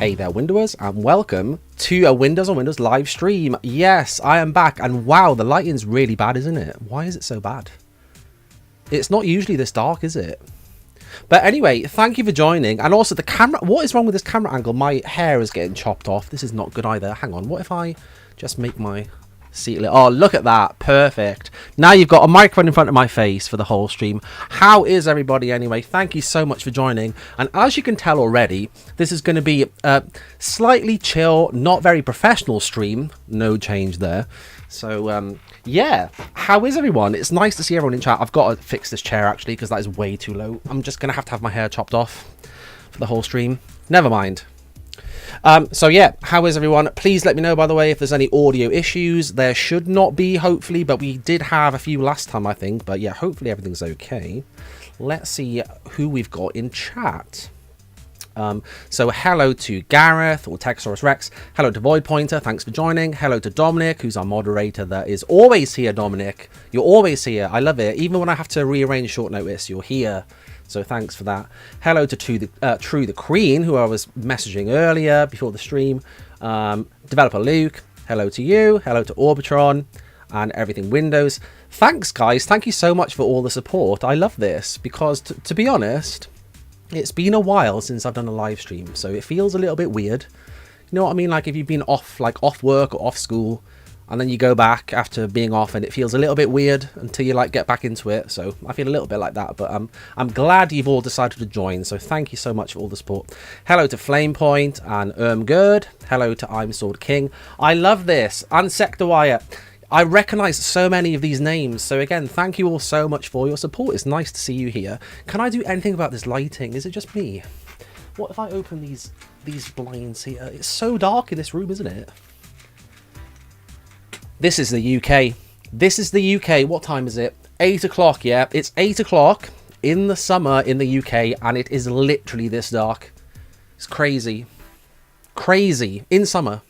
Hey there, Windowers, and welcome to a Windows on Windows live stream. Yes, I am back, and wow, the lighting's really bad, isn't it? Why is it so bad? It's not usually this dark, is it? But anyway, thank you for joining. And also the camera, what is wrong with this camera angle? My hair is getting chopped off. This is not good either. Hang on, what if I just make my seat a little... Oh, look at that. Perfect. Now you've got a microphone in front of my face for the whole stream. How is everybody anyway? Thank you so much for joining. And as you can tell already, this is going to be a slightly chill, not very professional stream. No change there. So, yeah, how is everyone? It's nice to see everyone in chat. I've got to fix this chair, actually, because that is way too low. I'm just going to have my hair chopped off for the whole stream. Never mind. So, yeah, how is everyone? Please let me know, by the way, if there's any audio issues. There should not be, hopefully, but we did have a few last time, I think. But, yeah, hopefully everything's okay. Let's see who we've got in chat. So hello to Gareth or Texaurus Rex. Hello to Void Pointer. Thanks for joining. Hello to Dominic, who's our moderator. That is always here, Dominic. You're always here. I love it. Even when I have to rearrange short notice, you're here. So thanks for that. Hello to True the Queen, who I was messaging earlier before the stream. Developer Luke. Hello to you. Hello to Orbitron and everything Windows. Thanks, guys. Thank you so much for all the support. I love this because, to be honest, it's been a while since I've done a live stream, so it feels a little bit weird. You know what I mean? Like if you've been off work or off school, and then you go back after being off, and it feels a little bit weird until you get back into it. So I feel a little bit like that, but I'm glad you've all decided to join. So thank you so much for all the support. Hello to Flamepoint and Gerd. Hello to I'm Sword King. I love this. And Sector Wire. I recognise so many of these names, so again, thank you all so much for your support. It's nice to see you here. Can I do anything about this lighting? Is it just me? What if I open these blinds here? It's so dark in this room, isn't it? This is the UK. This is the UK. What time is it? 8 o'clock, yeah. It's 8 o'clock in the summer in the UK, and it is literally this dark. It's crazy. Crazy. In summer.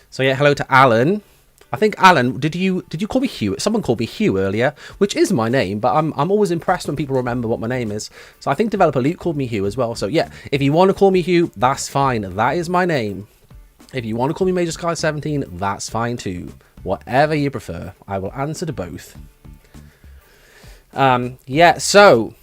So yeah, hello to Alan. I think Alan, did you call me Hugh? Someone called me Hugh earlier, which is my name, but I'm always impressed when people remember what my name is. So I think Developer Luke called me Hugh as well. So yeah, if you want to call me Hugh, that's fine. That is my name. If you want to call me Major Sky 17, that's fine too. Whatever you prefer, I will answer to both. Yeah, so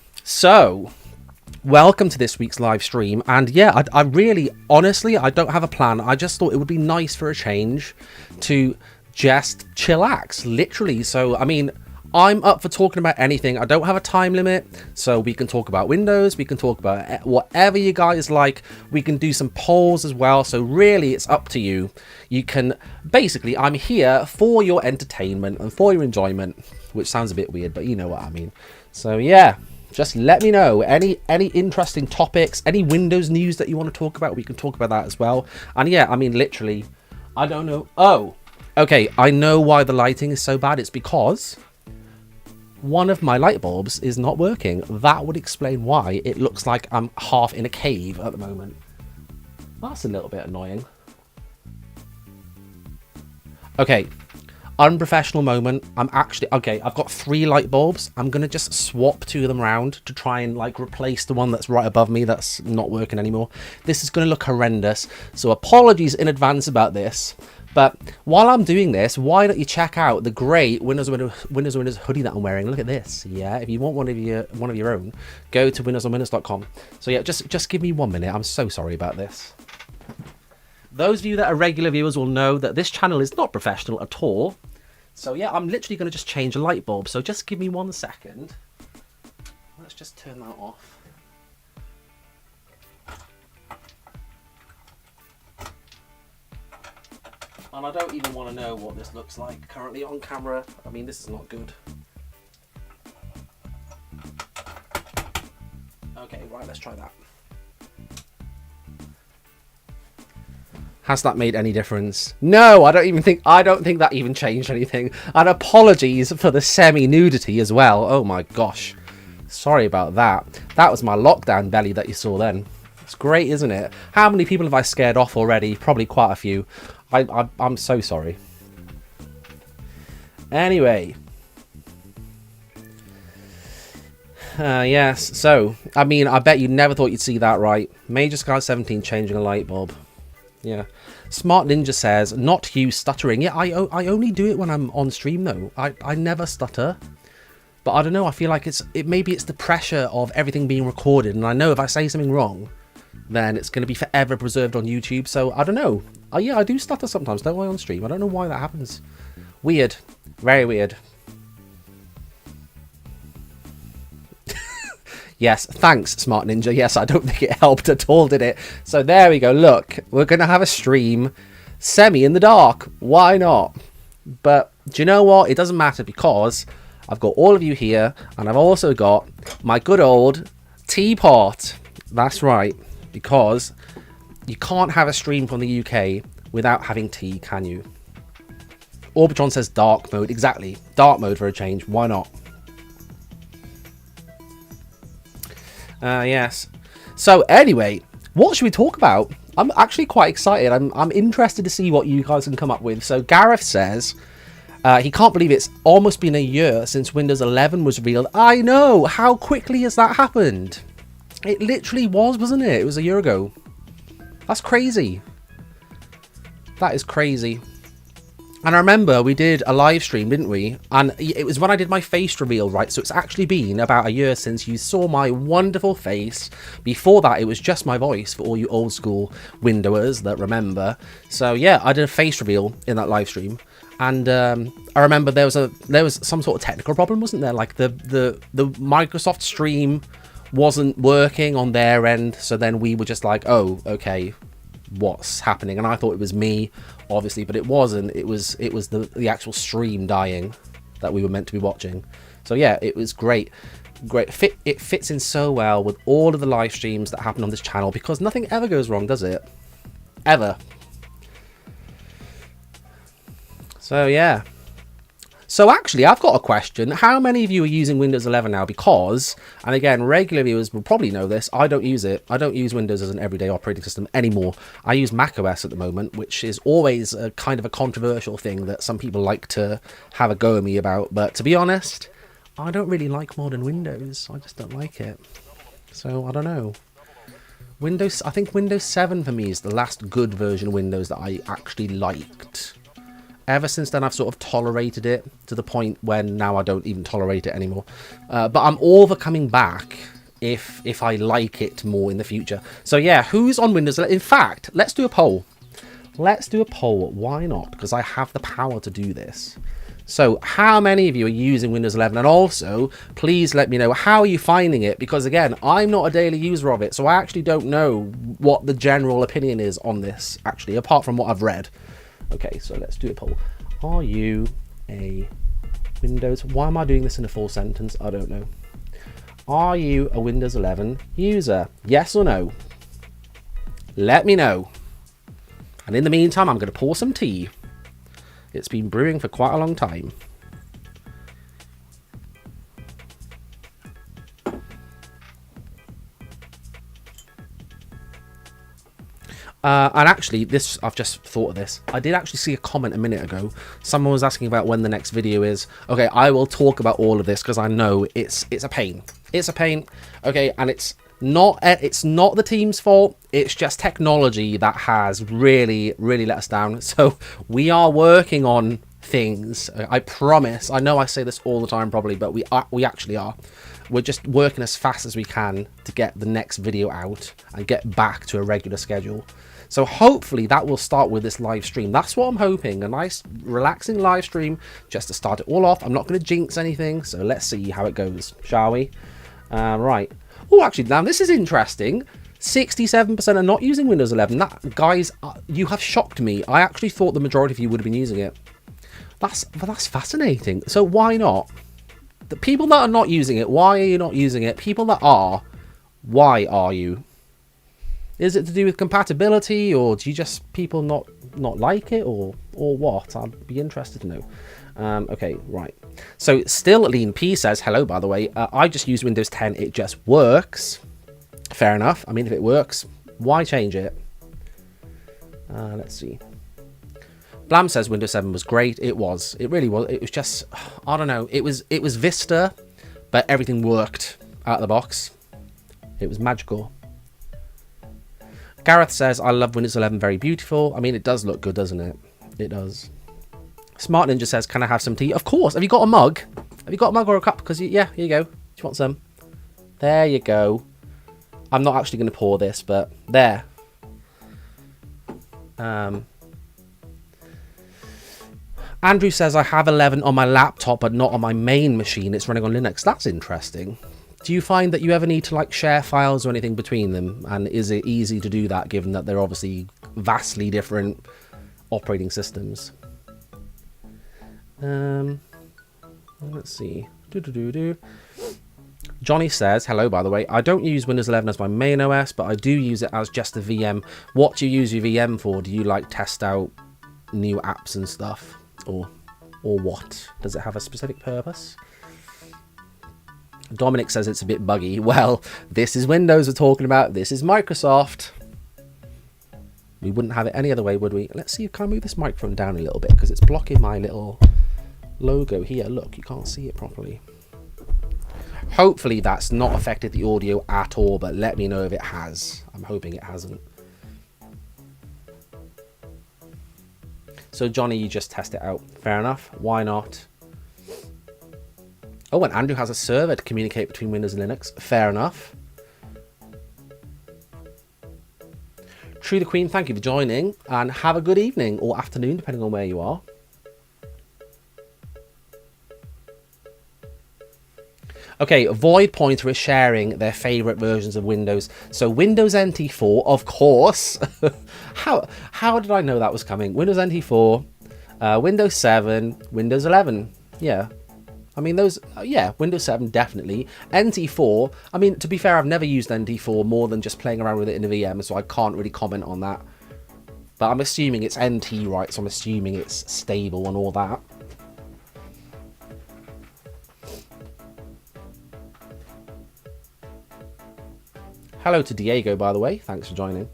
welcome to this week's live stream, and yeah, I really, honestly, I don't have a plan. I just thought it would be nice for a change to just chillax, literally. So, I mean, I'm up for talking about anything. I don't have a time limit, so we can talk about Windows, we can talk about whatever you guys like. We can do some polls as well, so really, it's up to you. You can, basically, I'm here for your entertainment and for your enjoyment, which sounds a bit weird, but you know what I mean. So, yeah. Just let me know any interesting topics, any Windows news that you want to talk about. We can talk about that as well. And yeah, I mean, literally, I don't know. Oh, okay. I know why the lighting is so bad. It's because one of my light bulbs is not working. That would explain why it looks like I'm half in a cave at the moment. That's a little bit annoying. Okay. Unprofessional moment. I'm actually okay. I've got 3 light bulbs. I'm gonna just swap 2 of them around to try and replace the one that's right above me that's not working anymore. This is gonna look horrendous, so apologies in advance about this. But while I'm doing this, why don't you check out the great Windows hoodie that I'm wearing? Look at this. Yeah, if you want one of your own, go to windowsonwindows.com. So yeah, just give me 1 minute. I'm so sorry about this. Those of you that are regular viewers will know that this channel is not professional at all. So yeah, I'm literally going to just change a light bulb. So just give me 1 second. Let's just turn that off. And I don't even want to know what this looks like currently on camera. I mean, this is not good. Okay, right, let's try that. Has that made any difference? No, I don't think that even changed anything. And apologies for the semi-nudity as well. Oh my gosh. Sorry about that. That was my lockdown belly that you saw then. It's great, isn't it? How many people have I scared off already? Probably quite a few. I'm so sorry. Anyway. Yes, so, I mean, I bet you never thought you'd see that, right? Major Sky 17 changing a light bulb. Yeah. Smart Ninja says, not you stuttering. Yeah, I only do it when I'm on stream, though. I never stutter. But I don't know, I feel like maybe it's the pressure of everything being recorded. And I know if I say something wrong, then it's going to be forever preserved on YouTube. So, I don't know. Yeah, I do stutter sometimes, don't I, on stream? I don't know why that happens. Weird. Very weird. Yes, thanks, Smart Ninja. Yes, I don't think it helped at all, did it? So there we go. Look, we're going to have a stream semi in the dark. Why not? But do you know what? It doesn't matter because I've got all of you here and I've also got my good old teapot. That's right, because you can't have a stream from the UK without having tea, can you? Orbitron says dark mode. Exactly. Dark mode for a change. Why not? Yes. So anyway, what should we talk about? I'm actually quite excited. I'm interested to see what you guys can come up with. So Gareth says he can't believe it's almost been a year since Windows 11 was revealed. I know. How quickly has that happened? It literally was, wasn't it? It was a year ago. That's crazy. That is crazy. And I remember we did a live stream, didn't we? And it was when I did my face reveal, right? So it's actually been about a year since you saw my wonderful face. Before that, it was just my voice for all you old school Windowers that remember. So yeah, I did a face reveal in that live stream. And I remember there was some sort of technical problem, wasn't there? Like the Microsoft stream wasn't working on their end. So then we were just like, oh, okay, what's happening? And I thought it was me, obviously, but it wasn't. It was the actual stream dying that we were meant to be watching. So yeah, it was great. It fits in so well with all of the live streams that happen on this channel because nothing ever goes wrong, does it? Ever. So yeah. So actually, I've got a question. How many of you are using Windows 11 now? Because, and again, regular viewers will probably know this, I don't use it. I don't use Windows as an everyday operating system anymore. I use macOS at the moment, which is always a kind of a controversial thing that some people like to have a go at me about. But to be honest, I don't really like modern Windows. I just don't like it. So, I don't know. I think Windows 7 for me is the last good version of Windows that I actually liked. Ever since then, I've sort of tolerated it to the point when now I don't even tolerate it anymore. But I'm all for coming back if I like it more in the future. So yeah, who's on Windows 11? In fact, let's do a poll. Let's do a poll. Why not? Because I have the power to do this. So how many of you are using Windows 11? And also, please let me know, how are you finding it? Because again, I'm not a daily user of it, so I actually don't know what the general opinion is on this, actually, apart from what I've read. Okay, so let's do a poll. Are you a Windows... Why am I doing this in a full sentence? I don't know. Are you a Windows 11 user? Yes or no? Let me know. And in the meantime, I'm going to pour some tea. It's been brewing for quite a long time. And actually, I've just thought of this. I did actually see a comment a minute ago. Someone was asking about when the next video is. Okay, I will talk about all of this because I know it's a pain. It's a pain. Okay, and it's not the team's fault. It's just technology that has really let us down. So we are working on things. I promise. I know I say this all the time probably, but we actually are. We're just working as fast as we can to get the next video out and get back to a regular schedule. So hopefully that will start with this live stream. That's what I'm hoping. A nice, relaxing live stream just to start it all off. I'm not going to jinx anything, so let's see how it goes, shall we? Right. Oh, actually, now this is interesting. 67% are not using Windows 11. That, guys, you have shocked me. I actually thought the majority of you would have been using it. That's fascinating. So why not? The people that are not using it, why are you not using it? People that are, why are you? Is it to do with compatibility, or do you just people not like it, or what? I'd be interested to know. Okay, right. So still Lean P says, hello, by the way. I just use Windows 10. It just works. Fair enough. I mean, if it works, why change it? Let's see. Blam says Windows 7 was great. It was. It really was. It was just, I don't know. It was Vista, but everything worked. out of the box. It was magical. Gareth says, I love Windows 11, very beautiful. I mean, it does look good, doesn't it? It does. Smart Ninja says, can I have some tea? Of course. Have you got a mug? Have you got a mug or a cup? Because, yeah, here you go. Do you want some? There you go. I'm not actually going to pour this, but there. Andrew says, I have 11 on my laptop, but not on my main machine. It's running on Linux. That's interesting. Do you find that you ever need to like share files or anything between them? And is it easy to do that, given that they're obviously vastly different operating systems? Let's see. Johnny says, hello, by the way. I don't use Windows 11 as my main OS, but I do use it as just a VM. What do you use your VM for? Do you like test out new apps and stuff? Or what? Does it have a specific purpose? Dominic says it's a bit buggy. Well, this is Windows we're talking about. This is Microsoft. We wouldn't have it any other way, would we? Let's see. Can I move this microphone down a little bit? Because it's blocking my little logo here. Look, you can't see it properly. Hopefully that's not affected the audio at all, but let me know if it has. I'm hoping it hasn't. So Johnny, you just test it out. Fair enough. Why not? Oh, and Andrew has a server to communicate between Windows and Linux. Fair enough. True the Queen, thank you for joining. And have a good evening or afternoon, depending on where you are. Okay, Void Pointer is sharing their favourite versions of Windows. So Windows NT 4, of course. How did I know that was coming? Windows NT 4, Windows 7, Windows 11. Yeah. I mean, those, yeah, Windows 7, definitely. NT 4, I mean, to be fair, I've never used NT 4 more than just playing around with it in a VM, so I can't really comment on that. But I'm assuming it's NT, right? So I'm assuming it's stable and all that. Hello to Diego, by the way. Thanks for joining.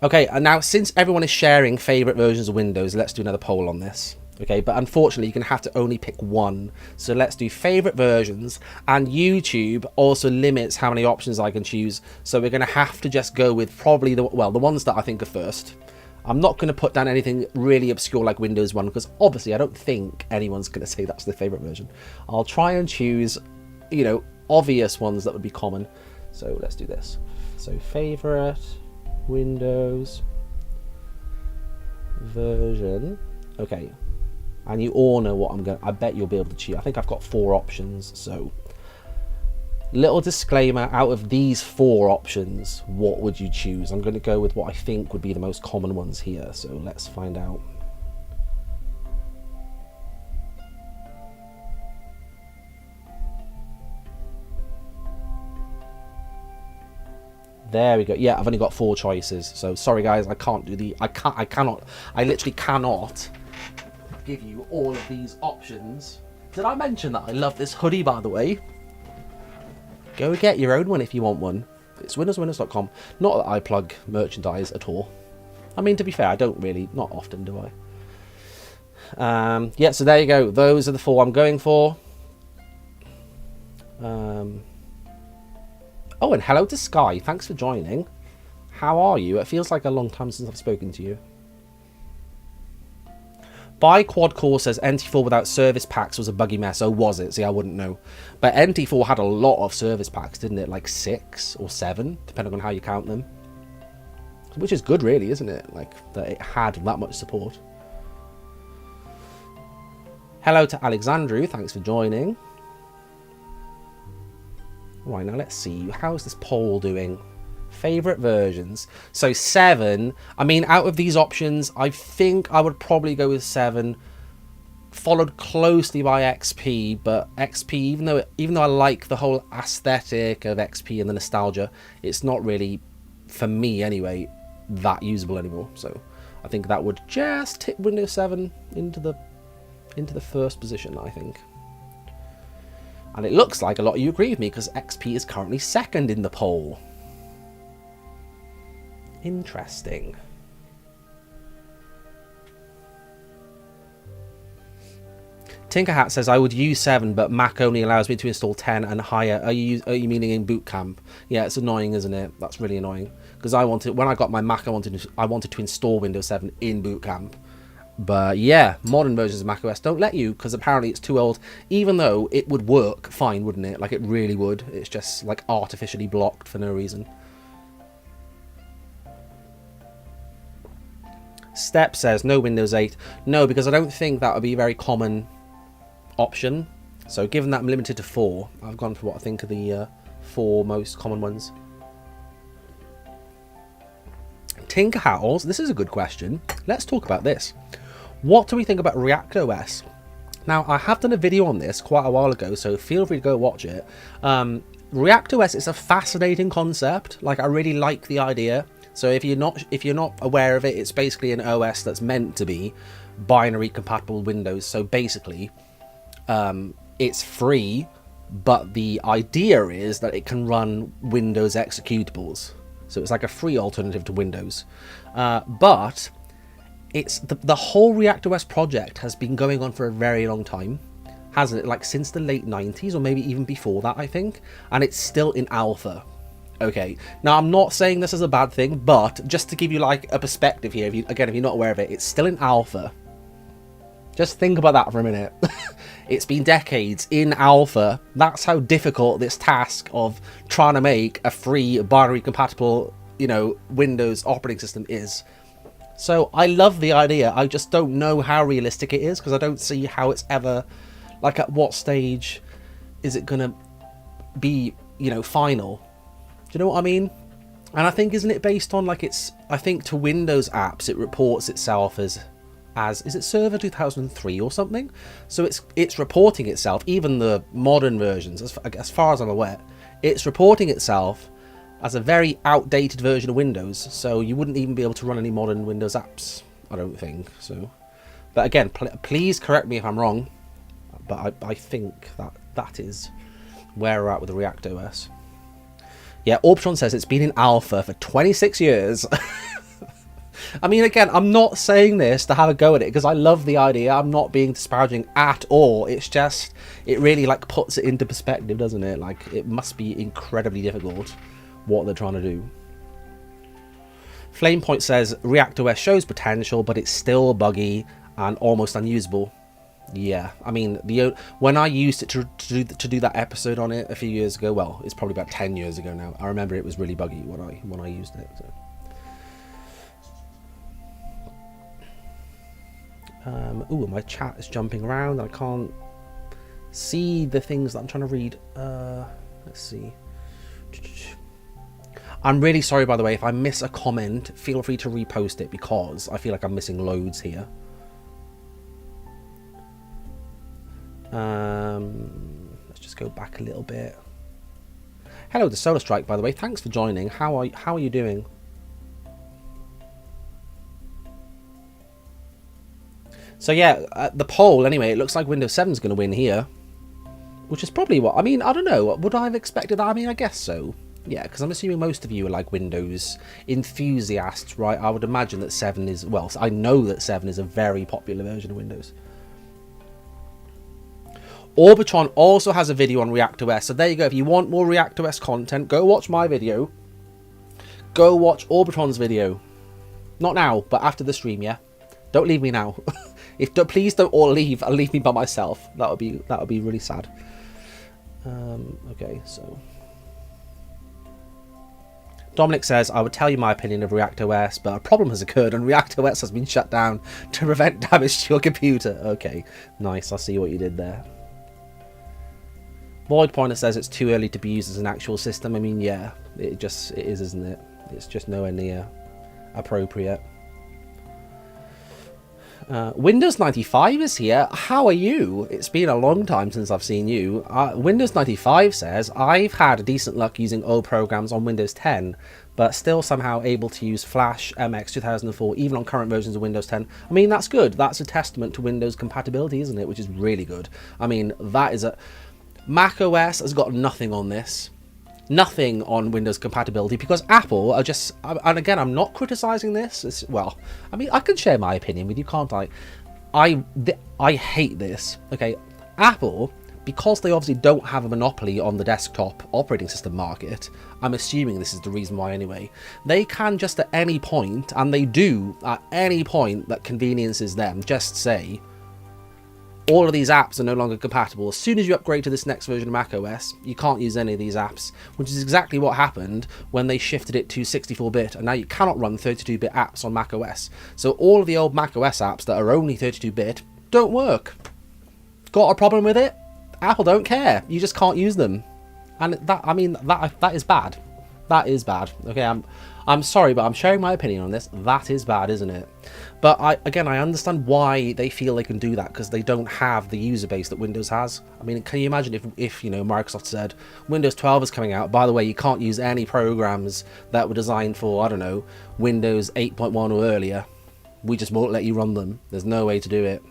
Okay, and now since everyone is sharing favourite versions of Windows, let's do another poll on this. Okay, but unfortunately, you're going to have to only pick one. So let's do favourite versions, and YouTube also limits how many options I can choose. So we're going to have to just go with probably the ones that I think are first. I'm not going to put down anything really obscure like Windows 1, because obviously I don't think anyone's going to say that's their favourite version. I'll try and choose, you know, obvious ones that would be common. So let's do this. So favourite Windows version. Okay. And you all know what I'm going to... I bet you'll be able to choose. I think I've got 4 options, so... Little disclaimer, out of these 4 options, what would you choose? I'm going to go with what I think would be the most common ones here, so let's find out. There we go. Yeah, I've only got 4 choices, so sorry guys, I can't do the... I literally cannot give you all of these options. Did I mention that I love this hoodie, by the way? Go get your own one if you want one. It's windowswindows.com. Not that I plug merchandise at all. I mean, to be fair, I don't really. Not often, do I? Yeah, so there you go. Those are the 4 I'm going for. Oh, and hello to Sky. Thanks for joining. How are you? It feels like a long time since I've spoken to you. By Quad Core says NT4 without service packs was a buggy mess. Oh, was it? See, I wouldn't know. But NT4 had a lot of service packs, didn't it? Like 6 or 7, depending on how you count them. Which is good, really, isn't it? Like, that it had that much support. Hello to Alexandru. Thanks for joining. Right, now let's see. How's this poll doing? Favourite versions. So 7. I mean, out of these options, I think I would probably go with 7. Followed closely by XP, but XP, even though I like the whole aesthetic of XP and the nostalgia, it's not really, for me anyway, that usable anymore. So I think that would just tip Windows 7 into the first position, I think. And it looks like a lot of you agree with me, because XP is currently 2nd in the poll. Interesting. Tinkerhat says, I would use 7, but Mac only allows me to install 10 and higher. Are you meaning in boot camp? Yeah, it's annoying, isn't it? That's really annoying. Because when I got my Mac, I wanted to install Windows 7 in boot camp. But yeah, modern versions of macOS don't let you, because apparently it's too old, even though it would work fine, wouldn't it? Like, it really would. It's just, like, artificially blocked for no reason. Step says, no Windows 8. No, because I don't think that would be a very common option. So given that I'm limited to 4, I've gone for what I think are the 4 most common ones. Tinkerhat, this is a good question. Let's talk about this. What do we think about ReactOS? Now, I have done a video on this quite a while ago, so feel free to go watch it. ReactOS is a fascinating concept. Like, I really like the idea. So if you're not aware of it, it's basically an OS that's meant to be binary compatible with Windows. So basically, it's free, but the idea is that it can run Windows executables. So it's like a free alternative to Windows. But it's the whole ReactOS project has been going on for a very long time, hasn't it? Like since the late 90s, or maybe even before that, I think. And it's still in alpha. Okay, now I'm not saying this is a bad thing, but just to give you like a perspective here, if you're not aware of it, it's still in alpha. Just think about that for a minute. It's been decades in alpha. That's how difficult this task of trying to make a free binary compatible, Windows operating system is. So I love the idea. I just don't know how realistic it is, because I don't see how it's ever, like, at what stage is it gonna be, final? Do you know what I mean? And I think, isn't it based on, like, I think to Windows apps it reports itself as is it Server 2003 or something? So it's reporting itself, even the modern versions, as far as I'm aware, it's reporting itself as a very outdated version of Windows. So you wouldn't even be able to run any modern Windows apps, I don't think. So, but again, please correct me if I'm wrong. But I think that is where we're at with the ReactOS. Yeah, Orbitron says it's been in alpha for 26 years. I mean, again, I'm not saying this to have a go at it, because I love the idea. I'm not being disparaging at all. It's just, it really, like, puts it into perspective, doesn't it? Like, it must be incredibly difficult what they're trying to do. Flamepoint says ReactOS shows potential, but it's still buggy and almost unusable. Yeah, I mean, when I used it to do that episode on it a few years ago, well, it's probably about 10 years ago now. I remember it was really buggy when I used it. So. Ooh, my chat is jumping around. I can't see the things that I'm trying to read. Let's see. I'm really sorry, by the way, if I miss a comment, feel free to repost it, because I feel like I'm missing loads here. Let's just go back a little bit. Hello to Solar Strike, by the way. Thanks for joining. How are you doing? So yeah, the poll, anyway, it looks like Windows 7 is going to win here. Which is probably what... I mean, I don't know. Would I have expected that? I mean, I guess so. Yeah, because I'm assuming most of you are like Windows enthusiasts, right? I would imagine that 7 is... Well, I know that 7 is a very popular version of Windows. Orbitron also has a video on ReactOS. So there you go. If you want more ReactOS content, go watch my video. Go watch Orbitron's video. Not now, but after the stream, yeah? Don't leave me now. Please don't all leave and leave me by myself. That would be really sad. Okay, so Dominic says, I would tell you my opinion of ReactOS, but a problem has occurred and ReactOS has been shut down to prevent damage to your computer. Okay, nice. I see what you did there. Void Pointer says it's too early to be used as an actual system. I mean, yeah, it is, isn't it? It's just nowhere near appropriate. Windows 95 is here. How are you? It's been a long time since I've seen you. Windows 95 says, I've had decent luck using old programs on Windows 10, but still somehow able to use Flash MX 2004, even on current versions of Windows 10. I mean, that's good. That's a testament to Windows compatibility, isn't it? Which is really good. I mean, that is a... Mac OS has got nothing on this. Nothing on Windows compatibility, because Apple are just... And again, I'm not criticizing this. Well, I mean, I can share my opinion with you, can't I? I hate this. Okay, Apple, because they obviously don't have a monopoly on the desktop operating system market, I'm assuming this is the reason why anyway, they can just at any point, and they do at any point that conveniences them, just say, all of these apps are no longer compatible. As soon as you upgrade to this next version of macOS, you can't use any of these apps, which is exactly what happened when they shifted it to 64-bit, and now you cannot run 32-bit apps on macOS. So all of the old macOS apps that are only 32-bit don't work. Got a problem with it? Apple don't care. You just can't use them. And that, I mean, that is bad. That is bad. Okay, I'm sorry, but I'm sharing my opinion on this. That is bad, isn't it? But I understand why they feel they can do that, because they don't have the user base that Windows has. I mean, can you imagine if you know, Microsoft said Windows 12 is coming out, by the way, you can't use any programs that were designed for, I don't know, Windows 8.1 or earlier. We just won't let you run them. There's no way to do it.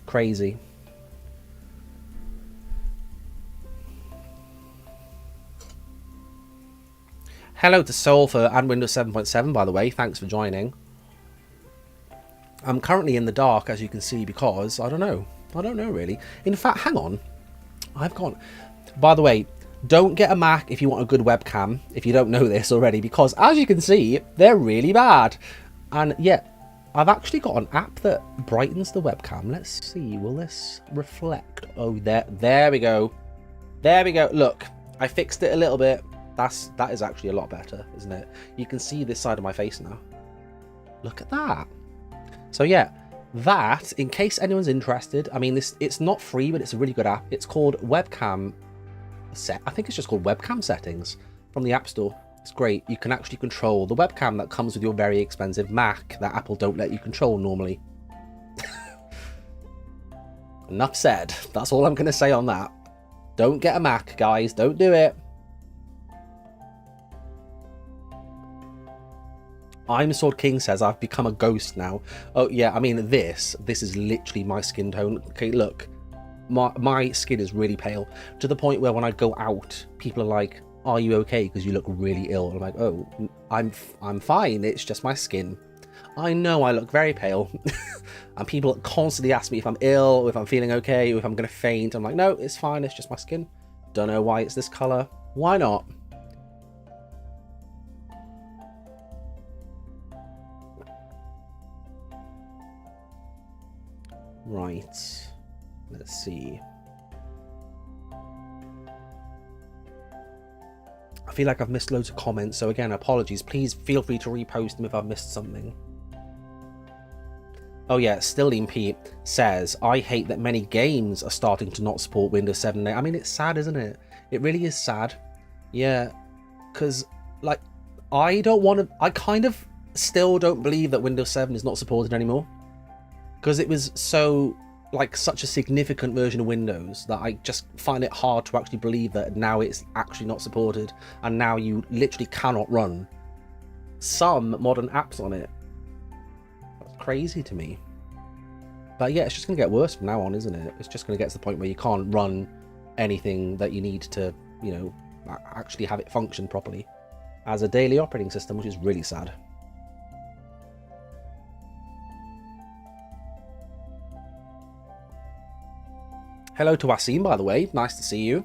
Crazy. Hello to Sulfur and Windows 7.7, by the way. Thanks for joining. I'm currently in the dark, as you can see, because I don't know really. In fact, hang on. I've gone. By the way, don't get a Mac if you want a good webcam, if you don't know this already, because as you can see, they're really bad. And yet, I've actually got an app that brightens the webcam. Let's see. Will this reflect? Oh, there we go. There we go. Look, I fixed it a little bit. That is actually a lot better, isn't it? You can see this side of my face now. Look at that. So yeah, that, in case anyone's interested, I mean, it's not free, but it's a really good app. It's called Webcam Set. I think it's just called Webcam Settings from the App Store. It's great. You can actually control the webcam that comes with your very expensive Mac that Apple don't let you control normally. Enough said. That's all I'm going to say on that. Don't get a Mac, guys. Don't do it. I'm Sword King says I've become a ghost now. Oh yeah, I mean this is literally my skin tone. Okay, look, my skin is really pale to the point where when I go out, people are like, "Are you okay? Because you look really ill." I'm like, "Oh, I'm fine. It's just my skin." I know I look very pale, and people constantly ask me if I'm ill, or if I'm feeling okay, or if I'm gonna faint. I'm like, "No, it's fine. It's just my skin." Don't know why it's this color. Why not? Right, let's see. I feel like I've missed loads of comments, so again, apologies. Please feel free to repost them if I've missed something. Oh yeah, Stilling Pete says, I hate that many games are starting to not support Windows 7. I mean, it's sad, isn't it? It really is sad. Yeah, because, like, I kind of still don't believe that Windows 7 is not supported anymore. Because it was so, like, such a significant version of Windows that I just find it hard to actually believe that now it's actually not supported, and now you literally cannot run some modern apps on it. That's crazy to me. But yeah, it's just going to get worse from now on, isn't it? It's just going to get to the point where you can't run anything that you need to, you know, actually have it function properly as a daily operating system, which is really sad. Hello to Wasim, by the way. Nice to see you.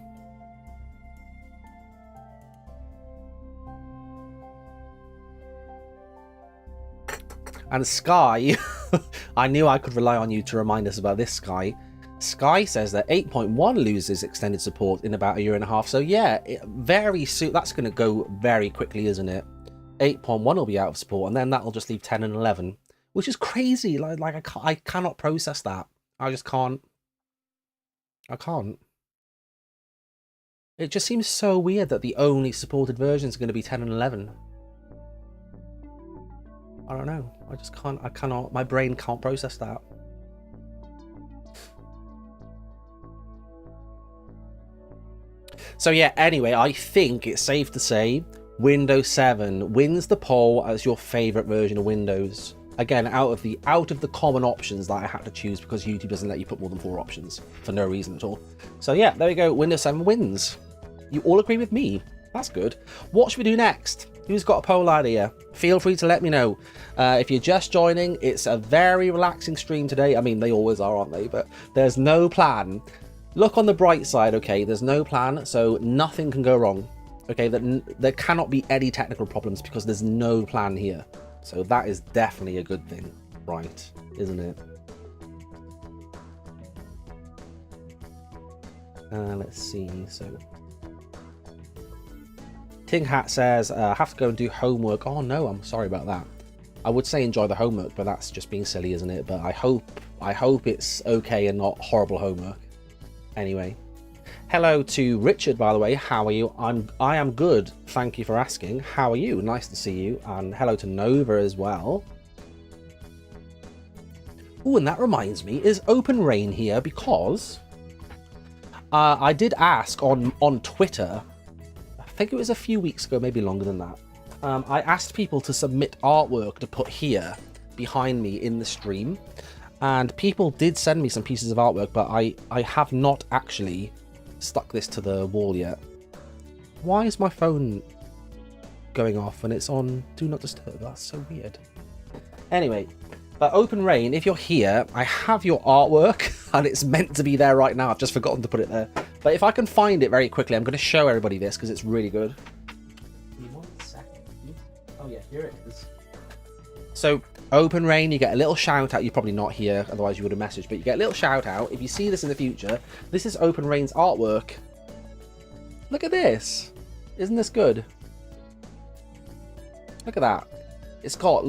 And Sky, I knew I could rely on you to remind us about this, Sky. Sky says that 8.1 loses extended support in about a year and a half. So yeah, very soon. That's going to go very quickly, isn't it? 8.1 will be out of support, and then that'll just leave 10 and 11, which is crazy. Like I cannot process that. I just can't. I can't. It just seems so weird that the only supported versions are going to be 10 and 11. I don't know. I just can't. I cannot. My brain can't process that. So yeah, anyway, I think it's safe to say Windows 7 wins the poll as your favorite version of Windows. Again, out of the common options that I had to choose, because YouTube doesn't let you put more than 4 options for no reason at all. So yeah, there we go. Windows 7 wins. You all agree with me. That's good. What should we do next? Who's got a poll idea? Feel free to let me know. If you're just joining, it's a very relaxing stream today. I mean, they always are, aren't they? But there's no plan. Look on the bright side, okay? There's no plan, so nothing can go wrong. Okay, there cannot be any technical problems because there's no plan here. So that is definitely a good thing, right? Isn't it? Let's see, so... Ting Hat says, have to go and do homework. Oh no, I'm sorry about that. I would say enjoy the homework, but that's just being silly, isn't it? But I hope it's okay and not horrible homework. Anyway. Hello to Richard, by the way. How are you? I am good. Thank you for asking. How are you? Nice to see you. And hello to Nova as well. Oh, and that reminds me, is Open Rain here? Because I did ask on Twitter, I think it was a few weeks ago, maybe longer than that. I asked people to submit artwork to put here behind me in the stream. And people did send me some pieces of artwork, but I have not actually stuck this to the wall yet. Why is my phone going off and it's on Do Not Disturb? That's so weird. Anyway, but Open Rain, if you're here, I have your artwork and it's meant to be there right now. I've just forgotten to put it there. But if I can find it very quickly, I'm going to show everybody this because it's really good. Give me 1 second. Oh yeah, here it is. So, Open Rain, you get a little shout out. You're probably not here, otherwise you would have messaged, but you get a little shout out. If you see this in the future, this is Open Rain's artwork. Look at this. Isn't this good? Look at that. It's got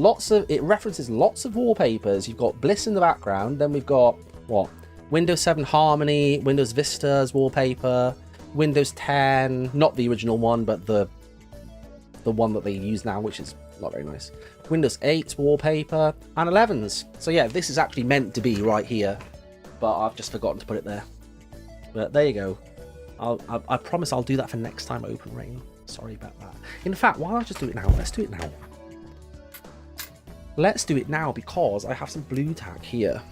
it references lots of wallpapers. You've got Bliss in the background, then we've got, what? Windows 7 Harmony, Windows Vista's wallpaper, Windows 10, not the original one, but the one that they use now, which is not very nice. Windows 8 wallpaper and 11's. So yeah, this is actually meant to be right here, but I've just forgotten to put it there. But there you go. I promise I'll do that for next time Open Rain. Sorry about that. In fact, why don't I just do it now? Let's do it now. Let's do it now because I have some blue tack here.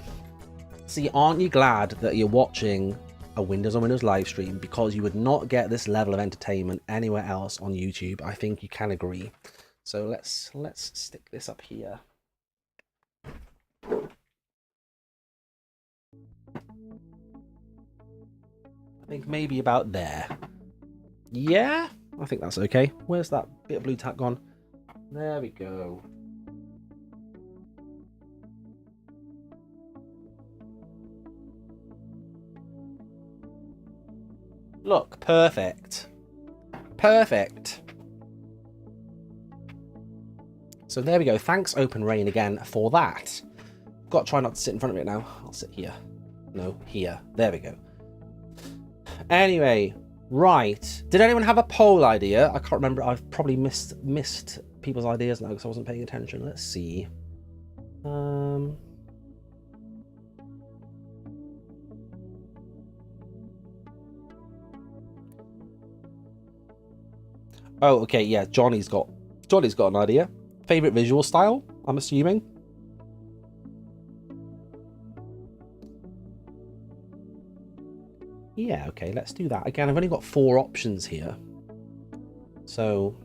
See, aren't you glad that you're watching a Windows on Windows live stream, because you would not get this level of entertainment anywhere else on YouTube? I think you can agree. So let's stick this up here. I think maybe about there. Yeah, I think that's okay. Where's that bit of blue tack gone? There we go. Look, perfect. Perfect. So there we go. Thanks, Open Rain, again for that. Got to try not to sit in front of it now. I'll sit here. No, here. There we go. Anyway, right. Did anyone have a poll idea? I can't remember. I've probably missed people's ideas now because I wasn't paying attention. Let's see. Oh, okay, yeah, Johnny's got an idea. Favorite visual style, I'm assuming. Yeah, okay, let's do that. Again, I've only got 4 options here. So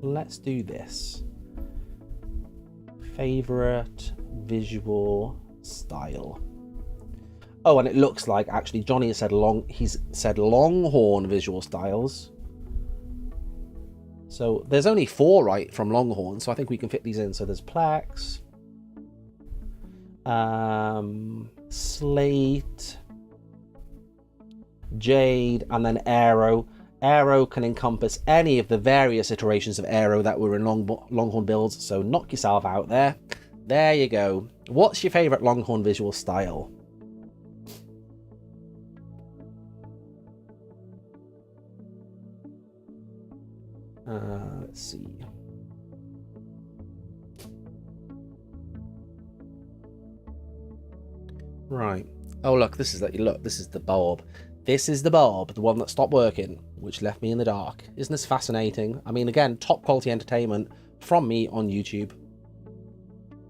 let's do this. Favorite visual style. Oh, and it looks like actually Johnny has said Longhorn visual styles. So there's only 4 right from Longhorn, so I think we can fit these in. So there's Plex, Slate, Jade, and then Aero. Aero can encompass any of the various iterations of Aero that were in Longhorn builds, so knock yourself out there. There you go. What's your favourite Longhorn visual style? Let's see. Right. Oh look, this is the bulb. This is the bulb, the one that stopped working, which left me in the dark. Isn't this fascinating? I mean, again, top quality entertainment from me on YouTube.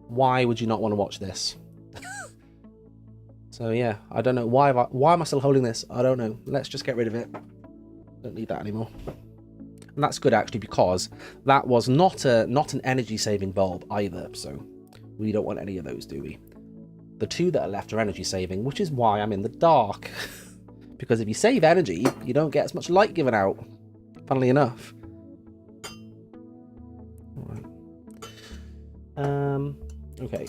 Why would you not want to watch this? So yeah, I don't know why am I still holding this? I don't know. Let's just get rid of it. Don't need that anymore. And that's good actually, because that was not an energy saving bulb either, so we don't want any of those, do we? The two that are left are energy saving, which is why I'm in the dark. Because if you save energy, you don't get as much light given out, funnily enough. All right. Okay.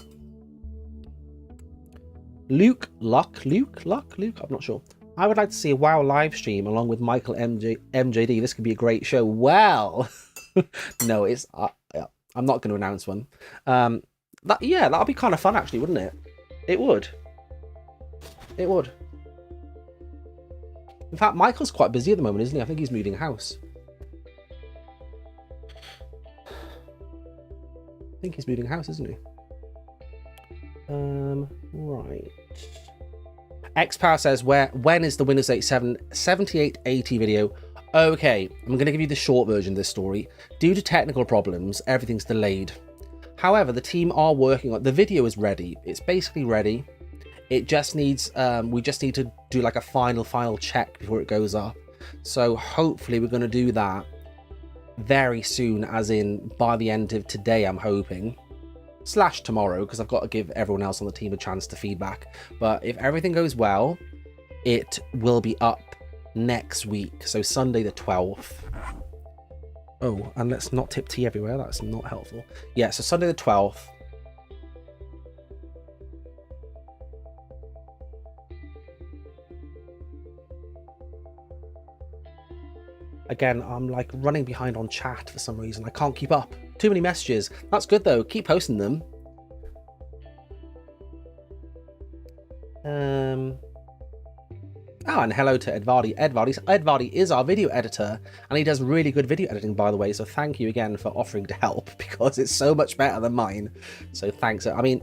Luke, I'm not sure. I would like to see a WoW live stream along with Michael MJD. This could be a great show. Well, no, it's I'm not going to announce one. That'll be kind of fun actually, wouldn't it? It would. It would. In fact, Michael's quite busy at the moment, isn't he? I think he's moving house. I think he's moving house, isn't he? Right. XPower says, when is the Windows 8 7880 video? Okay, I'm going to give you the short version of this story. Due to technical problems, everything's delayed. However, the team are working on the video is ready. It's basically ready. It just needs we just need to do like a final check before it goes up. So hopefully we're going to do that very soon, as in by the end of today, I'm hoping. / tomorrow, because I've got to give everyone else on the team a chance to feedback. But if everything goes well, it will be up next week, so Sunday the 12th. Oh, and let's not tip tea everywhere, that's not helpful. Yeah, so Sunday the 12th. Again, I'm like running behind on chat for some reason. I can't keep up. Too many messages. That's good though. Keep posting them. Oh, and hello to Edvardi. Edvardi is our video editor, and he does really good video editing, by the way. So thank you again for offering to help, because it's so much better than mine. So thanks. I mean,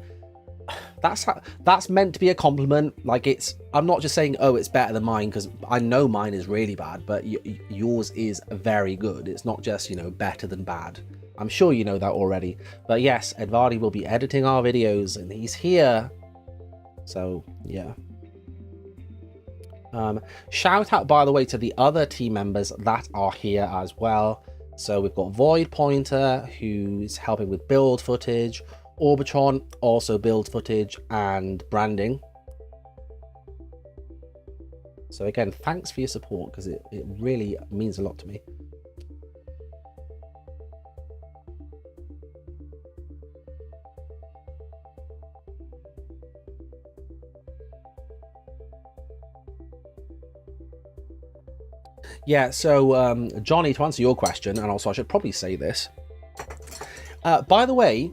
that's meant to be a compliment. Like, I'm not just saying, oh, it's better than mine, because I know mine is really bad, but yours is very good. It's not just, you know, better than bad. I'm sure you know that already. But yes, Edvardi will be editing our videos, and he's here. So yeah. Shout out, by the way, to the other team members that are here as well. So we've got Void Pointer, who's helping with build footage. Orbitron, also build footage and branding. So again, thanks for your support, because it really means a lot to me. Yeah, so Johnny, to answer your question, and also I should probably say this. By the way,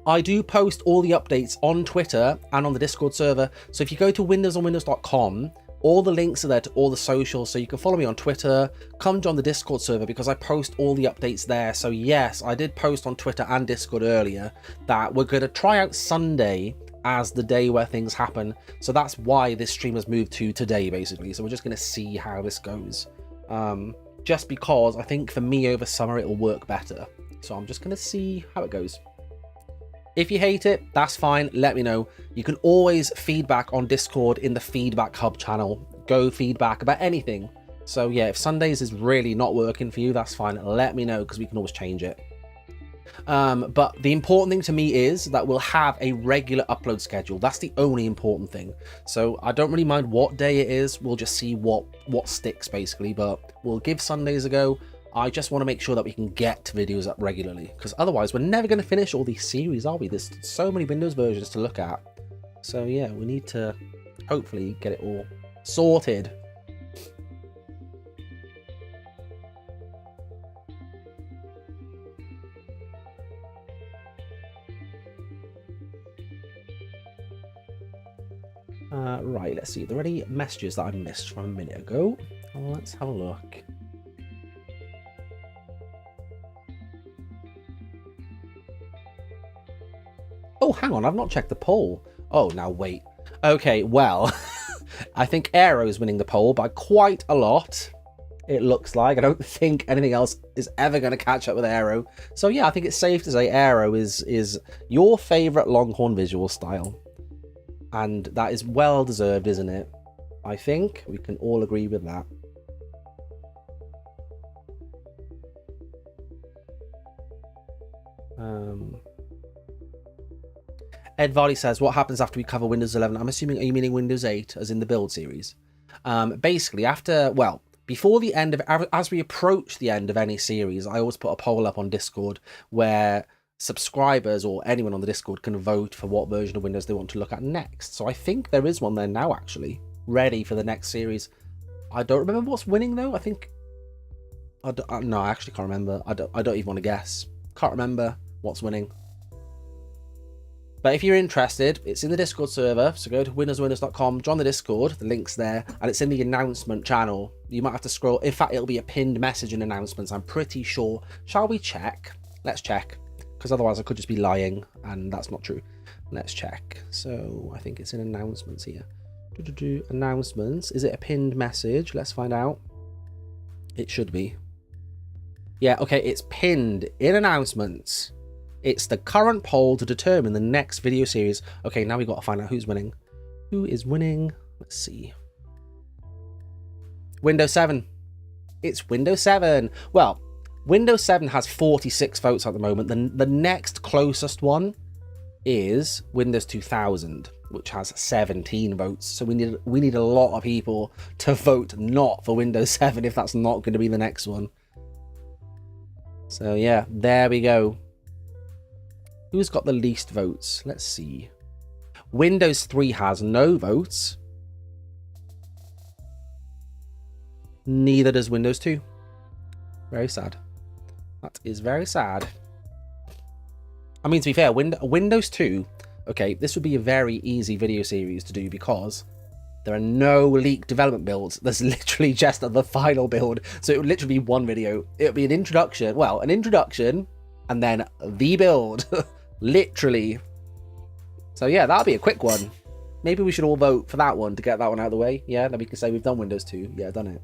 I do post all the updates on Twitter and on the Discord server. So if you go to windowsonwindows.com, all the links are there to all the socials. So you can follow me on Twitter, come join the Discord server, because I post all the updates there. So yes, I did post on Twitter and Discord earlier that we're going to try out Sunday as the day where things happen. So that's why this stream has moved to today, basically. So we're just going to see how this goes. Just because I think for me over summer, it will work better. So I'm just going to see how it goes. If you hate it, that's fine. Let me know. You can always feedback on Discord in the Feedback Hub channel. Go feedback about anything. So yeah, if Sundays is really not working for you, that's fine. Let me know, because we can always change it. But the important thing to me is that we'll have a regular upload schedule. That's the only important thing. So I don't really mind what day it is. We'll just see what sticks, basically. But we'll give Sundays a go. I just want to make sure that we can get videos up regularly, because otherwise we're never going to finish all these series, are we? There's so many Windows versions to look at. So yeah, we need to hopefully get it all sorted. Right, let's see. Are there any messages that I missed from a minute ago? Let's have a look. Oh, hang on, I've not checked the poll. Oh, now wait. Okay, well, I think Aero is winning the poll by quite a lot. It looks like. I don't think anything else is ever going to catch up with Aero. So yeah, I think it's safe to say Aero is your favourite Longhorn visual style. And that is well deserved, isn't it? I think we can all agree with that. Ed Varley says, what happens after we cover Windows 11? I'm assuming, are you meaning Windows 8, as in the build series? Basically, before the end of, as we approach the end of any series, I always put a poll up on Discord where subscribers or anyone on the Discord can vote for what version of Windows they want to look at next. So I think there is one there now, actually, ready for the next series. I don't remember what's winning, though. I think... no, I actually can't remember. I don't even want to guess. Can't remember what's winning. But if you're interested, it's in the Discord server, so go to windowswindows.com, join the Discord, the link's there, and it's in the announcement channel. You might have to scroll. In fact, it'll be a pinned message in announcements, I'm pretty sure. Shall we check? Let's check, because otherwise I could just be lying, and that's not true. Let's check. So I think it's in announcements here. Announcements. Is it a pinned message? Let's find out. It should be. Yeah, okay, it's pinned in announcements. It's the current poll to determine the next video series. Okay, now we've got to find out who's winning. Who is winning? Let's see. Windows 7. It's Windows 7. Well, Windows 7 has 46 votes at the moment. The next closest one is Windows 2000, which has 17 votes. So we need a lot of people to vote not for Windows 7 if that's not going to be the next one. So yeah, there we go. Who's got the least votes? Let's see. Windows 3 has no votes. Neither does Windows 2. Very sad. That is very sad. I mean, to be fair, Windows 2, okay, this would be a very easy video series to do because there are no leaked development builds. There's literally just the final build. So it would literally be one video. It would be an introduction. Well, an introduction and then the build. Literally. So yeah, that'll be a quick one. Maybe we should all vote for that one to get that one out of the way. Yeah, then we can say we've done Windows 2. Yeah, done it.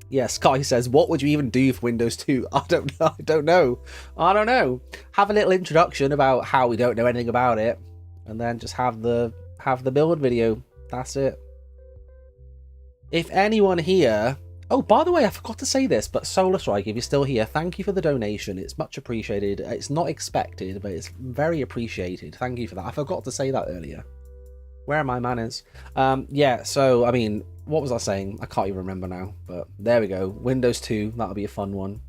Yeah, Sky says, what would you even do for Windows 2? I don't know. Have a little introduction about how we don't know anything about it, and then just have the build video. That's it. If anyone here... Oh, by the way, I forgot to say this, but Solar Strike, if you're still here, thank you for the donation. It's much appreciated. It's not expected, but it's very appreciated. Thank you for that. I forgot to say that earlier. Where are my manners? Yeah, so, I mean, what was I saying? I can't even remember now, but there we go. Windows 2, that'll be a fun one.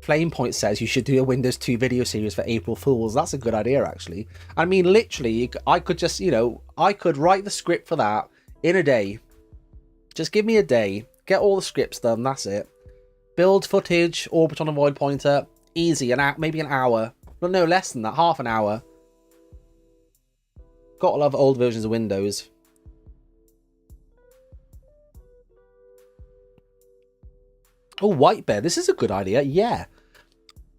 Flamepoint says you should do a Windows 2 video series for April Fools. That's a good idea, actually. I mean, literally, I could just, I could write the script for that in a day. Just give me a day. Get all the scripts done. That's it. Build footage, orbit on a void pointer. Easy. Maybe an hour. But no, less than that. Half an hour. Gotta love old versions of Windows. Oh, White Bear. This is a good idea. Yeah.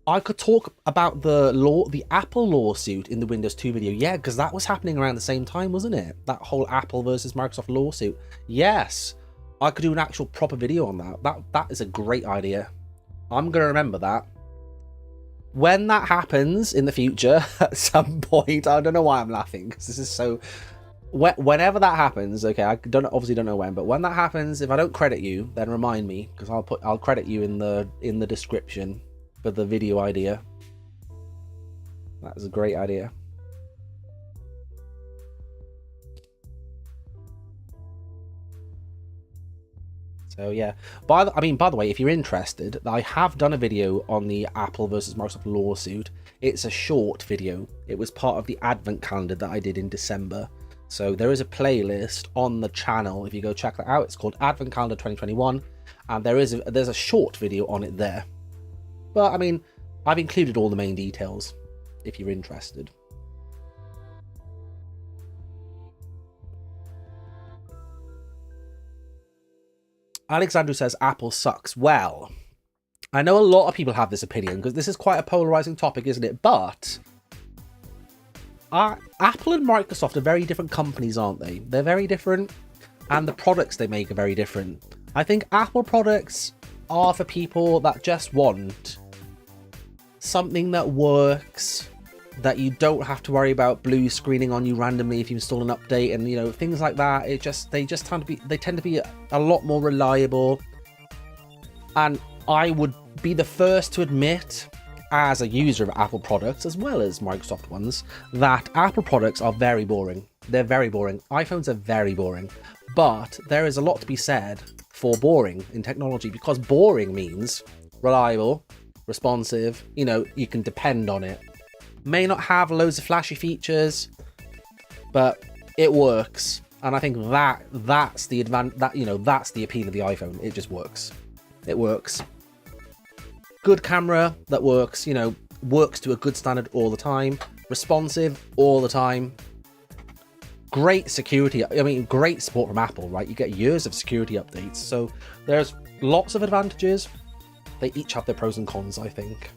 I could talk about the Apple lawsuit in the Windows 2 video. Yeah, because that was happening around the same time, wasn't it? That whole Apple versus Microsoft lawsuit. Yes. I could do an actual proper video on that. That is a great idea. I'm going to remember that. When that happens in the future, at some point, I don't know why I'm laughing, because this is so... Whenever that happens, okay, obviously don't know when, but when that happens, if I don't credit you, then remind me, because I'll credit you in the description for the video idea. That is a great idea. So yeah, by the way, if you're interested, I have done a video on the Apple versus Microsoft lawsuit. It's a short video. It was part of the advent calendar that I did in December. So there is a playlist on the channel. If you go check that out, it's called Advent Calendar 2021, and there's a short video on it there. But I mean, I've included all the main details if you're interested. Alexandru says Apple sucks. Well, I know a lot of people have this opinion because this is quite a polarizing topic, isn't it? But Apple and Microsoft are very different companies, aren't they? They're very different, and the products they make are very different. I think Apple products are for people that just want something that works that you don't have to worry about blue screening on you randomly if you install an update, and you know, things like that. They tend to be a lot more reliable. And I would be the first to admit, as a user of Apple products as well as Microsoft ones, that Apple products are very boring. They're very boring. iPhones are very boring. But there is a lot to be said for boring in technology, because boring means reliable, responsive, you know, you can depend on it. May not have loads of flashy features, but it works. And I think that's the that's the appeal of the iPhone. It just works. It works. Good camera that works, you know, works to a good standard all the time. Responsive all the time. Great security. I mean, great support from Apple, right? You get years of security updates. So there's lots of advantages. They each have their pros and cons, I think.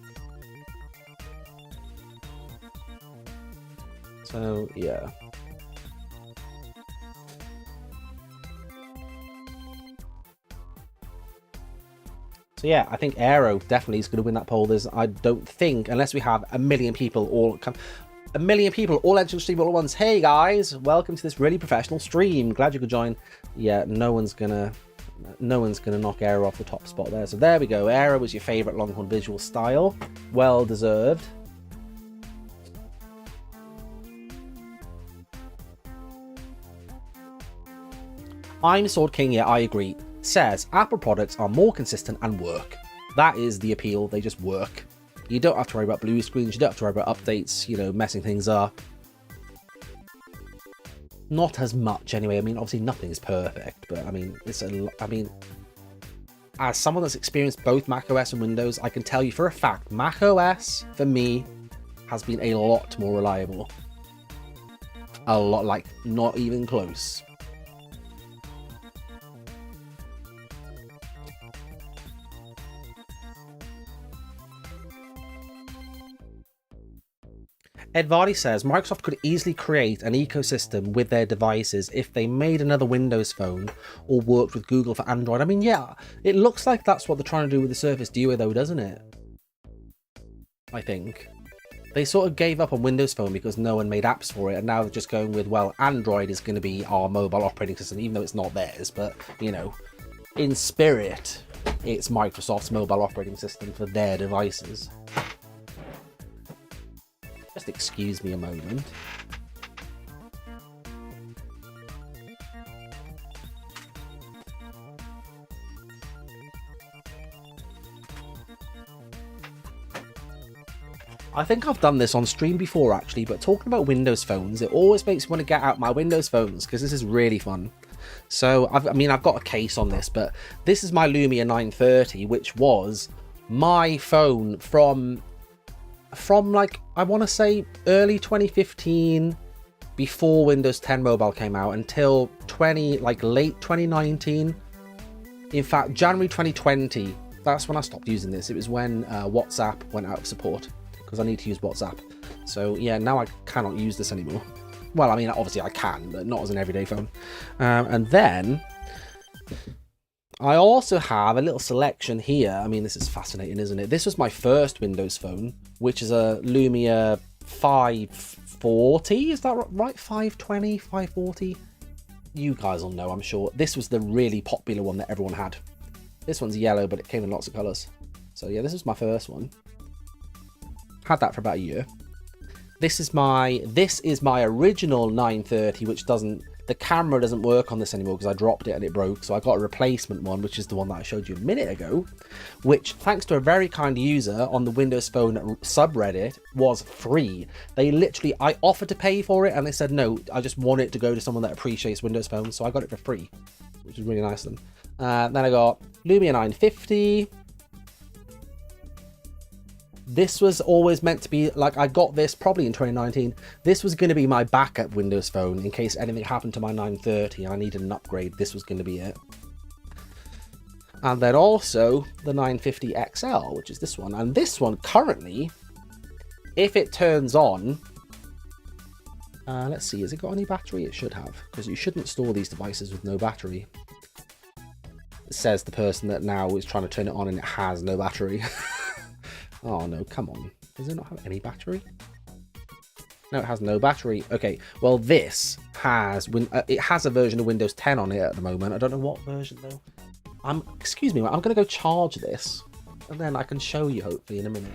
So, yeah. So yeah, I think Aero definitely is going to win that poll. I don't think, unless we have a million people all enter the stream all at once. Hey guys, welcome to this really professional stream. Glad you could join. Yeah, no one's gonna knock Aero off the top spot there. So there we go. Aero was your favorite Longhorn visual style. Well deserved. I'm Sword King. Yeah, I agree. Says Apple products are more consistent and work. That is the appeal. They just work. You don't have to worry about blue screens. You don't have to worry about updates, you know, messing things up. Not as much anyway. I mean, obviously nothing is perfect, but I mean, as someone that's experienced both macOS and Windows, I can tell you for a fact, macOS for me has been a lot more reliable. A lot, like not even close. Ed Vardy says Microsoft could easily create an ecosystem with their devices if they made another Windows phone or worked with Google for Android. I mean, yeah, it looks like that's what they're trying to do with the Surface Duo though, doesn't it? I think. They sort of gave up on Windows Phone because no one made apps for it, and now they're just going with, well, Android is going to be our mobile operating system, even though it's not theirs, but, you know, in spirit, it's Microsoft's mobile operating system for their devices. Just excuse me a moment. I think I've done this on stream before actually, but talking about Windows phones, it always makes me want to get out my Windows phones because this is really fun. So, I've got a case on this, but this is my Lumia 930, which was my phone from like, I want to say early 2015, before Windows 10 Mobile came out, until late 2019. In fact, January 2020, that's when I stopped using this. It was when WhatsApp went out of support, because I need to use WhatsApp. So yeah, now I cannot use this anymore. Well, I mean, obviously I can, but not as an everyday phone. And then I also have a little selection here. I mean, this is fascinating, isn't it? This was my first Windows phone, which is a Lumia 540. Is that right? 520, 540? You guys will know, I'm sure. This was the really popular one that everyone had. This one's yellow, but it came in lots of colors. So yeah, this was my first one. Had that for about a year. This is my original 930, which the camera doesn't work on this anymore because I dropped it and it broke. So I got a replacement one, which is the one that I showed you a minute ago, which, thanks to a very kind user on the Windows Phone subreddit, was free. I offered to pay for it and they said no, I just want it to go to someone that appreciates Windows Phone, so I got it for free, which is really nice of them. Then I got Lumia 950. This was always meant to be, like, I got this probably in 2019. This was going to be my backup Windows Phone in case anything happened to my 930 and I needed an upgrade. This was going to be it. And then also the 950 XL, which is this one. And this one currently, if it turns on, let's see, has it got any battery? It should have, because you shouldn't store these devices with no battery. It says the person that now is trying to turn it on and it has no battery. Oh no, come on. Does it not have any battery? No, it has no battery. Okay, well this has it has a version of Windows 10 on it at the moment. I don't know what version though. Excuse me, I'm gonna go charge this, and then I can show you hopefully in a minute.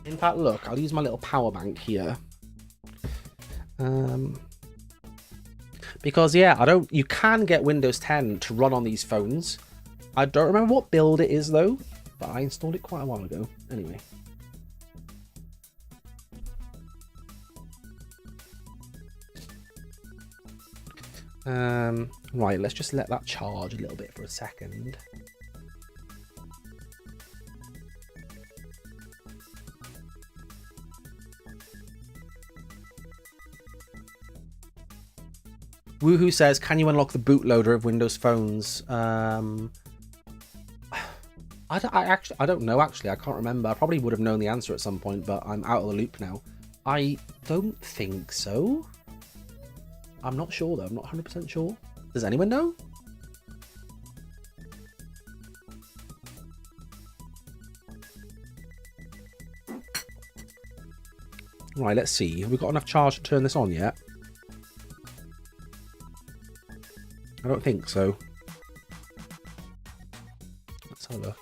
In fact, look, I'll use my little power bank here. Because yeah, you can get Windows 10 to run on these phones. I don't remember what build it is though, but I installed it quite a while ago. Anyway. Right, let's just let that charge a little bit for a second. Woohoo says, can you unlock the bootloader of Windows phones? I don't know, actually. I can't remember. I probably would have known the answer at some point, but I'm out of the loop now. I don't think so. I'm not sure, though. I'm not 100% sure. Does anyone know? Right, let's see. Have we got enough charge to turn this on yet? I don't think so. Let's have a look.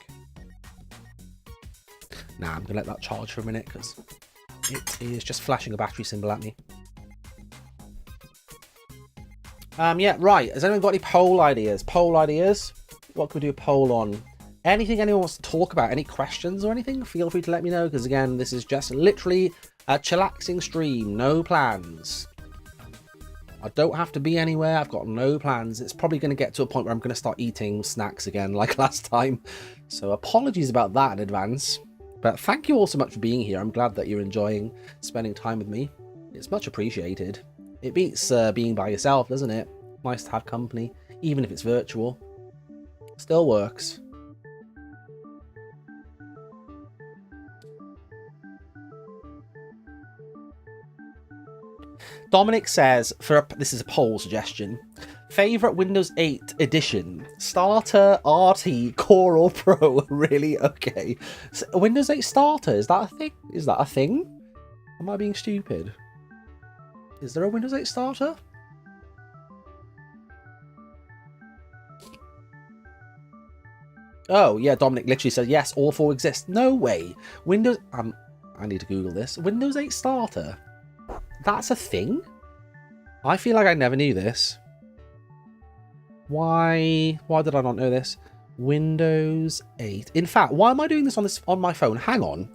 Nah, I'm gonna let that charge for a minute because it is just flashing a battery symbol at me. Yeah, right. Has anyone got any poll ideas? Poll ideas? What could we do a poll on? Anything anyone wants to talk about? Any questions or anything? Feel free to let me know because again, this is just literally a chillaxing stream. No plans. I don't have to be anywhere. I've got no plans. It's probably going to get to a point where I'm going to start eating snacks again like last time. So apologies about that in advance. But thank you all so much for being here. I'm glad that you're enjoying spending time with me. It's much appreciated. It beats being by yourself, doesn't it? Nice to have company, even if it's virtual. Still works. Dominic says, this is a poll suggestion, favorite Windows 8 edition, Starter, RT, Core or Pro? Really? Okay. So, Windows 8 Starter, is that a thing? Is that a thing? Am I being stupid? Is there a Windows 8 Starter? Oh, yeah, Dominic literally says, yes, all four exist. No way. Windows... I need to Google this. Windows 8 Starter? That's a thing? I feel like I never knew this. Why did I not know this? Windows 8. In fact, why am I doing this on my phone? Hang on.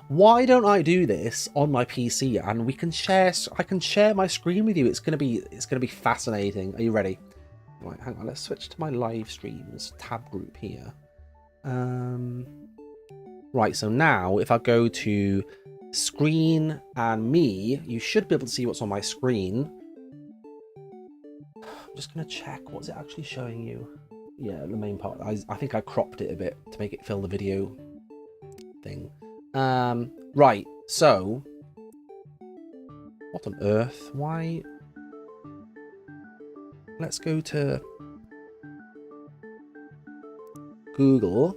Why don't I do this on my PC and we can share? I can share my screen with you. It's gonna be fascinating. Are you ready? Right, hang on. Let's switch to my live streams tab group here. Right. So now, if I go to screen and me, you should be able to see what's on my screen. I'm just gonna check. What's it actually showing you? Yeah, the main part. I think I cropped it a bit to make it fill the video thing. Right, so what on earth? Why? Let's go to Google.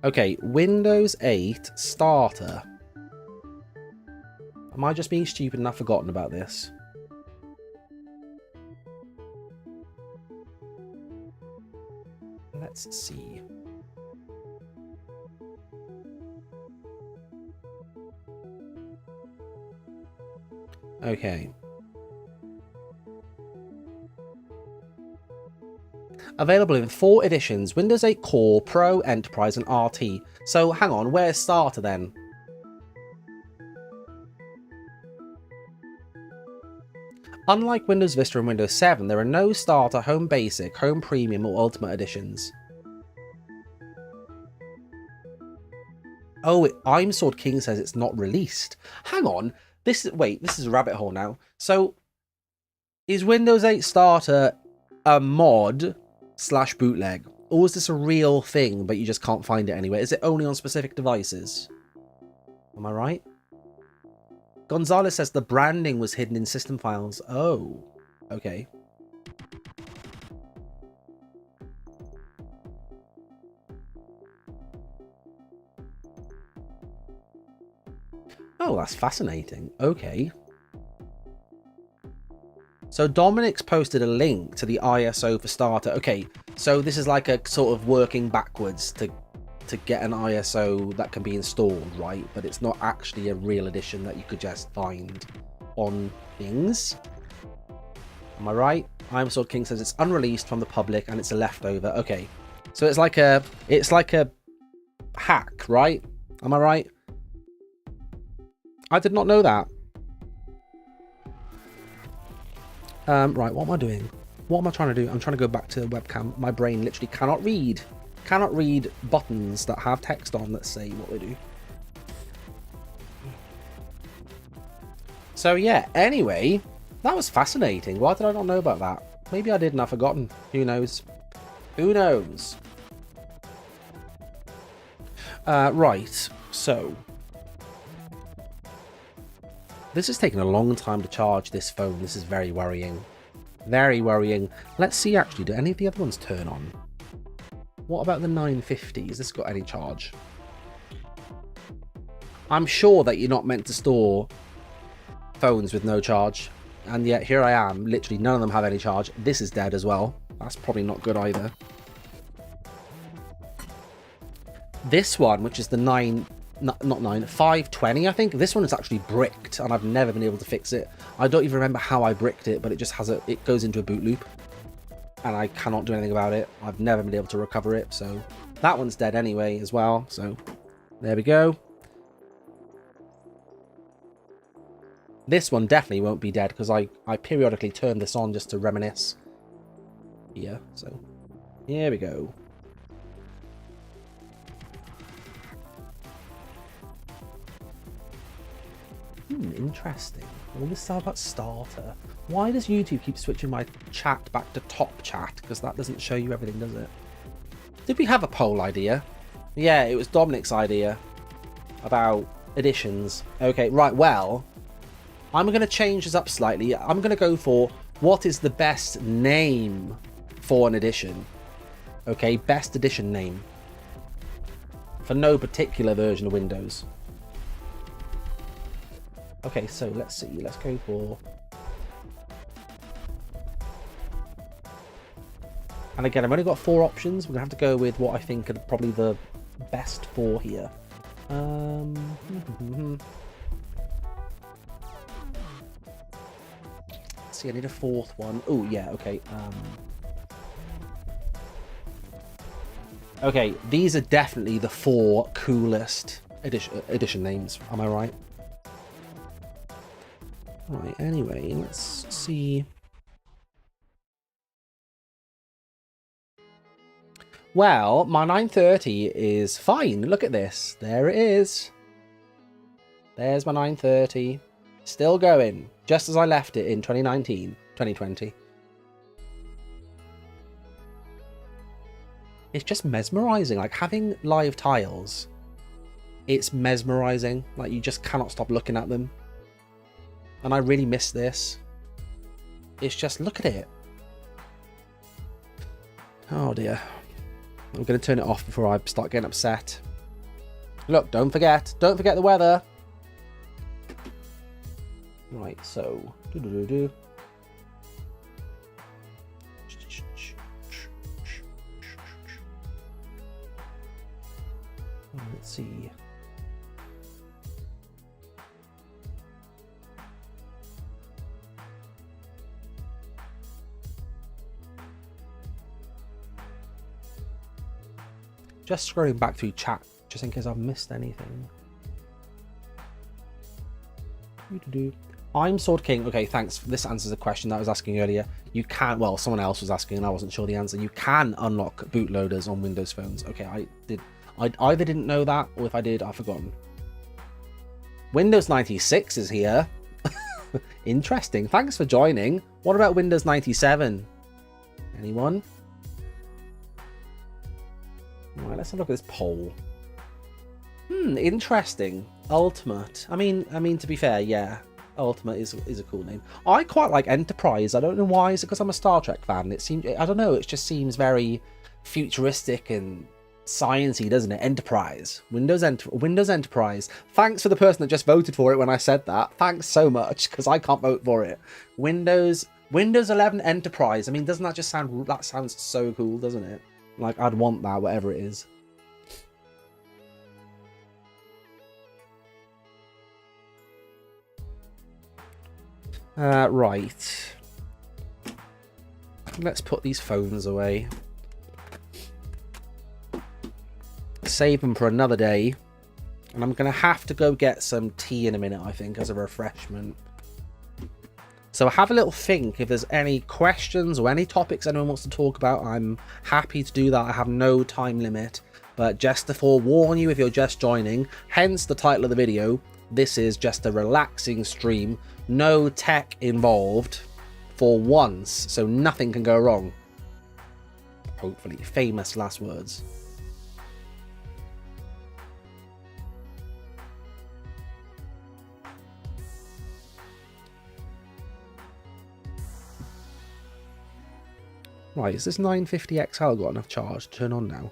Okay, Windows 8 Starter. Am I just being stupid and I've forgotten about this? Let's see. Okay. Available in 4 editions, Windows 8 Core, Pro, Enterprise and RT. So hang on, where's Starter then? Unlike Windows Vista and Windows 7, there are no Starter, Home Basic, Home Premium or Ultimate editions. Oh, I'm Sword King says it's not released. Hang on, this is a rabbit hole now. So, is Windows 8 Starter a mod / bootleg, or is this a real thing but you just can't find it anywhere? Is it only on specific devices? Am I right? Gonzalez says the branding was hidden in system files. Oh, okay. Oh, that's fascinating. Okay. So Dominic's posted a link to the ISO for starter. Okay, so this is like a sort of working backwards to get an ISO that can be installed, right? But it's not actually a real edition that you could just find on things. Am I right? I'm Sword King says it's unreleased from the public and it's a leftover. Okay, so it's like a hack, right? Am I right? I did not know that. Right, what am I doing? What am I trying to do? I'm trying to go back to the webcam. My brain literally cannot read buttons that have text on that say what they do. So yeah, anyway, that was fascinating. Why did I not know about that? Maybe I did and I've forgotten. Who knows? Who knows? Right, so this has taken a long time to charge this phone. This is very worrying. Very worrying. Let's see, actually, do any of the other ones turn on? What about the 950? Has this got any charge? I'm sure that you're not meant to store phones with no charge. And yet, here I am. Literally, none of them have any charge. This is dead as well. That's probably not good either. This one, which is the 520, I think. This one is actually bricked, and I've never been able to fix it. I don't even remember how I bricked it, but it just has it goes into a boot loop, and I cannot do anything about it. I've never been able to recover it, so that one's dead anyway as well. So there we go. This one definitely won't be dead because I periodically turn this on just to reminisce. Yeah, so here we go. Interesting. All this stuff about starter. Why does YouTube keep switching my chat back to top chat? Because that doesn't show you everything, does it? Did we have a poll idea? Yeah, it was Dominic's idea about editions. Okay, right, well, I'm going to change this up slightly. I'm going to go for what is the best name for an edition. Okay, best edition name. For no particular version of Windows. Okay, so let's see. Let's go for... And again, I've only got 4 options. We're going to have to go with what I think are probably the best 4 here. Let's see, I need a 4th one. Oh, yeah, okay. Okay, these are definitely the 4 coolest edition names. Am I right? Right, anyway, let's see. Well, my 930 is fine. Look at this. There it is. There's my 930. Still going, just as I left it in 2019, 2020. It's just mesmerizing. Like, having live tiles, it's mesmerizing. Like, you just cannot stop looking at them. And I really miss this. It's just, look at it. Oh dear. I'm going to turn it off before I start getting upset. Look, don't forget the weather. Right, so... Let's see. Just scrolling back through chat, just in case I've missed anything. I'm Sword King. Okay, thanks. This answers a question that I was asking earlier. You can, well, someone else was asking and I wasn't sure the answer. You can unlock bootloaders on Windows phones. Okay, I either didn't know that, or if I did, I've forgotten. Windows 96 is here. Interesting. Thanks for joining. What about Windows 97? Anyone? Right, let's have a look at this poll. Interesting. Ultimate. I mean, to be fair, yeah. Ultimate is a cool name. I quite like Enterprise. I don't know why. Is it because I'm a Star Trek fan? It seems, I don't know, it just seems very futuristic and sciencey, doesn't it? Enterprise. Windows Enterprise. Thanks for the person that just voted for it when I said that. Thanks so much, because I can't vote for it. Windows 11 Enterprise. I mean, doesn't that just sound... That sounds so cool, doesn't it? Like, I'd want that, whatever it is. Right. Let's put these phones away. Save them for another day. And I'm going to have to go get some tea in a minute, I think, as a refreshment. So have a little think. If there's any questions or any topics anyone wants to talk about, I'm happy to do that. I have no time limit. But just to forewarn you, if you're just joining, hence the title of the video, this is just a relaxing stream. No tech involved for once, so nothing can go wrong. Hopefully. Famous last words. Right, is this 950 XL got enough charge to turn on now?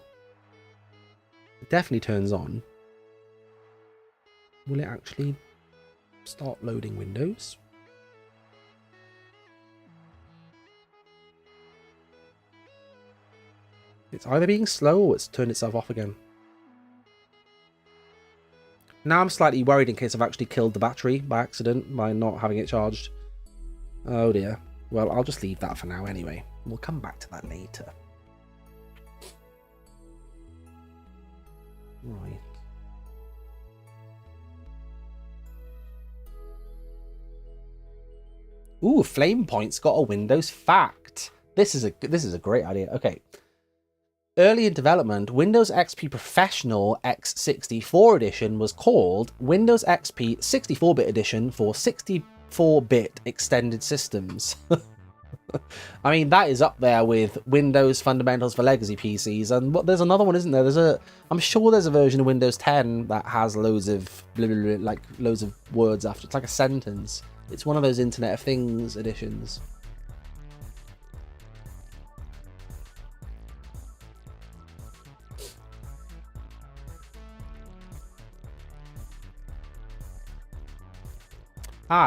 It definitely turns on. Will it actually start loading Windows? It's either being slow or it's turned itself off again. Now I'm slightly worried in case I've actually killed the battery by accident by not having it charged. Oh dear. Well, I'll just leave that for now anyway. We'll come back to that later. Right. Ooh, Flamepoint's got a Windows fact. This is a great idea. Okay. Early in development, Windows XP Professional x64 edition was called Windows XP 64-bit edition for 64-bit extended systems. I mean, that is up there with Windows Fundamentals for Legacy PCs, and there's another one, isn't there? I'm sure there's a version of Windows 10 that has loads of blah, blah, blah, like loads of words after. It's like a sentence. It's one of those Internet of Things editions.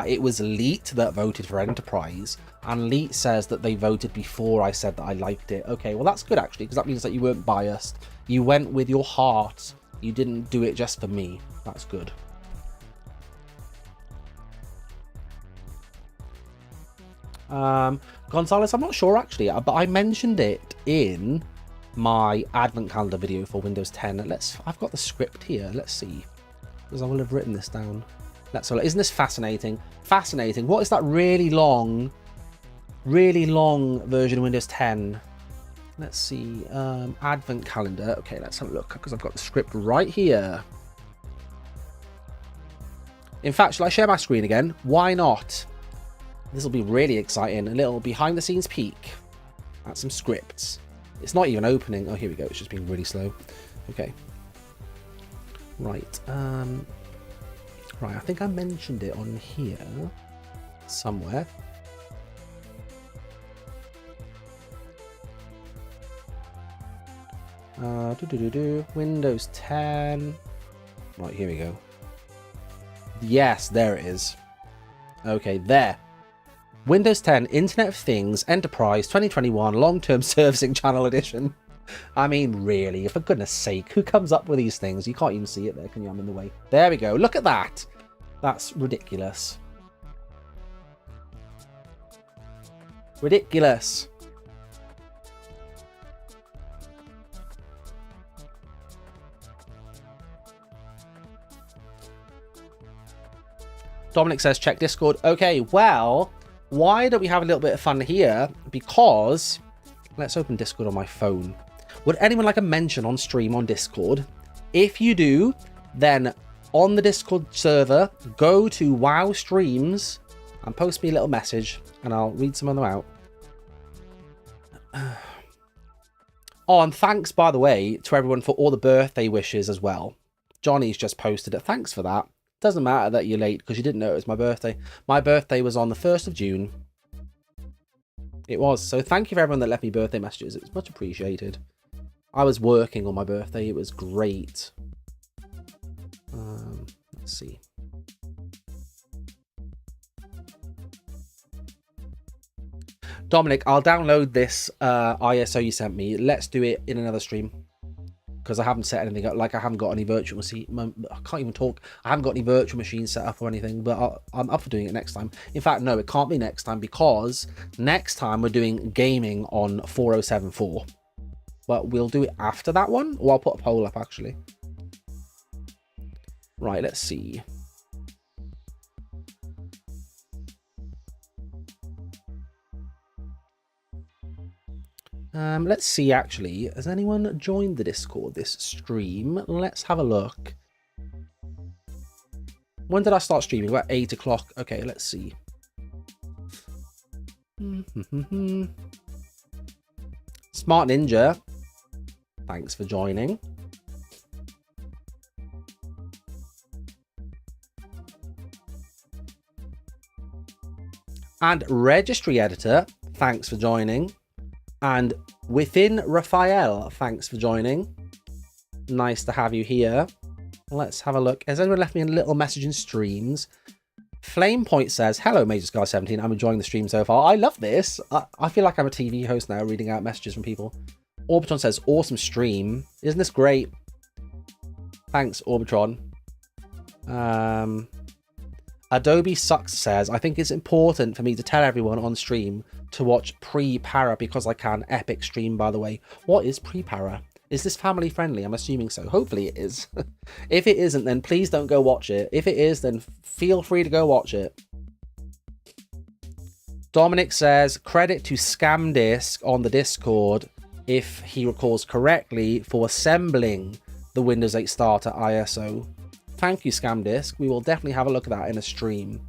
It was Leet that voted for Enterprise, and Leet says that they voted before I said that I liked it. Okay, well that's good actually, because that means that you weren't biased. You went with your heart. You didn't do it just for me. That's good. Gonzalez, I'm not sure actually, but I mentioned it in my advent calendar video for Windows 10. I've got the script here. Let's see, because I will have written this down. Isn't this fascinating? Fascinating. What is that really long version of Windows 10? Let's see. Advent calendar. Okay, let's have a look, because I've got the script right here. In fact, shall I share my screen again? Why not? This will be really exciting. A little behind the scenes peek at some scripts. It's not even opening. Oh, here we go. It's just being really slow. Okay. Right. Right, I think I mentioned it on here somewhere. Windows 10. Right, here we go. Yes, there it is. Okay, there. Windows 10 Internet of Things Enterprise 2021 Long-Term Servicing Channel Edition. I mean, really, for goodness sake, who comes up with these things? You can't even see it there, can you? I'm in the way. There we go. Look at that. That's ridiculous. Ridiculous. Dominic says, check Discord. Okay, well, why don't we have a little bit of fun here? Because let's open Discord on my phone. Would anyone like a mention on stream on Discord? If you do, then on the Discord server, go to WoW Streams and post me a little message, and I'll read some of them out. Oh, and thanks, by the way, to everyone for all the birthday wishes as well. Johnny's just posted it. Thanks for that. Doesn't matter that you're late, because you didn't know it was my birthday. My birthday was on the 1st of June. It was. So thank you for everyone that left me birthday messages. It was much appreciated. I was working on my birthday. It was great. Let's see. Dominic, I'll download this ISO you sent me. Let's do it in another stream. Because I haven't set anything up. Like, I haven't got any virtual machine. I can't even talk. I haven't got any virtual machines set up or anything. But I'm up for doing it next time. In fact, no, it can't be next time. Because next time we're doing gaming on 4074. But we'll do it after that one. Or I'll put a poll up, actually. Right, let's see. Let's see, actually. Has anyone joined the Discord this stream? Let's have a look. When did I start streaming? About 8 o'clock. Okay, let's see. Smart Ninja. Thanks for joining. And Registry Editor. Thanks for joining. And Within Raphael, thanks for joining. Nice to have you here. Let's have a look. Has anyone left me a little message in streams? Flamepoint says, hello, Major Scar 17. I'm enjoying the stream so far. I love this. I feel like I'm a TV host now, reading out messages from people. Orbitron says, awesome stream. Isn't this great? Thanks, Orbitron. Adobe Sucks says, I think it's important for me to tell everyone on stream to watch Pre-Para because I can. Epic stream, by the way. What is Pre-Para? Is this family friendly? I'm assuming so. Hopefully it is. If it isn't, then please don't go watch it. If it is, then feel free to go watch it. Dominic says, credit to Scamdisc on the Discord, if he recalls correctly, for assembling the Windows 8 Starter ISO. Thank you, Scamdisc. We will definitely have a look at that in a stream.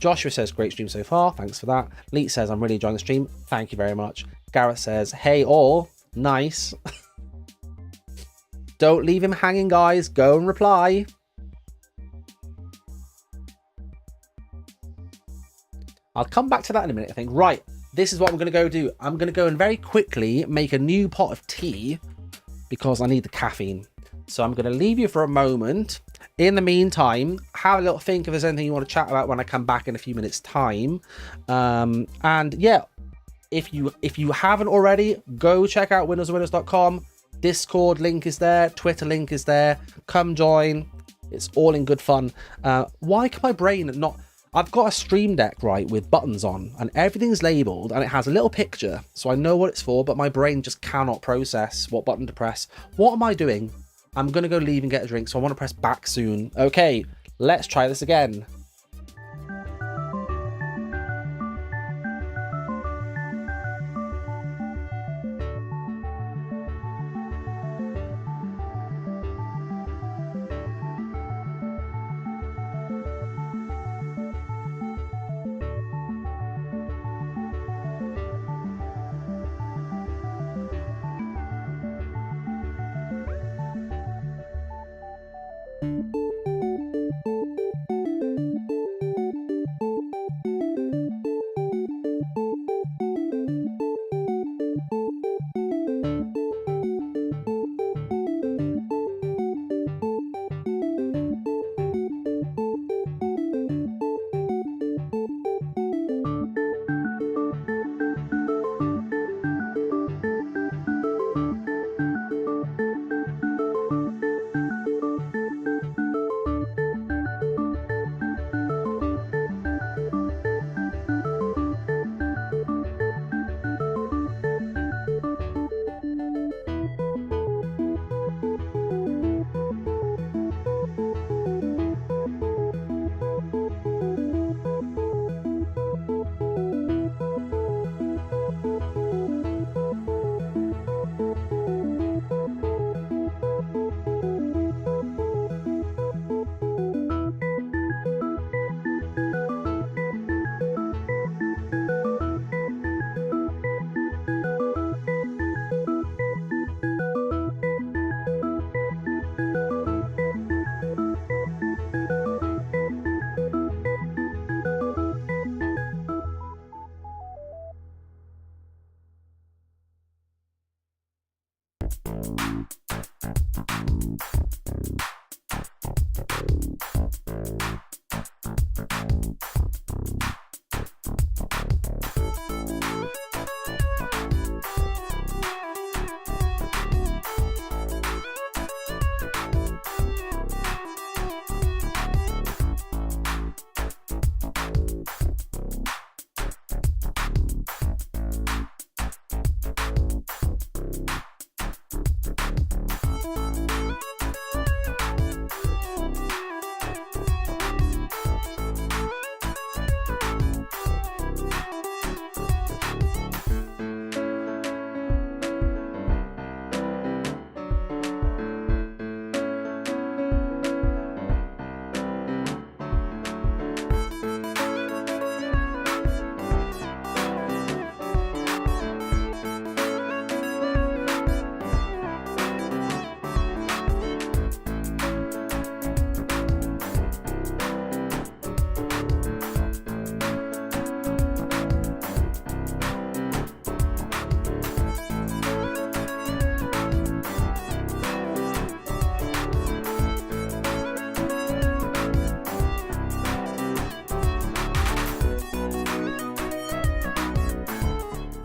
Joshua says, great stream so far. Thanks for that. Leet says, I'm really enjoying the stream. Thank you very much. Garrett says, hey all. Nice. Don't leave him hanging, guys. Go and reply. I'll come back to that in a minute, I think. Right. This is what I'm going to go do. I'm going to go and very quickly make a new pot of tea because I need the caffeine. So I'm going to leave you for a moment. In the meantime, have a little think if there's anything you want to chat about when I come back in a few minutes' time. And yeah, if you haven't already, go check out windowsandwindows.com. Discord link is there. Twitter link is there. Come join. It's all in good fun. Why can my brain not... I've got a Stream Deck, right, with buttons on, and everything's labelled, and it has a little picture, so I know what it's for, but my brain just cannot process what button to press. What am I doing? I'm going to go leave and get a drink, so I want to press back soon. Okay, let's try this again.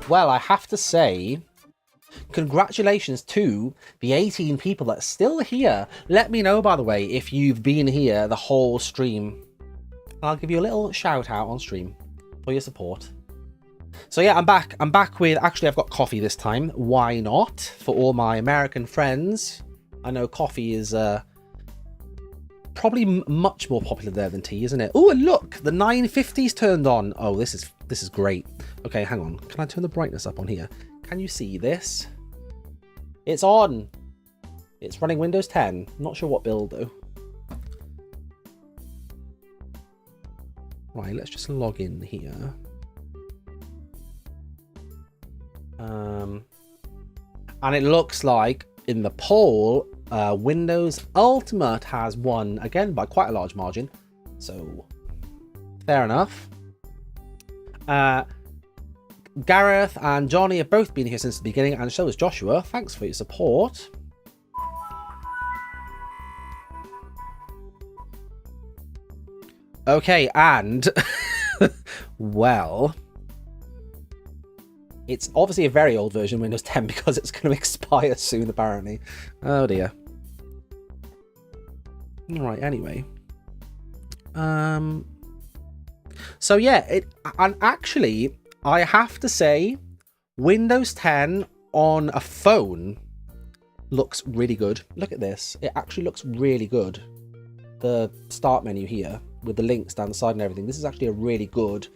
Well, I have to say, congratulations to the 18 people that are still here. Let me know, by the way, if you've been here the whole stream. I'll give you a little shout out on stream for your support. So yeah, I'm back. I'm back with, actually, I've got coffee this time. Why not? For all my American friends. I know coffee is probably much more popular there than tea, isn't it? Oh, and look, the 950's turned on. Oh, this is great. Okay, hang on. Can I turn the brightness up on here? Can you see this? It's on. It's running Windows 10. Not sure what build though. Right, let's just log in here. And it looks like in the poll, Windows Ultimate has won again by quite a large margin. So, fair enough. Gareth and Johnny have both been here since the beginning, and so has Joshua. Thanks for your support. Okay, and well, it's obviously a very old version of Windows 10 because it's going to expire soon, apparently. Oh dear. Right, anyway. So yeah, and actually, I have to say, Windows 10 on a phone looks really good. Look at this. It actually looks really good. The start menu here with the links down the side and everything. This is actually a really good...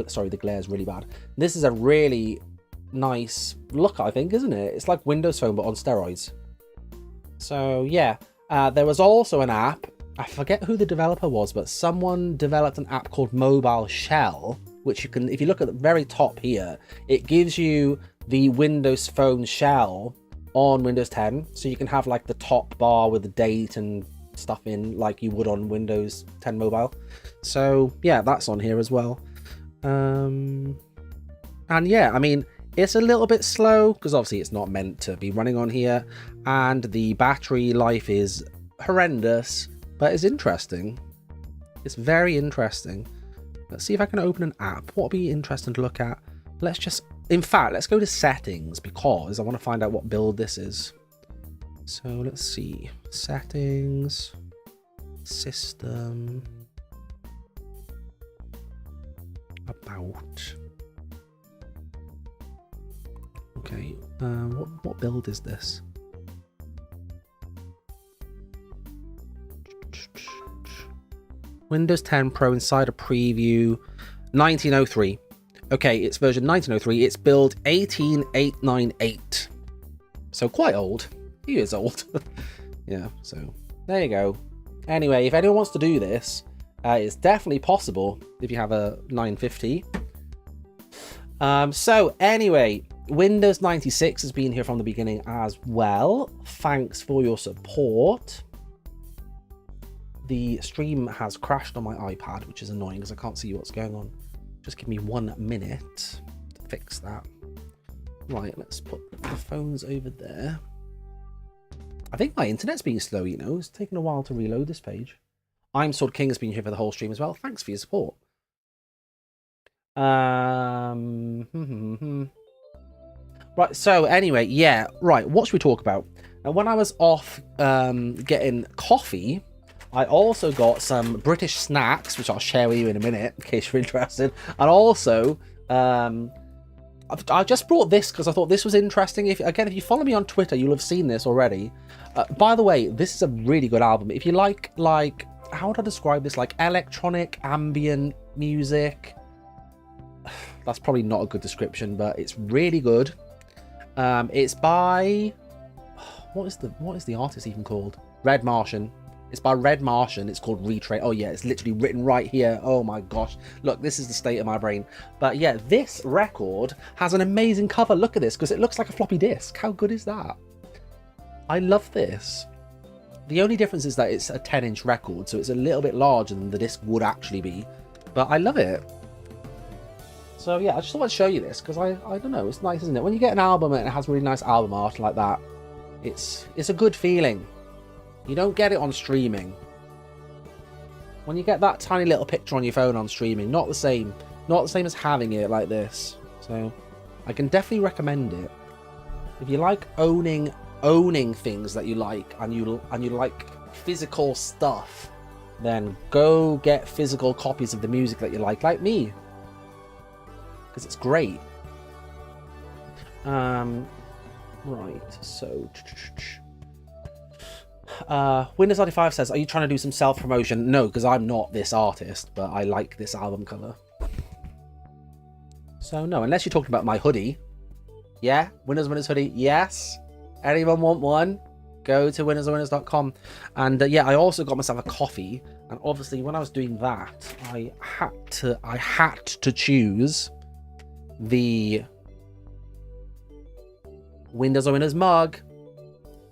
Sorry, the glare is really bad. This is a really nice look, I think, isn't it? It's like Windows Phone, but on steroids. So, yeah. There was also an app. I forget who the developer was, but someone developed an app called Mobile Shell, which you can, if you look at the very top here, it gives you the Windows Phone shell on Windows 10. So you can have like the top bar with the date and stuff in like you would on Windows 10 Mobile. So yeah, that's on here as well. And yeah, I mean, it's a little bit slow because obviously it's not meant to be running on here, and the battery life is horrendous, but it's interesting. It's very interesting. Let's see if I can open an app. What would be interesting to look at? Let's just, in fact, let's go to settings because I want to find out what build this is. So let's see, settings, system, about. Okay, what build is this? Windows 10 Pro Insider Preview 1903. Okay, it's version 1903. It's build 18898. So quite old. He is old. Yeah, so there you go. Anyway, if anyone wants to do this, it's definitely possible if you have a 950. So anyway, Windows 96 has been here from the beginning as well. Thanks for your support. The stream has crashed on my iPad, which is annoying because I can't see what's going on. Just give me 1 minute to fix that. Right, let's put the phones over there. I think my internet's being slow, you know. It's taking a while to reload this page. I'm Sword King has been here for the whole stream as well. Thanks for your support. Right, so anyway, yeah, right, what should we talk about? And when I was off getting coffee, I also got some British snacks, which I'll share with you in a minute, in case you're interested. And also, I just brought this because I thought this was interesting. If you follow me on Twitter, you'll have seen this already. By the way, this is a really good album. If you like, how would I describe this? Like electronic ambient music. That's probably not a good description, but it's really good. It's by what is the artist even called? Red Martian. It's by Red Martian. It's called Retrace. Oh yeah, it's literally written right here. Oh my gosh. Look, this is the state of my brain. But yeah, this record has an amazing cover. Look at this, because it looks like a floppy disk. How good is that? I love this. The only difference is that it's a 10-inch record, so it's a little bit larger than the disc would actually be. But I love it. So yeah, I just thought I'd show you this, because I don't know, it's nice, isn't it? When you get an album and it has really nice album art like that, it's a good feeling. You don't get it on streaming. When you get that tiny little picture on your phone on streaming, not the same as having it like this. So I can definitely recommend it. If you like owning things that you like, and you like physical stuff, then go get physical copies of the music that you like me, because it's great. Right, so Windows 95 says, are you trying to do some self-promotion? No, because I'm not this artist, but I like this album cover. So no, unless you're talking about my hoodie. Yeah, Windows hoodie, yes. Anyone want one? Go to windowswindows.com. And yeah, I also got myself a coffee, and obviously when I was doing that, I had to choose the Windows mug.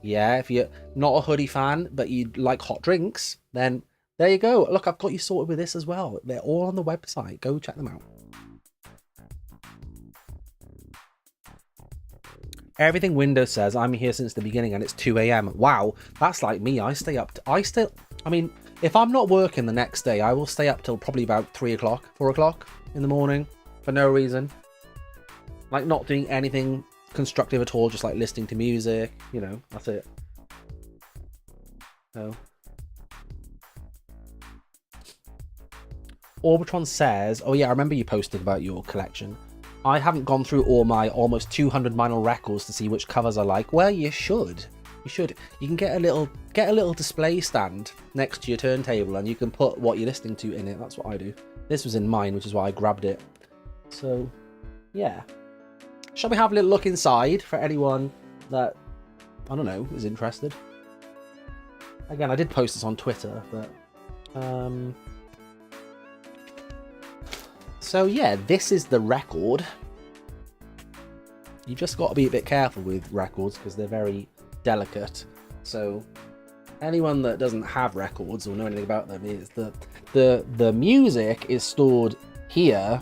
Yeah, if you're not a hoodie fan, but you like hot drinks, then there you go. Look, I've got you sorted with this as well. They're all on the website. Go check them out. Everything Windows says, I'm here since the beginning and it's 2 a.m. Wow, that's like me. I mean, if I'm not working the next day, I will stay up till probably about 3 o'clock, 4 o'clock in the morning for no reason. Like not doing anything constructive at all, just like listening to music, you know, that's it. So Orbitron says, oh yeah, I remember you posting about your collection. I haven't gone through all my almost 200 vinyl records to see which covers I like. Well, you should. You can get a little display stand next to your turntable, and you can put what you're listening to in it. That's what I do. This was in mine, which is why I grabbed it. So yeah, shall we have a little look inside for anyone that, I don't know, is interested? Again, I did post this on Twitter, but so yeah, this is the record. You just got to be a bit careful with records because they're very delicate. So anyone that doesn't have records or know anything about them, is the music is stored here.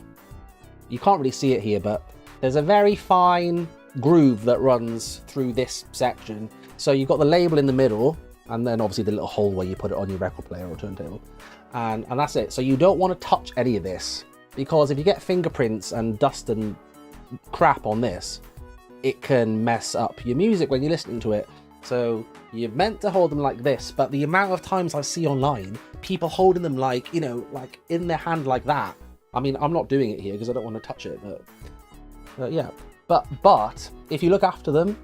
You can't really see it here, but there's a very fine groove that runs through this section. So you've got the label in the middle, and then obviously the little hole where you put it on your record player or turntable, and that's it. So you don't want to touch any of this, because if you get fingerprints and dust and crap on this, it can mess up your music when you're listening to it. So you're meant to hold them like this, but the amount of times I see online people holding them like, you know, like in their hand like that. I mean, I'm not doing it here because I don't want to touch it, but yeah. But if you look after them,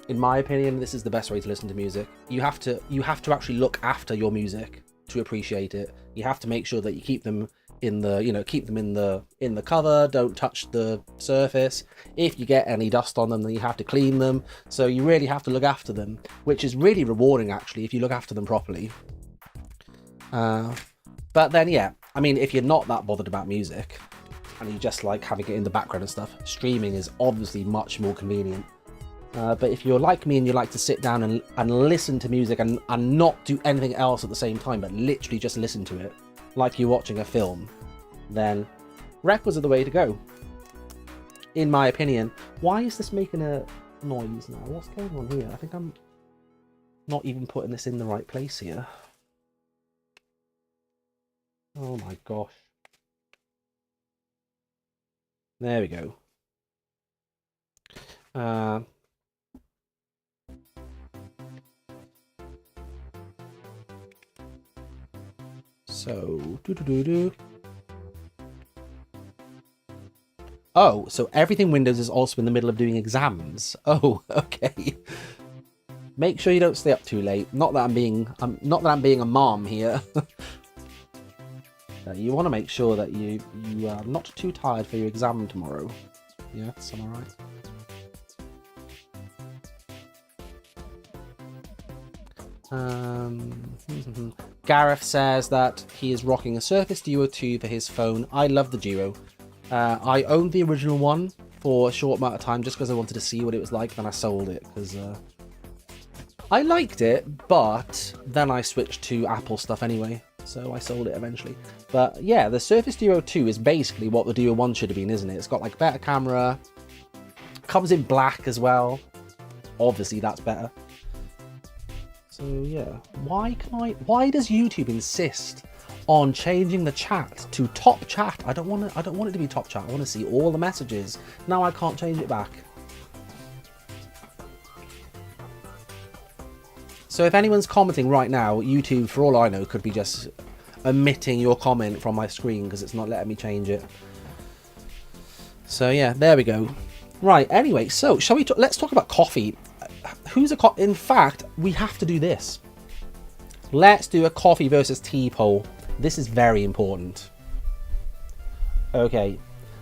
in my opinion, this is the best way to listen to music. You have to actually look after your music to appreciate it. You have to make sure that you keep them in the, you know, keep them in the cover. Don't touch the surface. If you get any dust on them, then you have to clean them. So you really have to look after them, which is really rewarding actually if you look after them properly. But then yeah, I mean, if you're not that bothered about music and you just like having it in the background and stuff, streaming is obviously much more convenient. But if you're like me and you like to sit down and listen to music and not do anything else at the same time, but literally just listen to it like you're watching a film, then records are the way to go, in my opinion. Why is this making a noise now? What's going on here? I think I'm... Not even putting this in the right place here. Oh my gosh. There we go. So, oh, so everything Windows is also in the middle of doing exams. Oh, okay. Make sure you don't stay up too late. Not that I'm being a mom here. You want to make sure that you are not too tired for your exam tomorrow. Yes, am I right? Gareth says that he is rocking a Surface Duo 2 for his phone. I love the Duo. I owned the original one for a short amount of time just because I wanted to see what it was like. Then I sold it because I liked it, but then I switched to Apple stuff anyway. So I sold it eventually. But yeah, the Surface Duo 2 is basically what the Duo 1 should have been, isn't it? It's got like better camera. Comes in black as well. Obviously that's better. So yeah, why does YouTube insist on changing the chat to top chat? I don't want it to be top chat. I want to see all the messages. Now I can't change it back. So if anyone's commenting right now, YouTube, for all I know, could be just omitting your comment from my screen because it's not letting me change it. So yeah, there we go. Right, anyway, so shall we let's talk about coffee. In fact, we have to do this. Let's do a coffee versus tea poll. This is very important. Okay,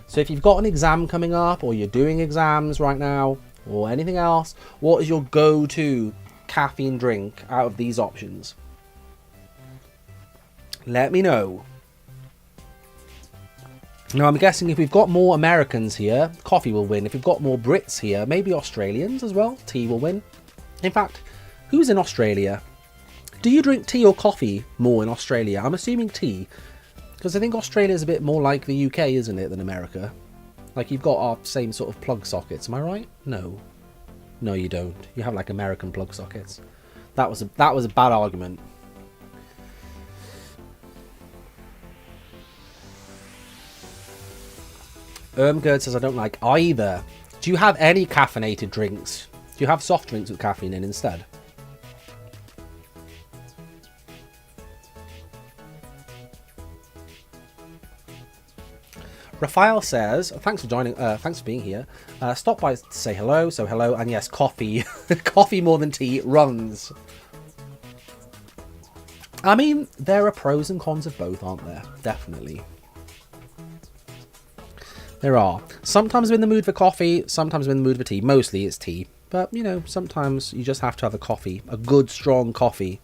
so if you've got an exam coming up, or you're doing exams right now, or anything else, what is your go-to caffeine drink out of these options? Let me know. Now I'm guessing if we've got more Americans here, coffee will win. If we've got more Brits here, maybe Australians as well, tea will win. In fact, who's in Australia? Do you drink tea or coffee more in Australia? I'm assuming tea, because I think Australia is a bit more like the UK, isn't it, than America? Like, you've got our same sort of plug sockets, am I right? No. No, you don't. You have like American plug sockets. That was a bad argument. Ermgerd says I don't like either. Do you have any caffeinated drinks? Do you have soft drinks with caffeine in instead? Raphael says, thanks for joining, thanks for being here. Stop by to say hello, so hello, and yes, coffee. Coffee more than tea runs. I mean, there are pros and cons of both, aren't there? Definitely. There are. Sometimes I'm in the mood for coffee, sometimes I'm in the mood for tea. Mostly it's tea. But, you know, sometimes you just have to have a coffee. A good, strong coffee.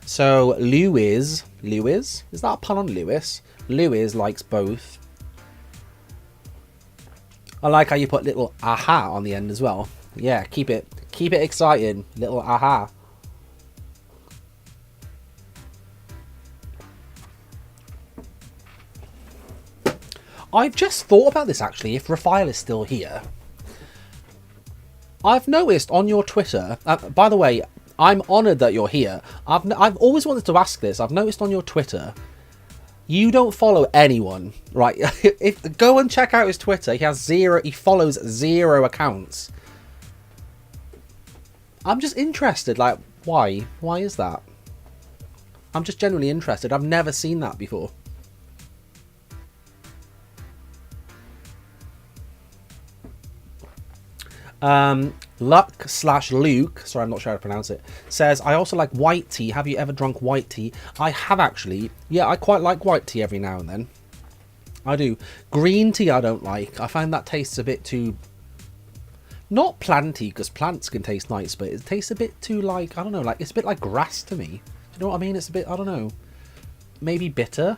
So, Lewis, is that a pun on Lewis? Lewis likes both. I like how you put little aha on the end as well. Yeah, keep it exciting. Little aha. I've just thought about this actually, if Raphael is still here. I've noticed on your Twitter, by the way, I'm honoured that you're here. I've always wanted to ask this. I've noticed on your Twitter, you don't follow anyone, right? Go and check out his Twitter. He follows 0 accounts. I'm just interested, like, why? Why is that? I'm just genuinely interested. I've never seen that before. Luck/Luke, sorry, I'm not sure how to pronounce it, says, I also like white tea. Have you ever drunk white tea? I have actually. Yeah, I quite like white tea every now and then. I do. Green tea I don't like. I find that tastes a bit too... Not planty, because plants can taste nice, but it tastes a bit too like, I don't know, like it's a bit like grass to me. Do you know what I mean? It's a bit, I don't know, maybe bitter.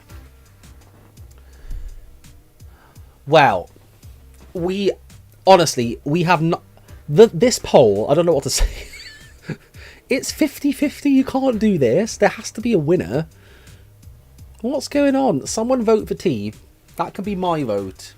Well, we have not... This poll, I don't know what to say. It's 50-50. You can't do this. There has to be a winner. What's going on? Someone vote for tea. That can be my vote.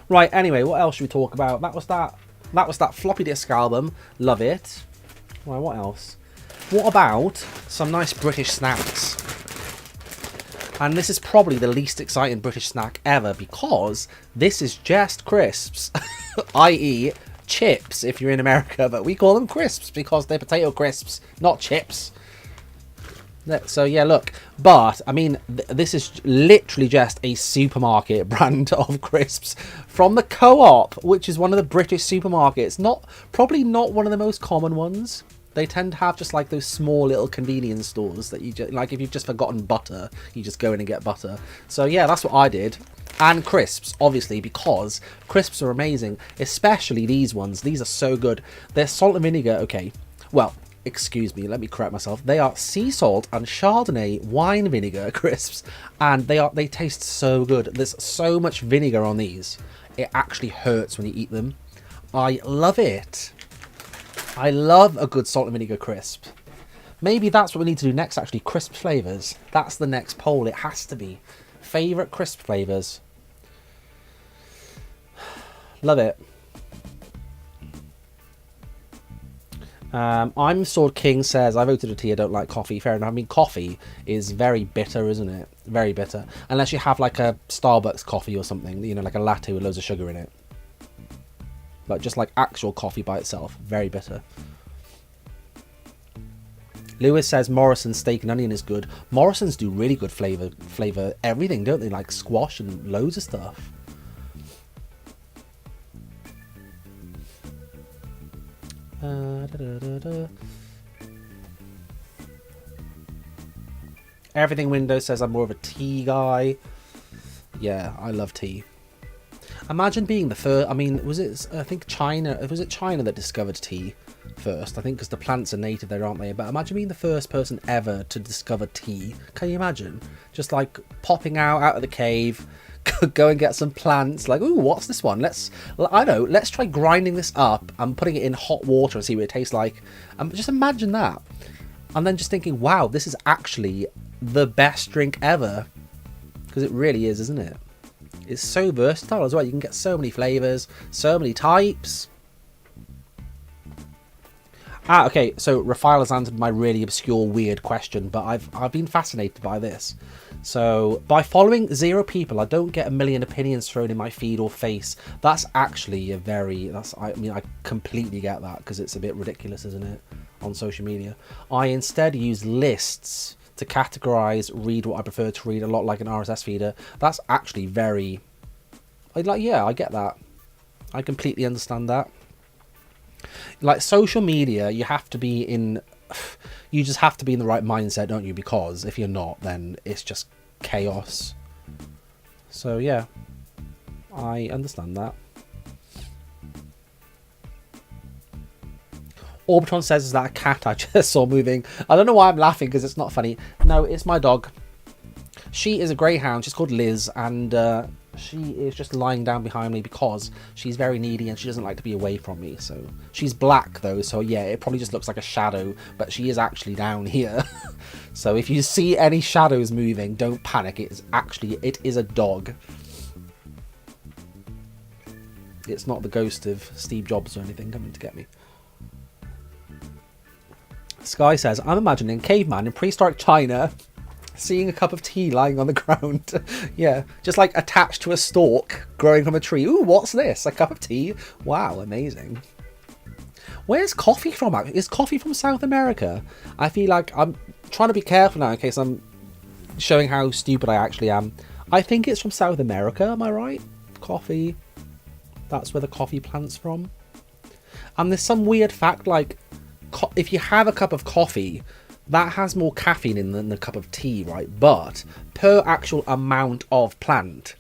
Right, anyway, what else should we talk about? That was that floppy disk album. Love it. Right, what else? What about some nice British snacks? And this is probably the least exciting British snack ever because this is just crisps, i.e. chips if you're in America, but we call them crisps because they're potato crisps, not chips. So yeah, look, but I mean, this is literally just a supermarket brand of crisps from the Co-op, which is one of the British supermarkets. Probably not one of the most common ones. They tend to have just like those small little convenience stores that you just, like if you've just forgotten butter, you just go in and get butter. So yeah, that's what I did. And crisps, obviously, because crisps are amazing, especially these ones. These are so good. They're salt and vinegar. Okay, well, excuse me, let me correct myself. They are sea salt and Chardonnay wine vinegar crisps, and they taste so good. There's so much vinegar on these. It actually hurts when you eat them. I love it. I love a good salt and vinegar crisp. Maybe that's what we need to do next, actually. Crisp flavours. That's the next poll. It has to be. Favourite crisp flavours. Love it. I'm Sword King says, I voted a tea, I don't like coffee. Fair enough. I mean, coffee is very bitter, isn't it? Very bitter. Unless you have like a Starbucks coffee or something, you know, like a latte with loads of sugar in it. But just like actual coffee by itself, very bitter. Lewis says Morrison's steak and onion is good. Morrison's do really good flavour everything, don't they? Like squash and loads of stuff. Everything Windows says I'm more of a tea guy. Yeah, I love tea. Imagine being the first. I mean, was it? I think China. Was it China that discovered tea first? I think because the plants are native there, aren't they? But imagine being the first person ever to discover tea. Can you imagine? Just like popping out of the cave, go and get some plants. Like, ooh, what's this one? Let's try grinding this up and putting it in hot water and see what it tastes like. Just imagine that, and then just thinking, wow, this is actually the best drink ever, because it really is, isn't it? It's so versatile as well. You can get so many flavours, so many types. Okay, so Raphael has answered my really obscure, weird question, but I've been fascinated by this. So, by following 0 people, I don't get a million opinions thrown in my feed or face. That's actually I completely get that, because it's a bit ridiculous, isn't it, on social media. I instead use lists to categorize, read what I prefer to read, a lot like an RSS feeder. That's actually very, yeah, I get that. I completely understand that. Like social media, you just have to be in the right mindset, don't you? Because if you're not, then it's just chaos. So yeah, I understand that. Orbitron says, is that a cat I just saw moving? I don't know why I'm laughing, because it's not funny. No, it's my dog. She is a greyhound. She's called Liz, and she is just lying down behind me because she's very needy and she doesn't like to be away from me. So she's black though, so yeah, it probably just looks like a shadow, but she is actually down here. So if you see any shadows moving, don't panic. It is a dog. It's not the ghost of Steve Jobs or anything coming to get me. Sky says, I'm imagining caveman in prehistoric China seeing a cup of tea lying on the ground. Yeah, just like attached to a stalk growing from a tree. Ooh, what's this? A cup of tea? Wow, amazing. Where's coffee from? Is coffee from South America? I feel like I'm trying to be careful now in case I'm showing how stupid I actually am. I think it's from South America, am I right? Coffee. That's where the coffee plant's from. And there's some weird fact, like, if you have a cup of coffee, that has more caffeine in than a cup of tea, right? But per actual amount of plant,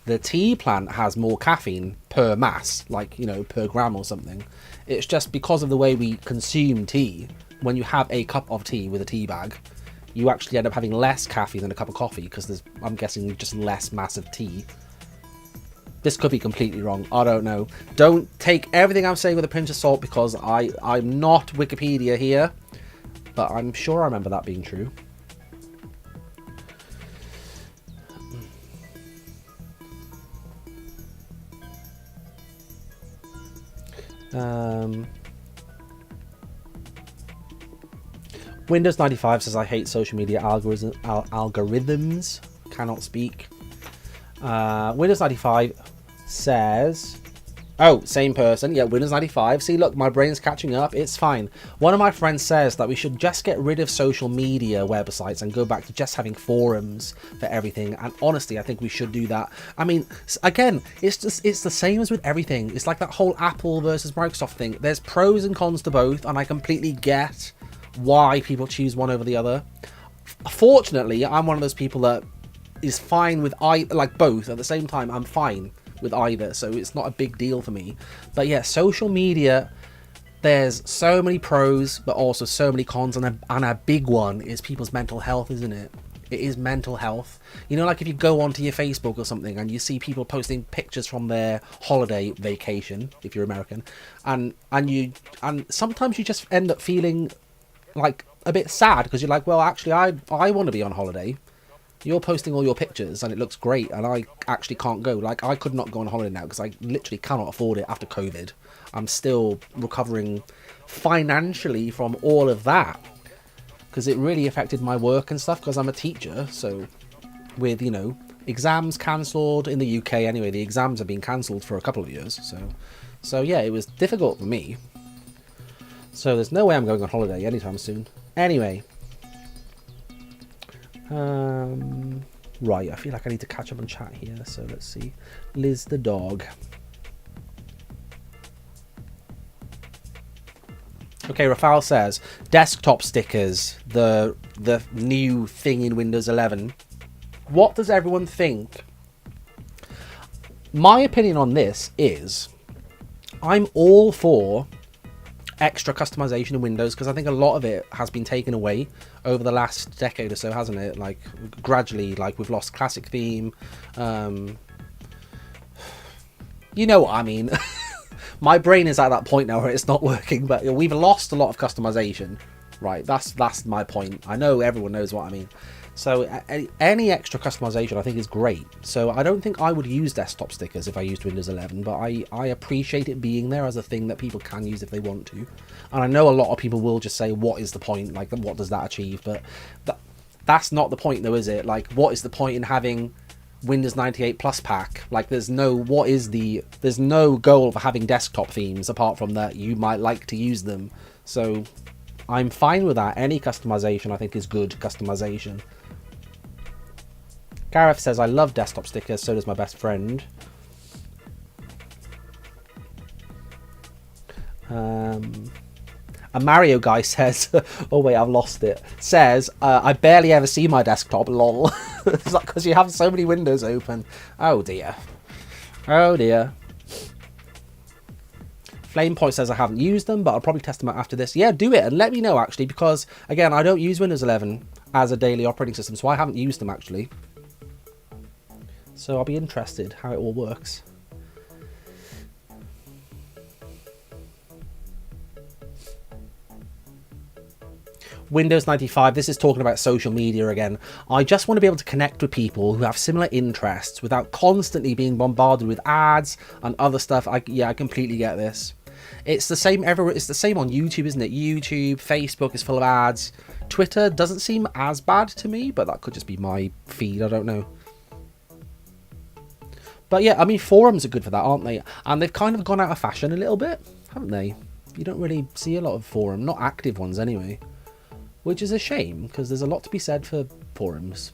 the tea plant has more caffeine per mass, like, you know, per gram or something. It's just because of the way we consume tea. When you have a cup of tea with a tea bag, you actually end up having less caffeine than a cup of coffee, because there's, I'm guessing, just less mass of tea. This could be completely wrong. I don't know. Don't take everything I'm saying with a pinch of salt, because I'm not Wikipedia here. But I'm sure I remember that being true. Windows 95 says, I hate social media algorithms. Cannot speak. Windows 95 says... Oh, same person. Yeah, Windows 95. See, look, my brain's catching up. It's fine. One of my friends says that we should just get rid of social media websites and go back to just having forums for everything. And honestly, I think we should do that. I mean, again, it's the same as with everything. It's like that whole Apple versus Microsoft thing. There's pros and cons to both, and I completely get why people choose one over the other. Fortunately, I'm one of those people that is fine with both. At the same time, I'm fine with either, so it's not a big deal for me. But yeah, social media, there's so many pros but also so many cons, and a big one is people's mental health, isn't it? It is mental health. You know, like if you go onto your Facebook or something and you see people posting pictures from their holiday vacation, if you're American, and sometimes you just end up feeling like a bit sad, because you're like, well, actually I want to be on holiday. You're posting all your pictures and it looks great, and I actually can't go. Like, I could not go on holiday now because I literally cannot afford it after COVID. I'm still recovering financially from all of that, because it really affected my work and stuff, because I'm a teacher. So with, you know, exams cancelled in the UK anyway, the exams have been cancelled for a couple of years. So yeah, it was difficult for me. So there's no way I'm going on holiday anytime soon. Anyway. Right, I feel like I need to catch up on chat here, so let's see. Liz the dog. Okay, Rafal says, desktop stickers, the new thing in Windows 11. What does everyone think? My opinion on this is, I'm all for extra customization in Windows, because I think a lot of it has been taken away over the last decade or so, hasn't it? Like, gradually, like, we've lost classic theme. You know what I mean. My brain is at that point now where it's not working, but we've lost a lot of customization. Right, that's my point. I know everyone knows what I mean. So any extra customization I think is great. So I don't think I would use desktop stickers if I used Windows 11, but I appreciate it being there as a thing that people can use if they want to. And I know a lot of people will just say, what is the point? Like, what does that achieve? But that's not the point though, is it? Like, what is the point in having Windows 98 Plus pack? Like, there's no goal for having desktop themes apart from that you might like to use them. So I'm fine with that. Any customization I think is good customization. Gareth says, I love desktop stickers, so does my best friend. A Mario guy says, oh wait, I've lost it. Says, I barely ever see my desktop, lol. It's like, because you have so many windows open. Oh dear. Oh dear. Flamepoint says, I haven't used them, but I'll probably test them out after this. Yeah, do it and let me know, actually, because, again, I don't use Windows 11 as a daily operating system, so I haven't used them, actually. So I'll be interested how it all works. Windows 95, this is talking about social media again. I just want to be able to connect with people who have similar interests without constantly being bombarded with ads and other stuff. I completely get this. It's the same it's the same on YouTube, isn't it? YouTube, Facebook is full of ads. Twitter doesn't seem as bad to me, but that could just be my feed, I don't know. But yeah, I mean, forums are good for that, aren't they? And they've kind of gone out of fashion a little bit, haven't they? You don't really see a lot of forum, not active ones anyway. Which is a shame, because there's a lot to be said for forums.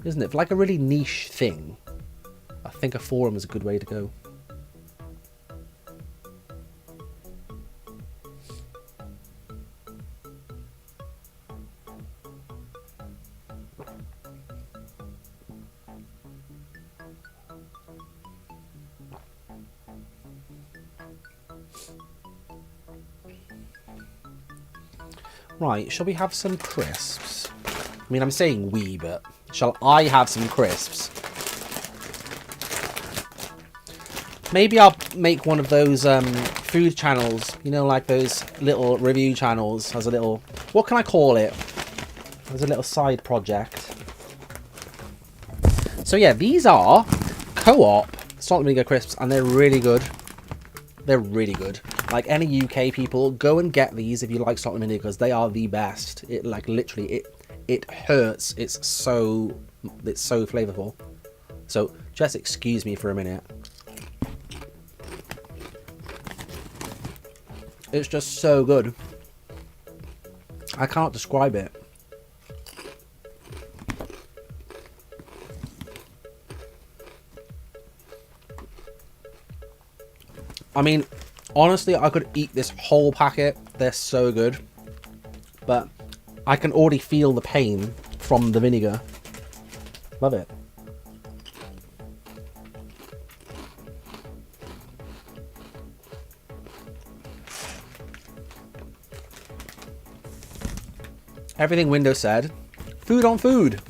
Isn't it? For like a really niche thing, I think a forum is a good way to go. Right, shall we have some crisps? I mean, I'm saying we, but shall I have some crisps? Maybe I'll make one of those food channels, you know, like those little review channels as a little, what can I call it? As a little side project. So yeah, these are co-op salt and vinegar crisps, and they're really good. They're really good. Like, any UK people, go and get these if you like salt and vinegar, because they are the best. It, like, literally, it hurts. It's so flavorful. So just excuse me for a minute. It's just so good. I can't describe it. I mean, honestly, I could eat this whole packet. They're so good. But I can already feel the pain from the vinegar. Love it. Everything Windows said. Food on food.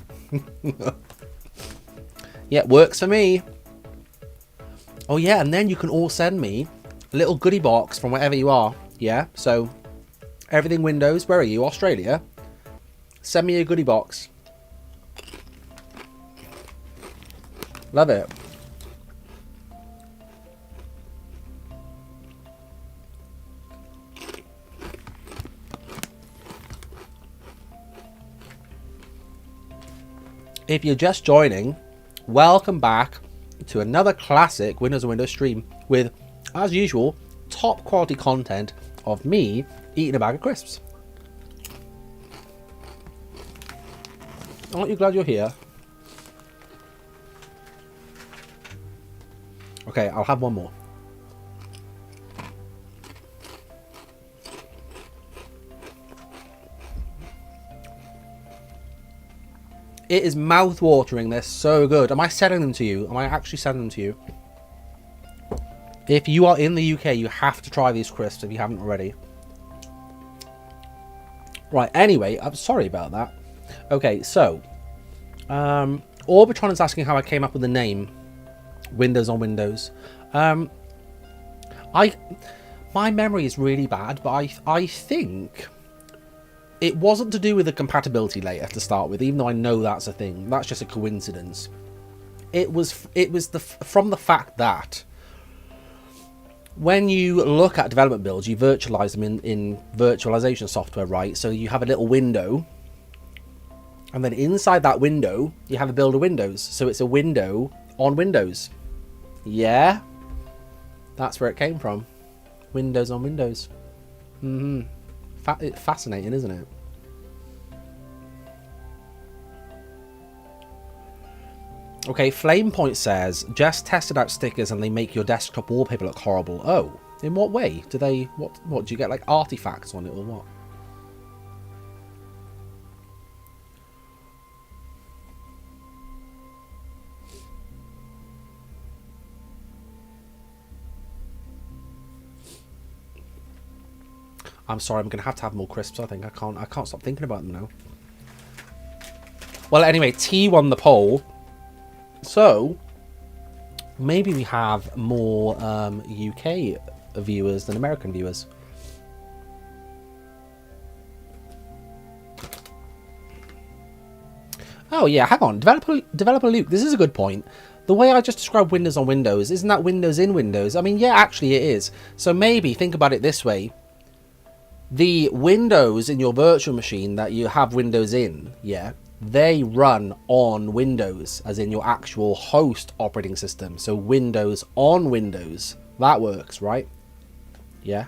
Yeah, it works for me. Oh yeah, and then you can all send me a little goodie box from wherever you are. Yeah, so everything Windows, where are you? Australia? Send me a goodie box. Love it. If you're just joining, welcome back to another classic Windows on Windows stream with, as usual, top quality content of me eating a bag of crisps. Aren't you glad you're here? Okay, I'll have one more. It is mouth-watering. They're so good. Am I sending them to you? Am I actually sending them to you? If you are in the UK, you have to try these crisps if you haven't already. Right, anyway, I'm sorry about that. Okay, so Orbitron is asking how I came up with the name Windows on Windows. My memory is really bad, but I think it wasn't to do with the compatibility layer to start with, even though I know that's a thing. That's just a coincidence. It was from the fact that when you look at development builds, you virtualize them in virtualization software, right? So you have a little window, and then inside that window, you have a build of Windows. So it's a window on Windows. Yeah, that's where it came from. Windows on Windows. Fascinating, isn't it? Okay, Flamepoint says, just tested out stickers and they make your desktop wallpaper look horrible. Oh, in what way? Do they, what do you get, like artifacts on it or what? I'm sorry, I'm gonna have to have more crisps. I think I can't stop thinking about them now. Well, anyway, T won the poll, so maybe we have more UK viewers than American viewers. Oh yeah, hang on, developer Luke. This is a good point. The way I just described Windows on Windows, isn't that Windows in Windows? I mean, yeah, actually it is. So maybe think about it this way. The Windows in your virtual machine that you have Windows in, yeah, they run on Windows, as in your actual host operating system. So Windows on Windows. That works, right? Yeah.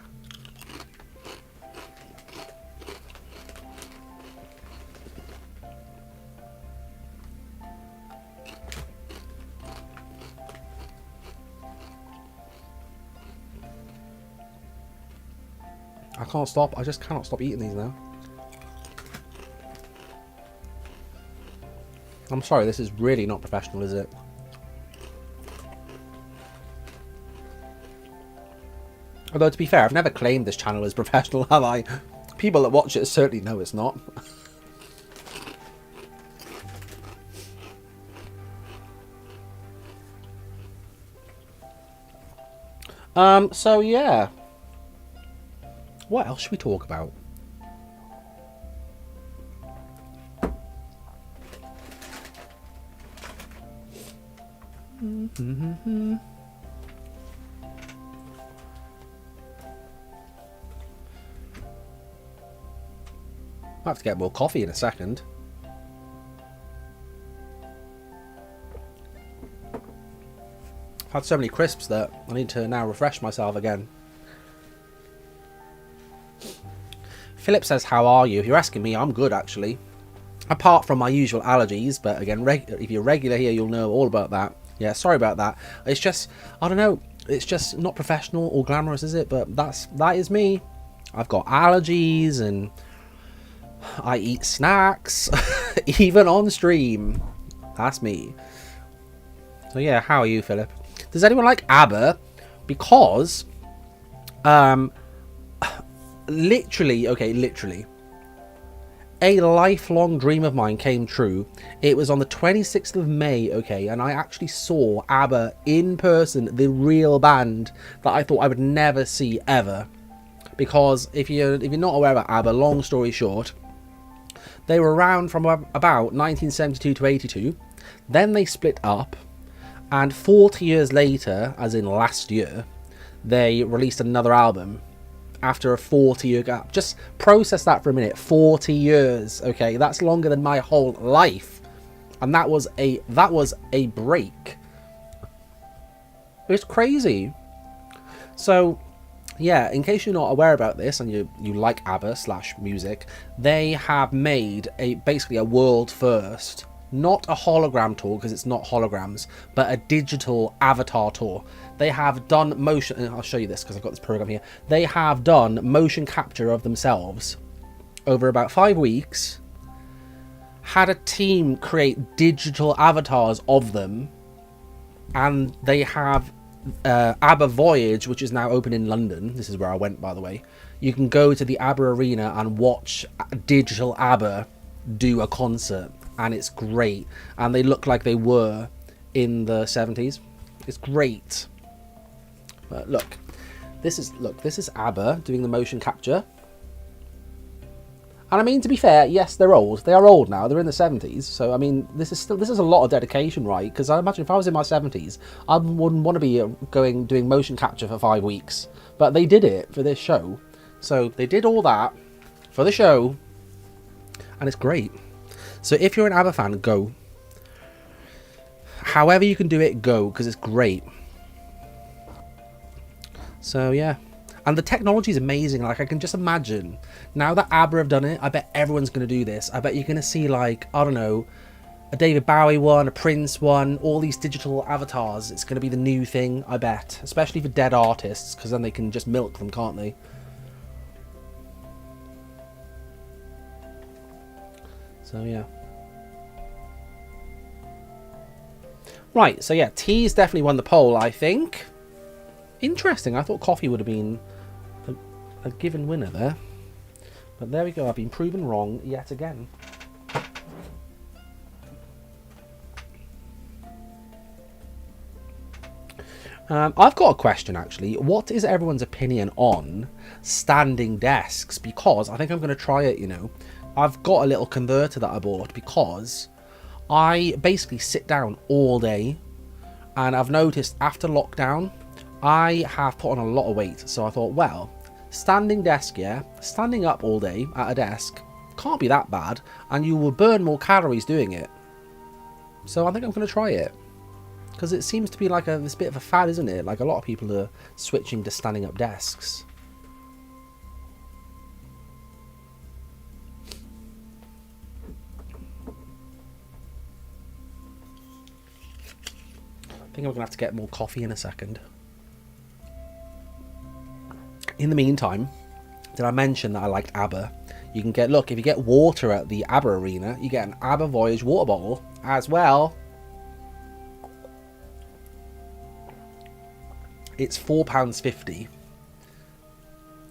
I can't stop. I just cannot stop eating these now. I'm sorry, this is really not professional, is it? Although, to be fair, I've never claimed this channel as professional, have I? People that watch it certainly know it's not. So yeah. What else should we talk about? I have to get more coffee in a second. I've had so many crisps that I need to now refresh myself again. Philip says, how are you? If you're asking me, I'm good actually. Apart from my usual allergies, but again, if you're regular here, you'll know all about that. Yeah, sorry about that. It's just, I don't know, it's just not professional or glamorous, is it? But that is me. I've got allergies and I eat snacks, even on stream. That's me. So yeah, how are you, Philip? Does anyone like Abba? Because, literally, a lifelong dream of mine came true. It was on the 26th of May, okay, and I actually saw Abba in person, the real band that I thought I would never see ever. Because if you're not aware about Abba, long story short, they were around from about 1972 to 82. Then they split up, and 40 years later, as in last year, they released another album after a 40-year gap. Just process that for a minute. 40 years, okay? That's longer than my whole life. And that was a break. It's crazy. So, yeah, in case you're not aware about this and you like ABBA / music, they have made basically a world first. Not a hologram tour, because it's not holograms, but a digital avatar tour. They have done motion, and I'll show you this because I've got this program here. They have done motion capture of themselves over about 5 weeks, had a team create digital avatars of them, and they have Abba Voyage, which is now open in London. This is where I went, by the way. You can go to the Abba Arena and watch digital Abba do a concert, and it's great. And they look like they were in the 70s. It's great. But look, this is Abba doing the motion capture. And I mean, to be fair, yes, they're old. They are old now. They're in the 70s. So I mean, this is a lot of dedication, right? Because I imagine if I was in my 70s, I wouldn't want to be doing motion capture for 5 weeks. But they did it for this show. So they did all that for the show, and it's great. So if you're an ABBA fan, go. However you can do it, go, because it's great. So yeah. And the technology is amazing. Like, I can just imagine, now that ABBA have done it, I bet everyone's going to do this. I bet you're going to see, like, I don't know, a David Bowie one, a Prince one, all these digital avatars. It's going to be the new thing, I bet. Especially for dead artists, because then they can just milk them, can't they? So, yeah. Right, so yeah, tea's definitely won the poll, I think. Interesting, I thought coffee would have been a given winner there. But there we go, I've been proven wrong yet again. I've got a question, actually. What is everyone's opinion on standing desks? Because I think I'm going to try it, you know. I've got a little converter that I bought because I basically sit down all day. And I've noticed after lockdown, I have put on a lot of weight. So I thought, well, standing desk, yeah, standing up all day at a desk can't be that bad. And you will burn more calories doing it. So I think I'm going to try it. Because it seems to be like this bit of a fad, isn't it? Like, a lot of people are switching to standing up desks. I think I'm going to have to get more coffee in a second. In the meantime, did I mention that I liked Abba? You can get, look, if you get water at the Abba Arena, you get an Abba Voyage water bottle as well. It's £4.50.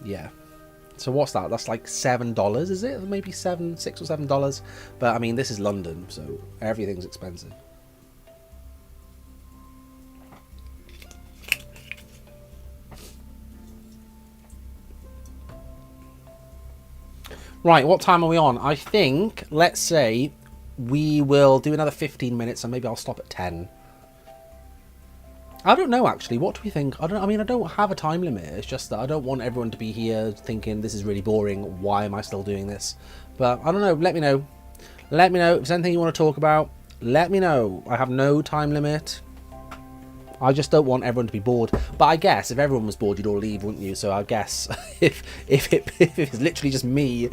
Yeah. So what's that? That's like $7, is it? Maybe $6 or $7. But I mean, this is London, so everything's expensive. Right, what time are we on? I think, let's say, we will do another 15 minutes and maybe I'll stop at 10. I don't know, actually. What do we think? I don't have a time limit. It's just that I don't want everyone to be here thinking this is really boring. Why am I still doing this? But I don't know. Let me know. Let me know if there's anything you want to talk about. Let me know. I have no time limit. I just don't want everyone to be bored. But I guess if everyone was bored, you'd all leave, wouldn't you? So I guess if it's literally just me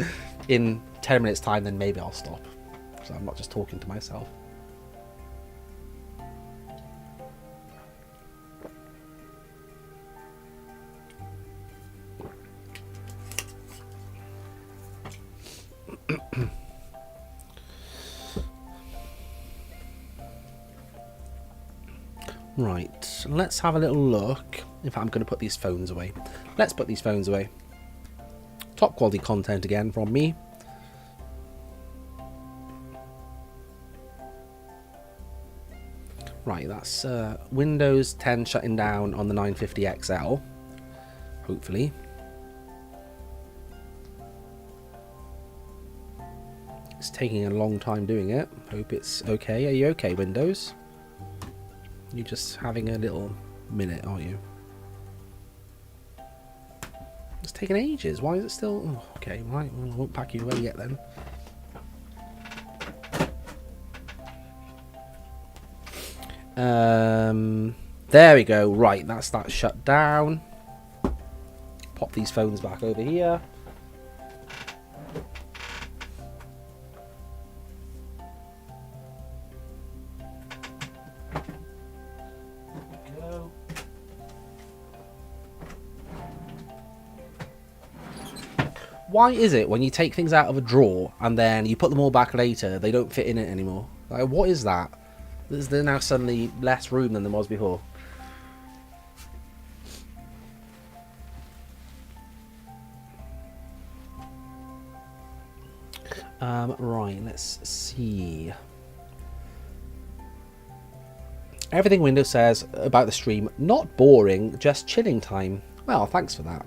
in 10 minutes time, then maybe I'll stop. So I'm not just talking to myself. Right, let's have a little look. In fact, I'm going to put these phones away. Let's put these phones away. Top quality content again from me. Right, that's Windows 10 shutting down on the 950 XL. Hopefully. It's taking a long time doing it. Hope it's okay. Are you okay, Windows? You're just having a little minute, aren't you? It's taking ages. Why is it still... Oh, okay, right. Well, I won't pack you away yet then. There we go. Right, that's that shut down. Pop these phones back over here. Why is it when you take things out of a drawer and then you put them all back later, they don't fit in it anymore? Like, what is that? There's now suddenly less room than there was before. Right, let's see. Everything Windows says about the stream, not boring, just chilling time. Well, thanks for that.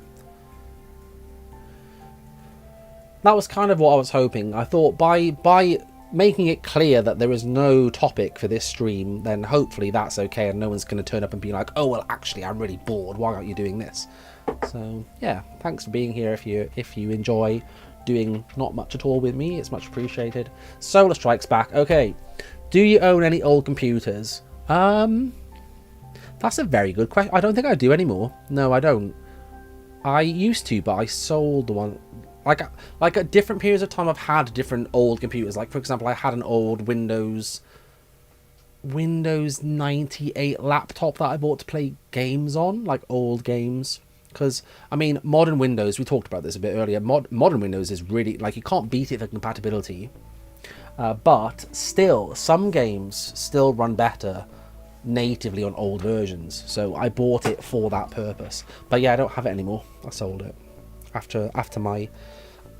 That was kind of what I was hoping. I thought by making it clear that there is no topic for this stream, then hopefully that's okay and no one's going to turn up and be like, oh, well, actually, I'm really bored. Why aren't you doing this? So, yeah, thanks for being here. If you enjoy doing not much at all with me, it's much appreciated. Solar Strikes back. Okay, do you own any old computers? That's a very good question. I don't think I do anymore. No, I don't. I used to, but I sold the one... Like at different periods of time, I've had different old computers. Like, for example, I had an old Windows 98 laptop that I bought to play games on, like old games. Because, I mean, modern Windows, we talked about this a bit earlier, modern Windows is really, like, you can't beat it for compatibility. But still, some games still run better natively on old versions. So I bought it for that purpose. But yeah, I don't have it anymore. I sold it after my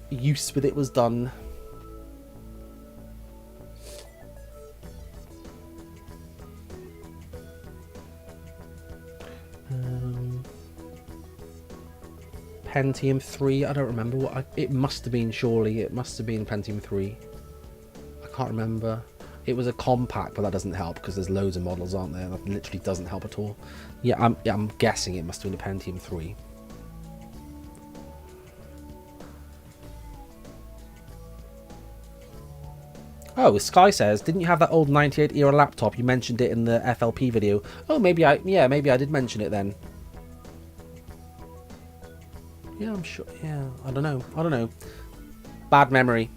use with it was done. Pentium 3, I don't remember what it must have been. Surely it must have been Pentium 3. I can't remember. It was a compact, but that doesn't help because there's loads of models, aren't there? That literally doesn't help at all. Yeah, I'm guessing it must have been a Pentium 3. Oh, Sky says, didn't you have that old 98 era laptop? You mentioned it in the FLP video. Oh, maybe I did mention it then. Yeah, I'm sure. Yeah, I don't know. Bad memory.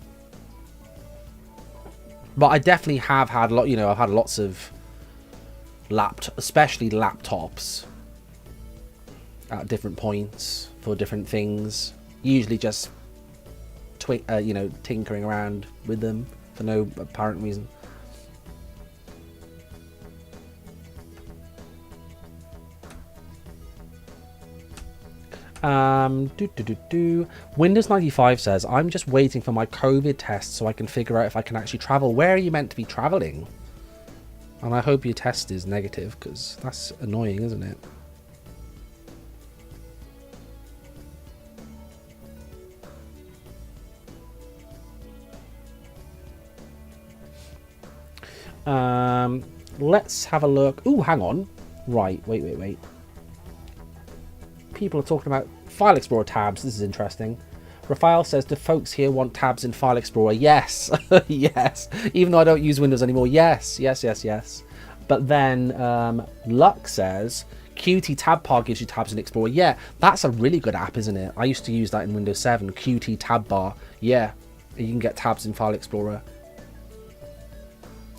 But I definitely have had a lot, I've had lots of especially laptops at different points for different things. Usually just tinkering around with them for no apparent reason. Windows 95 says, I'm just waiting for my COVID test so I can figure out if I can actually travel. Where are you meant to be traveling? And I hope your test is negative, because that's annoying, isn't it? Let's have a look. Ooh, hang on. Right, wait. People are talking about File Explorer tabs. This is interesting. Rafael says, do folks here want tabs in File Explorer? Yes. Yes. Even though I don't use Windows anymore. Yes. But then Luck says, Qt Tab Bar gives you tabs in Explorer. Yeah, that's a really good app, isn't it? I used to use that in Windows 7. Qt Tab Bar. Yeah, you can get tabs in File Explorer.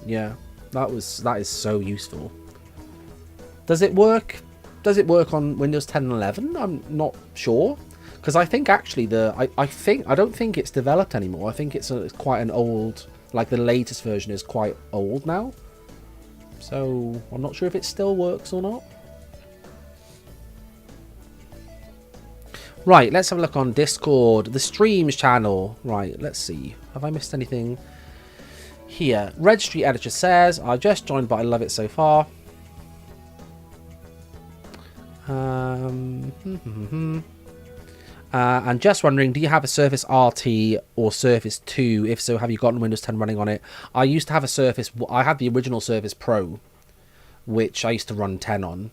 Yeah, that is so useful. Does it work? Does it work on Windows 10 and 11? I'm not sure. Because I think actually I don't think it's developed anymore. I think it's quite an old, like the latest version is quite old now. So I'm not sure if it still works or not. Right, let's have a look on Discord, the streams channel. Right, let's see. Have I missed anything here? Registry Editor says, I just joined, but I love it so far. And just wondering, do you have a Surface RT or Surface 2? If so, have you gotten Windows 10 running on it? I used to have a Surface. I had the original Surface Pro, which I used to run 10 on.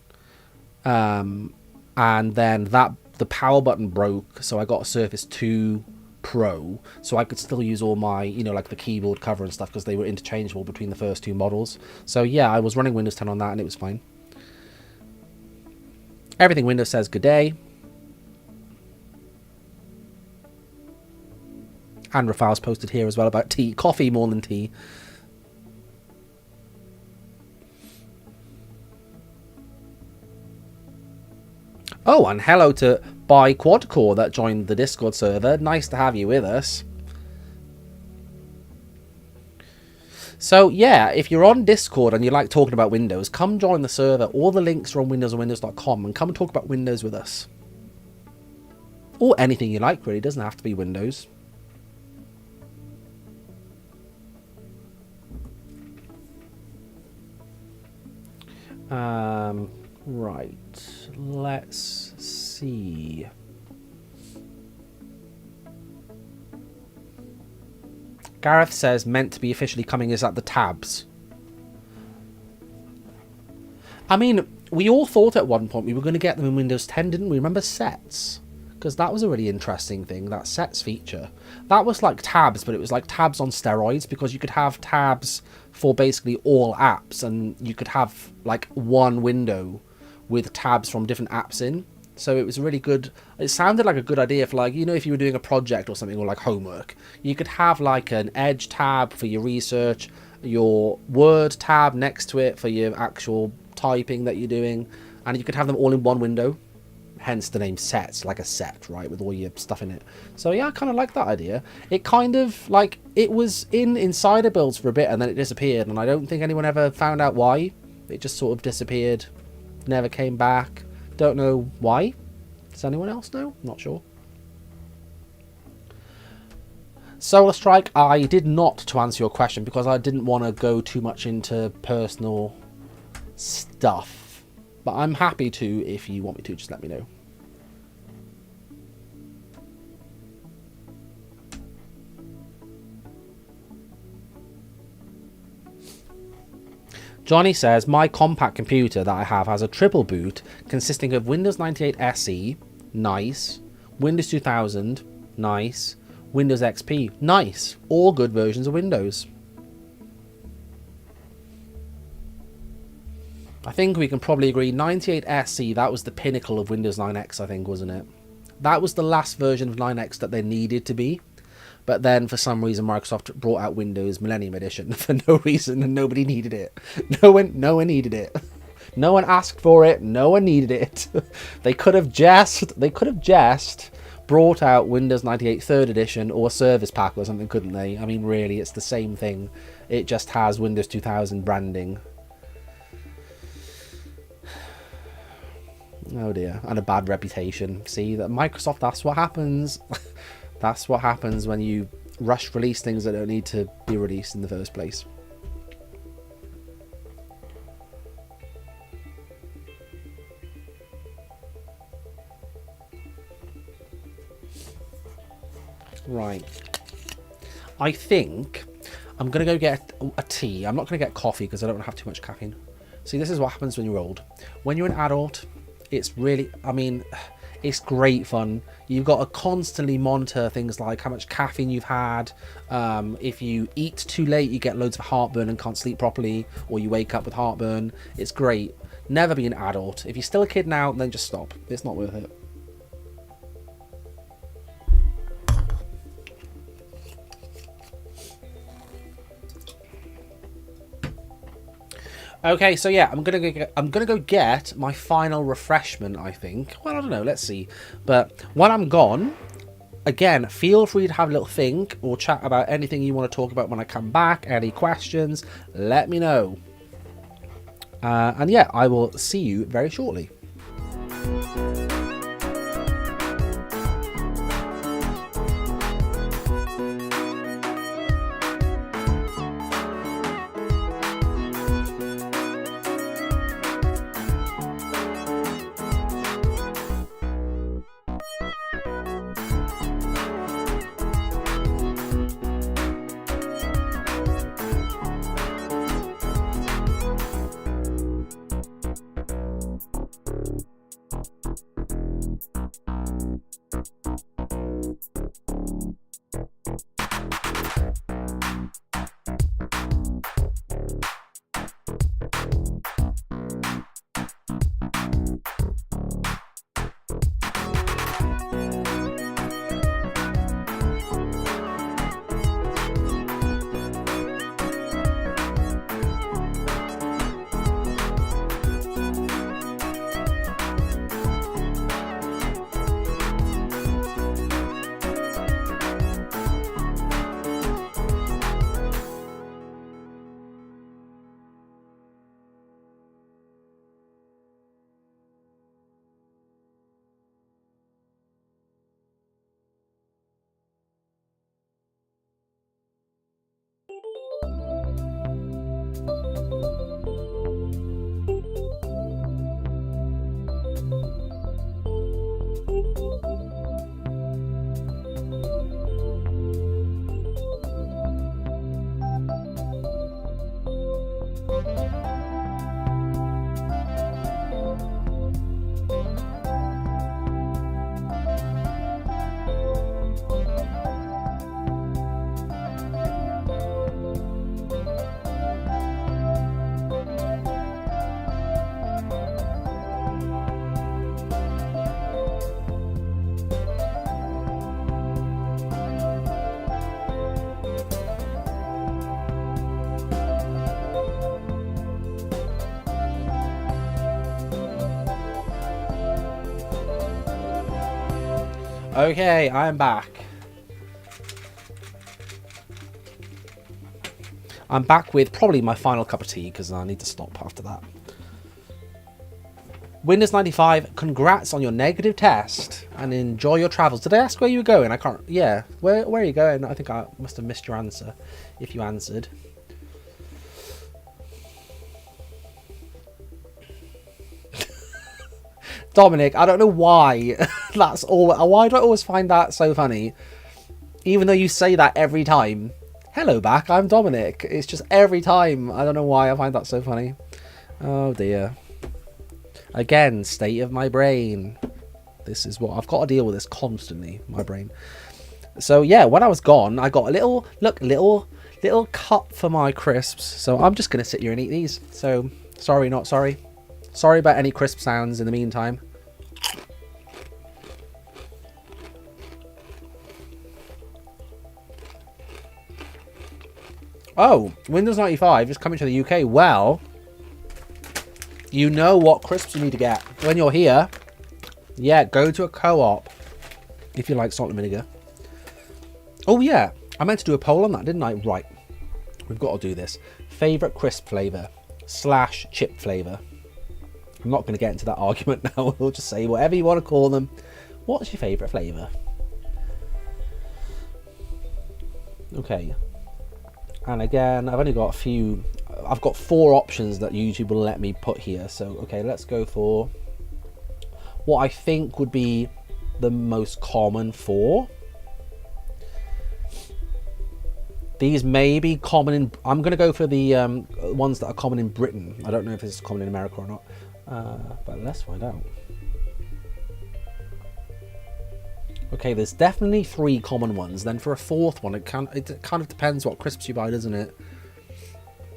And then the power button broke, so I got a Surface 2 Pro, so I could still use all my, like the keyboard cover and stuff, because they were interchangeable between the first two models. So yeah, I was running Windows 10 on that, and it was fine. Everything Windows says good day. And Rafael's posted here as well about tea. Coffee more than tea. Oh, and hello to By Quadcore that joined the Discord server. Nice to have you with us. So yeah, if you're on Discord and you like talking about Windows, come join the server. All the links are on Windows and Windows.com, and come and talk about Windows with us. Or anything you like, really. It doesn't have to be Windows. Right, let's see. Gareth says meant to be officially coming is at the tabs. I mean, we all thought at one point we were going to get them in Windows 10, didn't we? Remember sets? Because that was a really interesting thing, that sets feature. That was like tabs, but it was like tabs on steroids, because you could have tabs for basically all apps, and you could have like one window with tabs from different apps in. So it was really good. It sounded like a good idea for, like, if you were doing a project or something, or like homework, you could have like an Edge tab for your research, your Word tab next to it for your actual typing that you're doing, and you could have them all in one window. Hence the name sets, like a set, right, with all your stuff in it. So yeah, I kind of like that idea. It kind of, like, it was in insider builds for a bit, and then it disappeared, and I don't think anyone ever found out why. It just sort of disappeared, never came back. Don't know why. Does anyone else know? Not sure. Solar Strike, I did not, to answer your question, because I didn't want to go too much into personal stuff. But I'm happy to, if you want me to, just let me know. Johnny says, my compact computer that I have has a triple boot consisting of Windows 98 SE, nice, Windows 2000, nice, Windows XP, nice. All good versions of Windows. I think we can probably agree 98 SE, that was the pinnacle of Windows 9X, I think, wasn't it? That was the last version of 9X that they needed to be. But then, for some reason, Microsoft brought out Windows Millennium Edition for no reason, and nobody needed it. No one needed it. No one asked for it. No one needed it. They could have just brought out Windows 98 3rd Edition or Service Pack or something, couldn't they? I mean, really, it's the same thing. It just has Windows 2000 branding. Oh dear, and a bad reputation. See, that Microsoft, that's what happens. That's what happens when you rush release things that don't need to be released in the first place. Right. I think I'm going to go get a tea. I'm not going to get coffee because I don't want to have too much caffeine. See, this is what happens when you're old. When you're an adult, it's really, I mean, it's great fun. You've got to constantly monitor things like how much caffeine you've had. If you eat too late, you get loads of heartburn and can't sleep properly, or you wake up with heartburn. It's great. Never be an adult. If you're still a kid now, then just stop. It's not worth it. Okay, so yeah, I'm gonna go get my final refreshment, I think. Well, I don't know, let's see. But while I'm gone, again, feel free to have a little think or chat about anything you want to talk about when I come back. Any questions, let me know. And yeah, I will see you very shortly. Okay, I'm back. I'm back with probably my final cup of tea because I need to stop after that. Windows 95, congrats on your negative test and enjoy your travels. Did I ask where you were going? I can't. Yeah, where are you going? I think I must have missed your answer if you answered. Dominic, I don't know why. That's all. Why do I always find that so funny? Even though you say that every time. Hello back, I'm Dominic. It's just every time. I don't know why I find that so funny. Oh dear. Again, state of my brain. This is what I've got to deal with this constantly. My brain. So yeah, when I was gone, I got a little cup for my crisps. So I'm just gonna sit here and eat these. So sorry, not sorry. Sorry about any crisp sounds in the meantime. Oh, Windows 95 is coming to the UK. Well, you know what crisps you need to get when you're here. Yeah, go to a co-op if you like salt and vinegar. Oh yeah, I meant to do a poll on that, didn't I? Right, we've got to do this. Favourite crisp flavour / chip flavour. I'm not going to get into that argument now. We'll just say whatever you want to call them. What's your favourite flavour? Okay. And again, I've only got a few. I've got 4 options that YouTube will let me put here. So, okay, let's go for what I think would be the most common 4. These may be common in... I'm going to go for the ones that are common in Britain. I don't know if this is common in America or not. But let's find out. Okay, there's definitely 3 common ones. Then for a 4th one, it kind of depends what crisps you buy, doesn't it?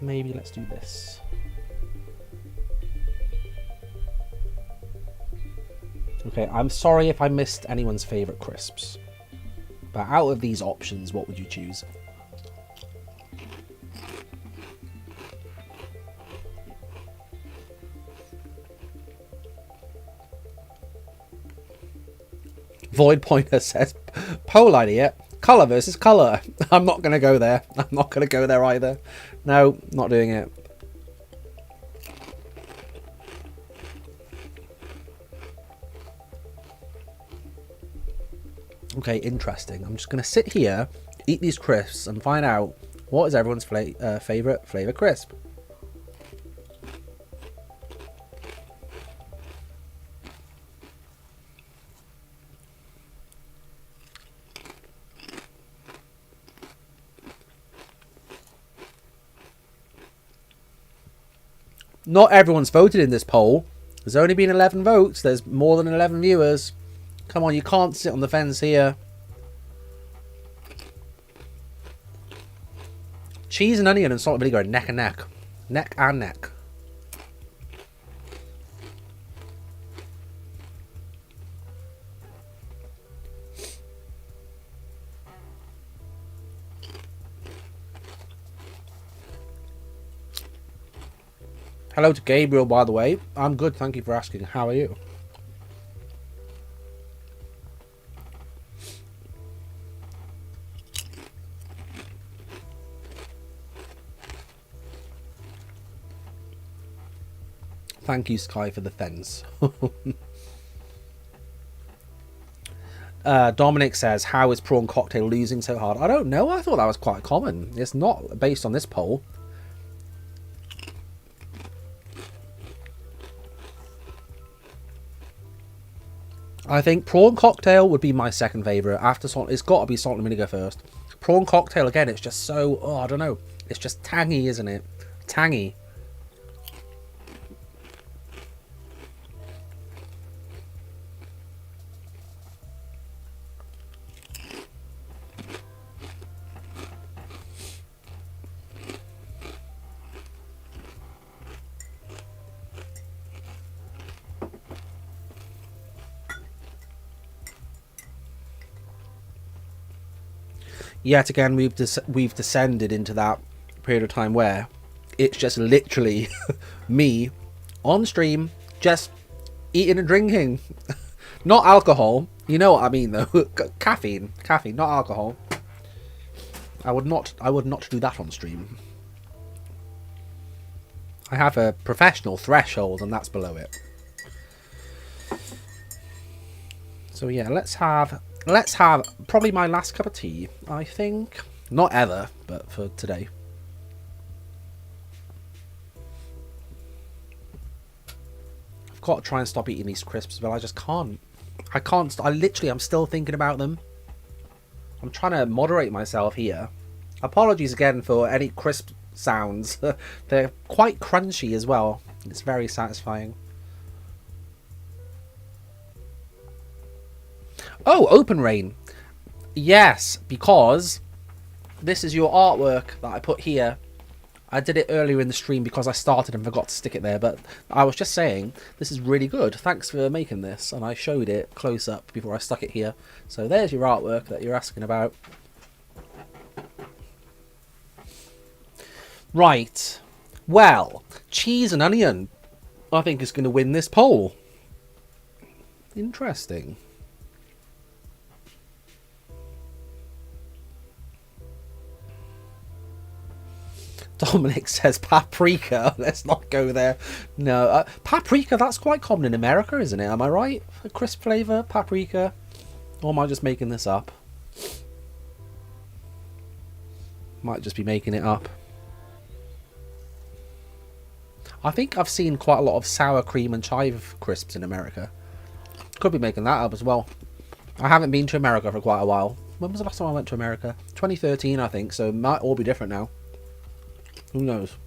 Maybe let's do this. Okay, I'm sorry if I missed anyone's favourite crisps. But out of these options, what would you choose? Void Pointer says, poll idea, colour versus colour. I'm not going to go there. I'm not going to go there either. No, not doing it. Okay, interesting. I'm just going to sit here, eat these crisps, and find out what is everyone's favourite flavour crisp. Not everyone's voted in this poll. There's only been 11 votes. There's more than 11 viewers. Come on, you can't sit on the fence here. Cheese and onion and salt and vinegar are neck and neck. Neck and neck. Hello to Gabriel, by the way. I'm good, thank you for asking. How are you? Thank you, Sky, for the fence. Dominic says, how is prawn cocktail losing so hard? I don't know. I thought that was quite common. It's not based on this poll. I think prawn cocktail would be my second favourite. After salt, it's got to be salt and vinegar first. Prawn cocktail, again, it's just so... Oh, I don't know. It's just tangy, isn't it? Tangy. Yet again, we've descended into that period of time where it's just literally me on stream just eating and drinking. Not alcohol. You know what I mean, though. Caffeine, not alcohol. I would not do that on stream. I have a professional threshold, and that's below it. So yeah, let's have probably my last cup of tea, I think. Not ever, but for today. I've got to try and stop eating these crisps, but I just can't. I'm still thinking about them. I'm trying to moderate myself here. Apologies again for any crisp sounds. They're quite crunchy as well. It's very satisfying. Oh, Open Rain. Yes, because this is your artwork that I put here. I did it earlier in the stream because I started and forgot to stick it there, but I was just saying, this is really good. Thanks for making this. And I showed it close up before I stuck it here. So there's your artwork that you're asking about. Right. Well, cheese and onion, I think, is going to win this poll. Interesting. Dominic says paprika. Let's not go there. No, paprika, that's quite common in America, isn't it? Am I right? A crisp flavour, paprika. Or am I just making this up? Might just be making it up. I think I've seen quite a lot of sour cream and chive crisps in America. Could be making that up as well. I haven't been to America for quite a while. When was the last time I went to America? 2013, I think. So it might all be different now. Who knows?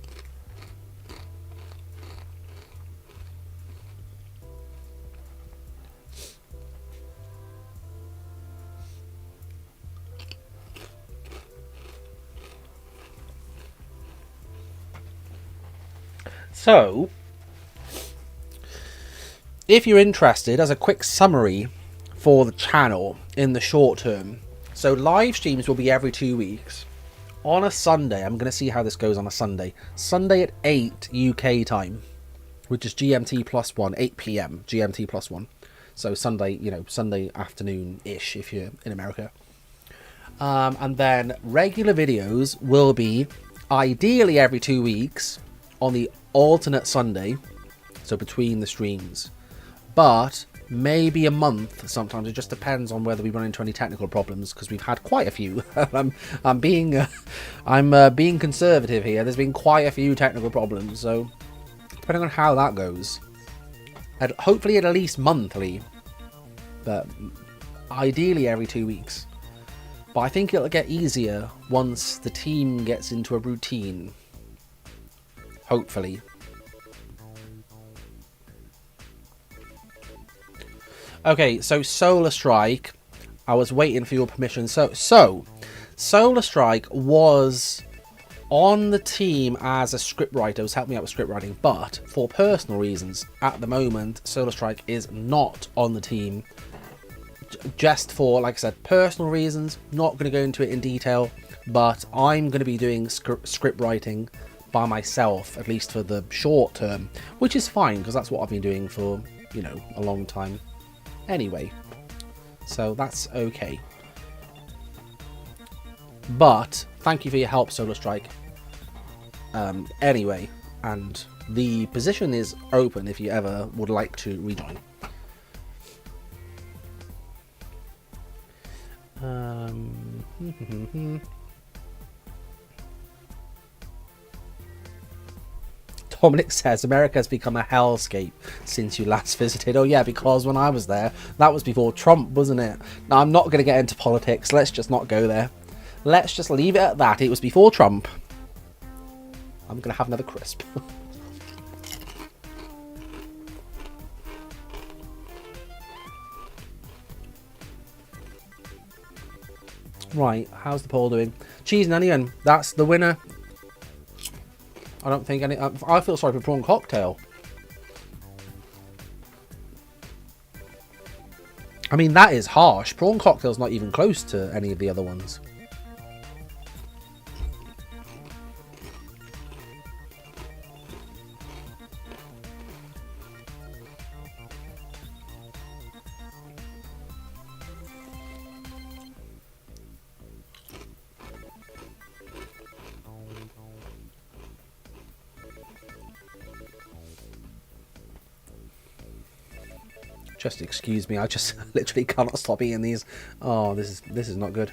So, if you're interested, as a quick summary for the channel in the short term, so live streams will be every 2 weeks. On a Sunday, I'm going to see how this goes on a Sunday. Sunday at 8 UK time, which is GMT plus 1, 8 PM GMT plus 1. So Sunday, you know, Sunday afternoon-ish if you're in America. And then regular videos will be ideally every 2 weeks on the alternate Sunday, so between the streams, but maybe a month sometimes. It just depends on whether we run into any technical problems, because we've had quite a few. I'm being conservative here. There's been quite a few technical problems, so depending on how that goes, hopefully at least monthly, but ideally every 2 weeks. But I think it'll get easier once the team gets into a routine. Hopefully. Okay, so Solar Strike. I was waiting for your permission. So Solar Strike was on the team as a scriptwriter. It was helping me out with script writing, but for personal reasons, at the moment, Solar Strike is not on the team. Just for, like I said, personal reasons. Not going to go into it in detail, but I'm going to be doing script writing by myself, at least for the short term, which is fine because that's what I've been doing for, you know, a long time anyway, so that's okay. But thank you for your help, Solar Strike, anyway, and the position is open if you ever would like to rejoin. Dominic says America has become a hellscape since you last visited. Oh yeah, because when I was there, that was before Trump, wasn't it? Now, I'm not going to get into politics. Let's just not go there. Let's just leave it at that. It was before Trump. I'm going to have another crisp. Right, how's the poll doing? Cheese and onion, that's the winner. I don't think any... I feel sorry for prawn cocktail. I mean, that is harsh. Prawn cocktail's not even close to any of the other ones. Just excuse me, I just literally cannot stop eating these. Oh, this is not good.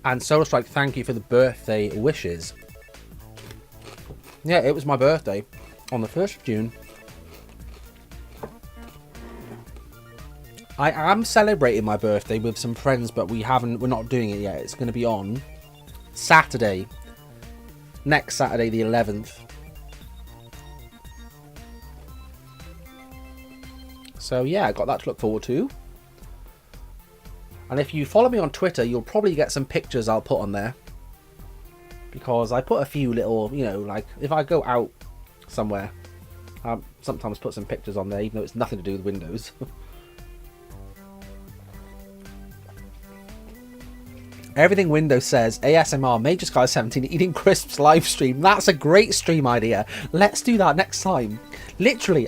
And Solar Strike, thank you for the birthday wishes. Yeah, it was my birthday on the 1st of June. I am celebrating my birthday with some friends, but we're not doing it yet. It's going to be on Saturday, next Saturday the 11th. So yeah, I got that to look forward to. And if you follow me on Twitter, you'll probably get some pictures I'll put on there, because I put a few little, you know, like if I go out somewhere, I sometimes put some pictures on there, even though it's nothing to do with Windows. Everything Windows says, ASMR, Major Sky 17 eating crisps live stream. That's a great stream idea. Let's do that next time. Literally,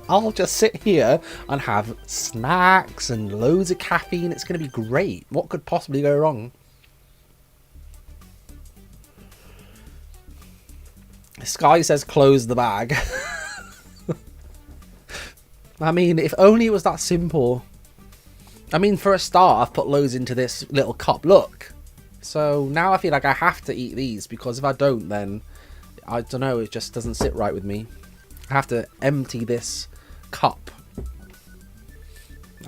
I'll just sit here and have snacks and loads of caffeine. It's going to be great. What could possibly go wrong? Sky says close the bag. I mean, if only it was that simple. I mean, for a start, I've put loads into this little cup. Look. So now I feel like I have to eat these, because if I don't, then I don't know, it just doesn't sit right with me. I have to empty this cup.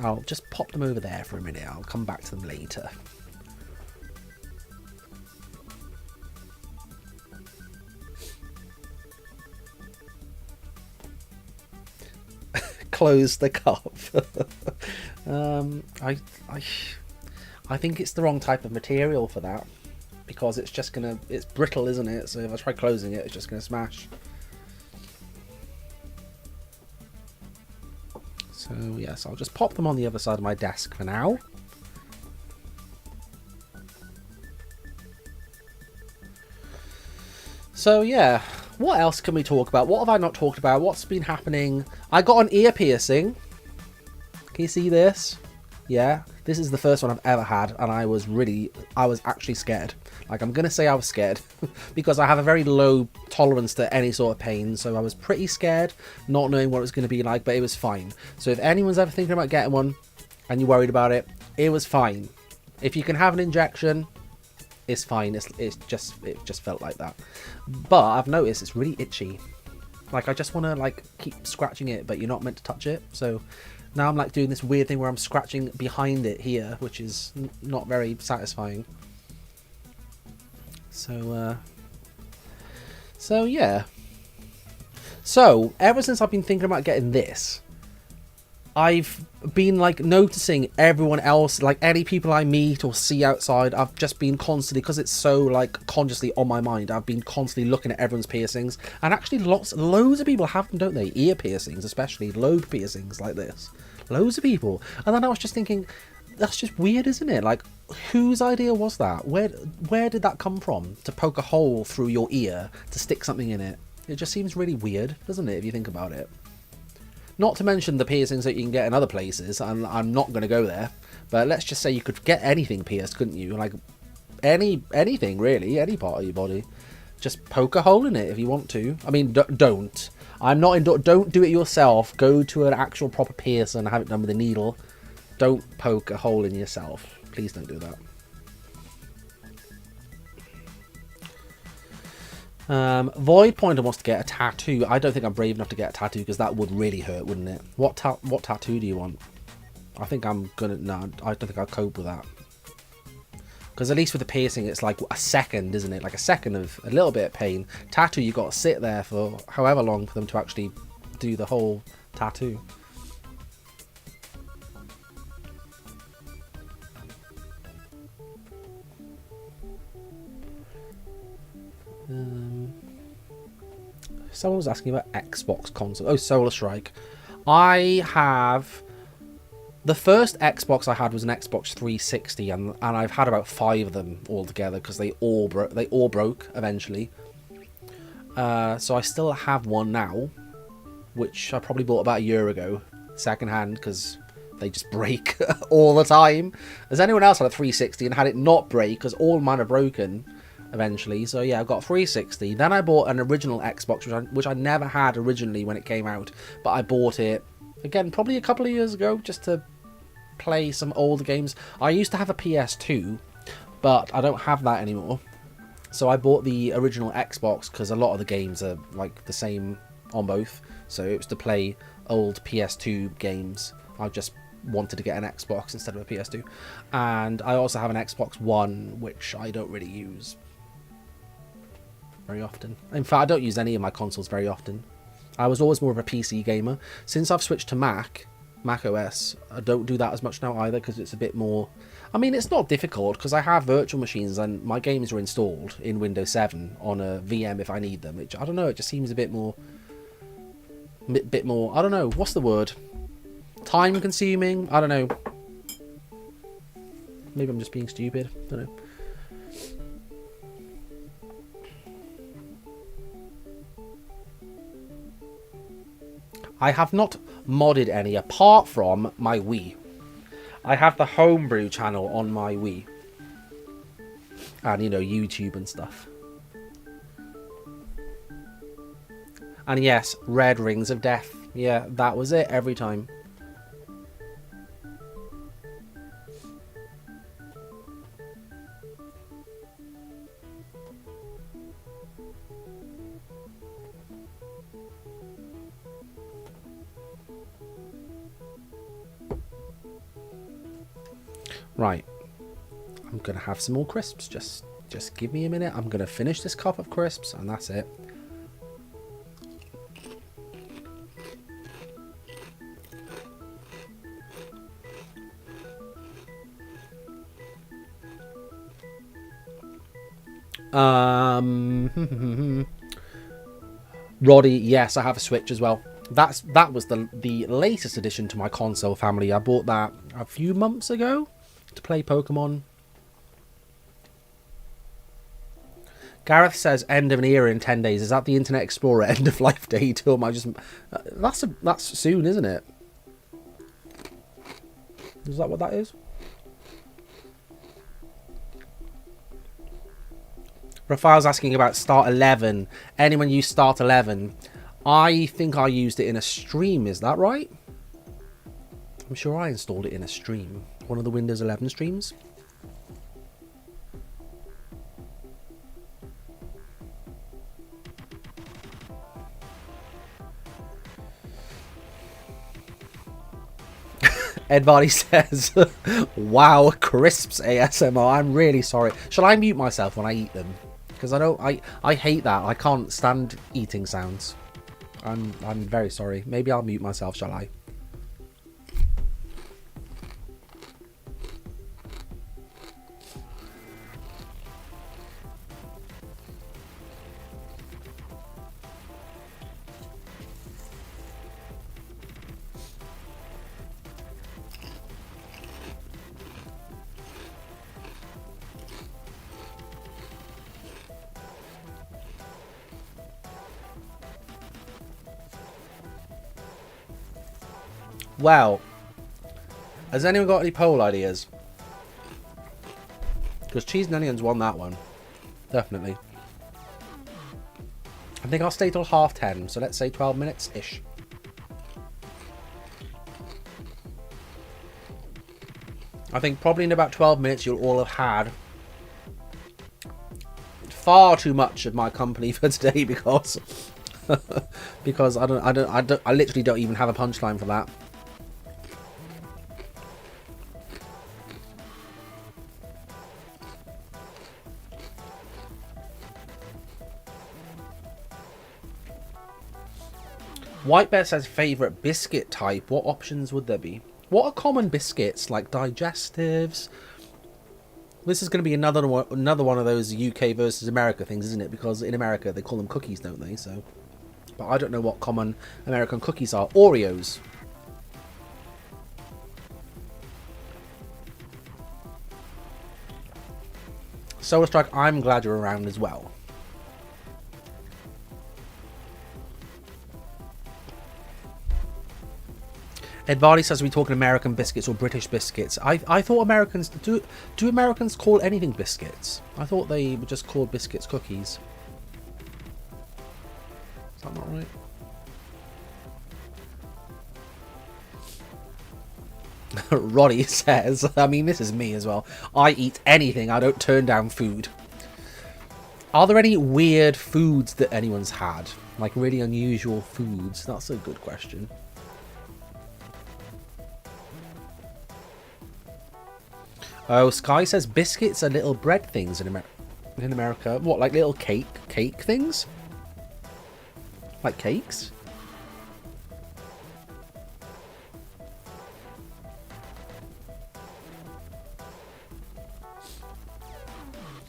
I'll just pop them over there for a minute. I'll come back to them later. Close the cup. I think it's the wrong type of material for that, because it's just gonna, it's brittle, isn't it? So if I try closing it, it's just gonna smash. So yes, I'll just pop them on the other side of my desk for now. So yeah, what else can we talk about? What have I not talked about? What's been happening? I got an ear piercing. Can you see this? Yeah, this is the first one I've ever had, and I was actually scared. Like, I'm gonna say I was scared because I have a very low tolerance to any sort of pain, so I was pretty scared, not knowing what it was going to be like, but it was fine. So if anyone's ever thinking about getting one and you're worried about it, it was fine. If you can have an injection, it's fine. It just felt like that. But I've noticed it's really itchy. Like, I just want to like keep scratching it, but you're not meant to touch it. So now I'm like doing this weird thing where I'm scratching behind it here, which is not very satisfying. So yeah. So ever since I've been thinking about getting this, I've been like noticing everyone else, like any people I meet or see outside, I've just been constantly, because it's so like consciously on my mind, I've been constantly looking at everyone's piercings. And actually loads of people have them, don't they? Ear piercings, especially lobe piercings like this. Loads of people. And then I was just thinking, that's just weird, isn't it? Like, whose idea was that? Where did that come from? To poke a hole through your ear to stick something in it? It just seems really weird, doesn't it, if you think about it? Not to mention the piercings that you can get in other places, and I'm not going to go there. But let's just say you could get anything pierced, couldn't you? Like, anything, really, any part of your body. Just poke a hole in it if you want to. I mean, don't. I'm not don't do it yourself. Go to an actual proper piercer and have it done with a needle. Don't poke a hole in yourself. Please don't do that. Void Pointer wants to get a tattoo. I don't think I'm brave enough to get a tattoo because that would really hurt, wouldn't it? What tattoo do you want? I think I'm gonna... No, I don't think I'll cope with that. Because at least with the piercing, it's like a second, isn't it? Like a second of a little bit of pain. Tattoo, you've got to sit there for however long for them to actually do the whole tattoo. Someone was asking about Xbox console. Oh, Solar Strike. I have... The first Xbox I had was an Xbox 360, and I've had about 5 of them altogether because they all broke eventually. So I still have one now, which I probably bought about a year ago, secondhand, because they just break all the time. Has anyone else had a 360 and had it not break? Because all mine are broken eventually. So yeah, I've got 360. Then I bought an original Xbox, which I never had originally when it came out, but I bought it again probably a couple of years ago just to play some older games. I used to have a PS2, but I don't have that anymore. So I bought the original Xbox because a lot of the games are like the same on both. So it was to play old PS2 games. I just wanted to get an Xbox instead of a PS2. And I also have an Xbox One, which I don't really use very often. In fact, I don't use any of my consoles very often. I was always more of a PC gamer. Since I've switched to Mac OS, I don't do that as much now either because it's a bit more... I mean, it's not difficult because I have virtual machines and my games are installed in Windows 7 on a VM if I need them. Which, I don't know, it just seems a bit more... I don't know, what's the word? Time consuming? I don't know. Maybe I'm just being stupid. I don't know. I have not modded any apart from my Wii. I have the homebrew channel on my Wii. And, you know, YouTube and stuff. And yes, Red Rings of Death. Yeah, that was it every time. Right. I'm going to have some more crisps. Just give me a minute. I'm going to finish this cup of crisps and that's it. Roddy, yes, I have a Switch as well. That was the latest addition to my console family. I bought that a few months ago to play Pokemon. Gareth says end of an era in 10 days. Is that the Internet Explorer end of life date, or am I just? That's soon, isn't it? Is that what that is? Raphael's asking about Start 11. Anyone use Start 11? I think I used it in a stream. Is that right? I'm sure I installed it in a stream. One of the Windows 11 streams. Ed Vardy says, wow, crisps ASMR. I'm really sorry. Shall I mute myself when I eat them? Because I hate that. I can't stand eating sounds. I'm very sorry. Maybe I'll mute myself, shall I? Well, has anyone got any poll ideas? Because cheese and onions won that one. Definitely. I think I'll stay till 10:30, so let's say 12 minutes-ish. I think probably in about 12 minutes you'll all have had far too much of my company for today because because I literally don't even have a punchline for that. White Bear says favourite biscuit type. What options would there be? What are common biscuits, like digestives? This is going to be another one of those UK versus America things, isn't it? Because in America they call them cookies, don't they? So, but I don't know what common American cookies are. Oreos. Solar Strike, I'm glad you're around as well. Ed Vardy says, are we talking American biscuits or British biscuits? I thought Americans... Do Americans call anything biscuits? I thought they were just called biscuits cookies. Is that not right? Roddy says, I mean, this is me as well. I eat anything. I don't turn down food. Are there any weird foods that anyone's had? Like really unusual foods? That's a good question. Oh, Sky says biscuits are little bread things in America. What, like little cake things? Like cakes?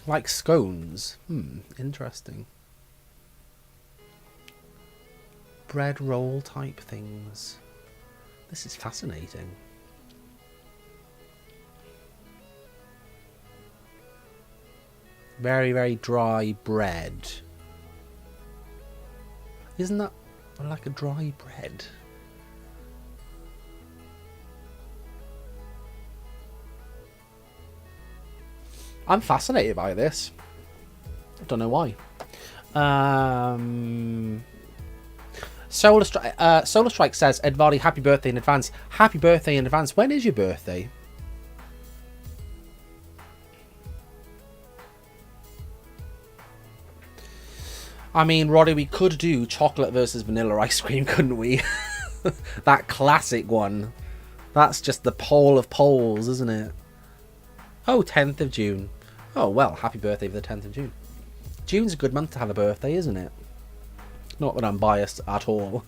Like scones. Interesting. Bread roll type things. This is fascinating. Very, very dry bread. Isn't that like a dry bread? I'm fascinated by this. I don't know why. Solar Strike says, Ed Vardy, happy birthday in advance. Happy birthday in advance. When is your birthday? I mean, Roddy, we could do chocolate versus vanilla ice cream, couldn't we? That classic one. That's just the pole of poles, isn't it? Oh, 10th of June. Oh, well, happy birthday for the 10th of June. June's a good month to have a birthday, isn't it? Not that I'm biased at all.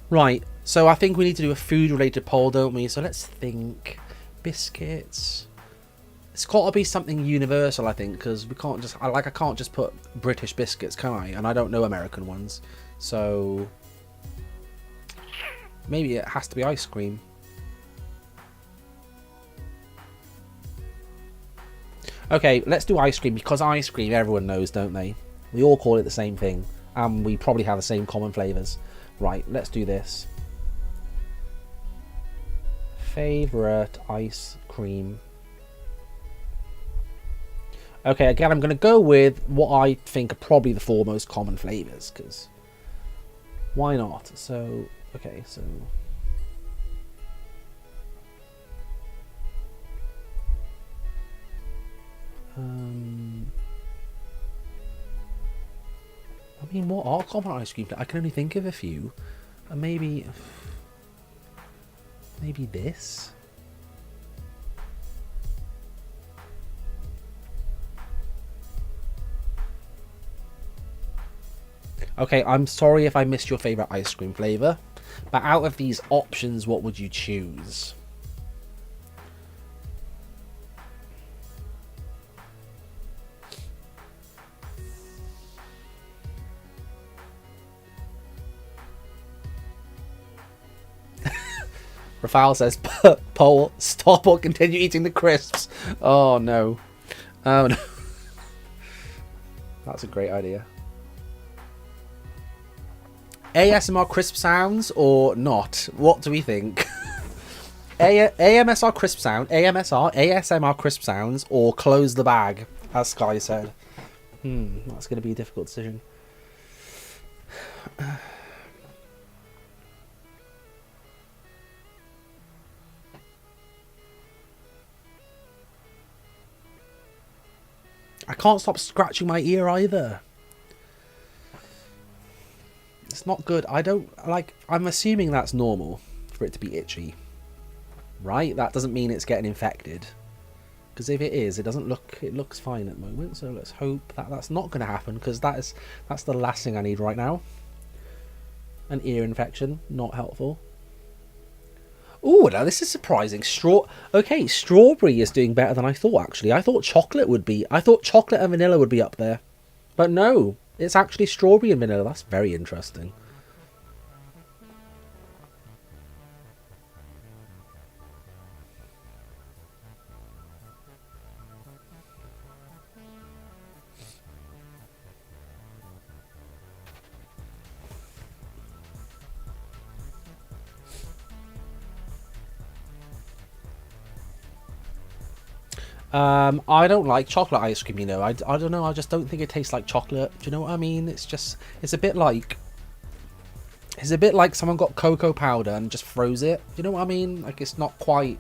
Right, so I think we need to do a food-related poll, don't we? So let's think. Biscuits. It's got to be something universal, I think, because we can't just... I can't just put British biscuits, can I? And I don't know American ones. So... maybe it has to be ice cream. Okay, let's do ice cream, because ice cream everyone knows, don't they? We all call it the same thing. And we probably have the same common flavours. Right, let's do this. Favourite ice cream. Okay, again, I'm going to go with what I think are probably the four most common flavours, because why not? So, okay, so... I mean, what are common ice cream? I can only think of a few. And maybe this? Okay, I'm sorry if I missed your favourite ice cream flavour. But out of these options, what would you choose? Rafael says, Paul, stop or continue eating the crisps. Oh, no. Oh, no. That's a great idea. ASMR crisp sounds or not? What do we think? AMSR crisp sound, ASMR crisp sounds, or close the bag, as Sky said. That's going to be a difficult decision. I can't stop scratching my ear either. It's not good. I don't like... I'm assuming that's normal for it to be itchy. Right? That doesn't mean it's getting infected. Because if it is, it doesn't look... It looks fine at the moment. So let's hope that that's not going to happen. Because that's the last thing I need right now. An ear infection. Not helpful. Oh, now this is surprising. Okay, strawberry is doing better than I thought, actually. I thought chocolate would be... I thought chocolate and vanilla would be up there. But no, it's actually strawberry and vanilla. That's very interesting. I don't like chocolate ice cream, you know. I don't know, I just don't think it tastes like chocolate. Do you know what I mean? It's just, it's a bit like someone got cocoa powder and just froze it. Do you know what I mean? Like, it's not quite,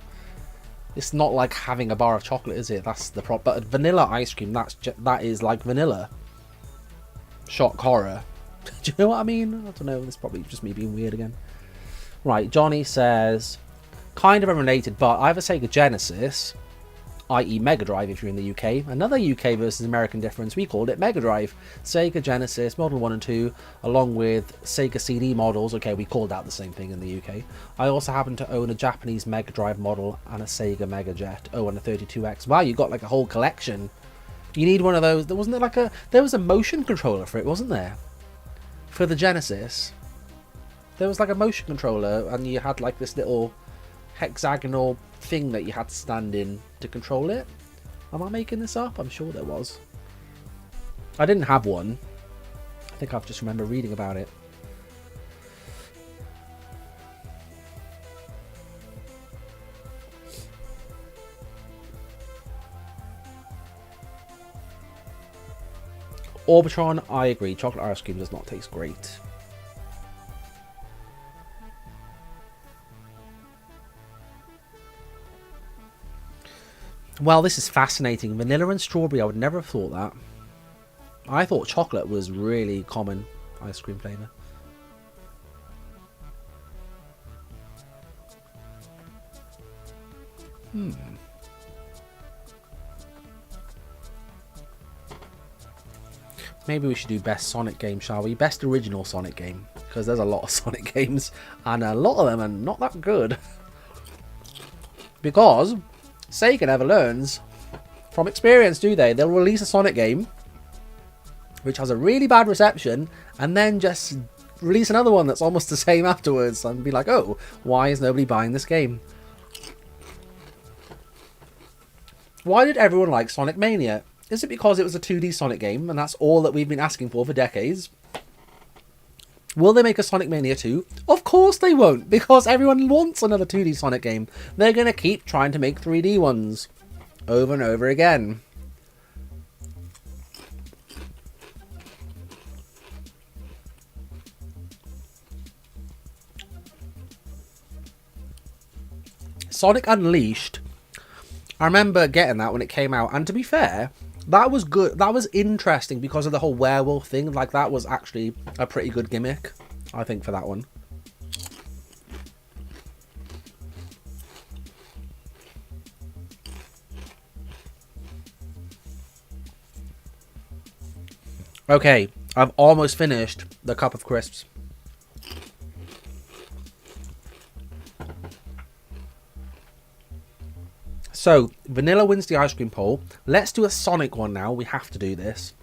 it's not like having a bar of chocolate, is it? That's the problem. But vanilla ice cream, that is like vanilla. Shock horror. Do you know what I mean? I don't know, it's probably just me being weird again. Right, Johnny says, kind of unrelated, but I have a Sega Genesis, i.e. Mega Drive if you're in the UK. Another UK versus American difference, we called it Mega Drive. Sega Genesis, Model 1 and 2, along with Sega CD models. Okay, we called out the same thing in the UK. I also happen to own a Japanese Mega Drive model and a Sega Mega Jet. Oh, and a 32X. Wow, you got like a whole collection. You need one of those. Wasn't there like there was a motion controller for it, wasn't there? For the Genesis. There was like a motion controller and you had like this little hexagonal thing that you had to stand in to control it. Am I making this up? I'm sure there was. I didn't have one. I think I've just remember reading about it. Orbitron, I agree. Chocolate ice cream does not taste great. Well, this is fascinating. Vanilla and strawberry, I would never have thought that. I thought chocolate was really common ice cream flavour. Maybe we should do best Sonic game, shall we? Best original Sonic game. Because there's a lot of Sonic games. And a lot of them are not that good. Because Sega never learns from experience, do they? They'll release a Sonic game which has a really bad reception and then just release another one that's almost the same afterwards and be like, oh, why is nobody buying this game? Why did everyone like Sonic Mania? Is it because it was a 2D Sonic game and that's all that we've been asking for decades? Will they make a Sonic Mania 2? Of course they won't, because everyone wants another 2D Sonic game. They're going to keep trying to make 3D ones over and over again. Sonic Unleashed, I remember getting that when it came out, and to be fair, that was good. That was interesting because of the whole werewolf thing. Like, that was actually a pretty good gimmick, I think, for that one. Okay, I've almost finished the cup of crisps. So, vanilla wins the ice cream poll. Let's do a Sonic one now. We have to do this.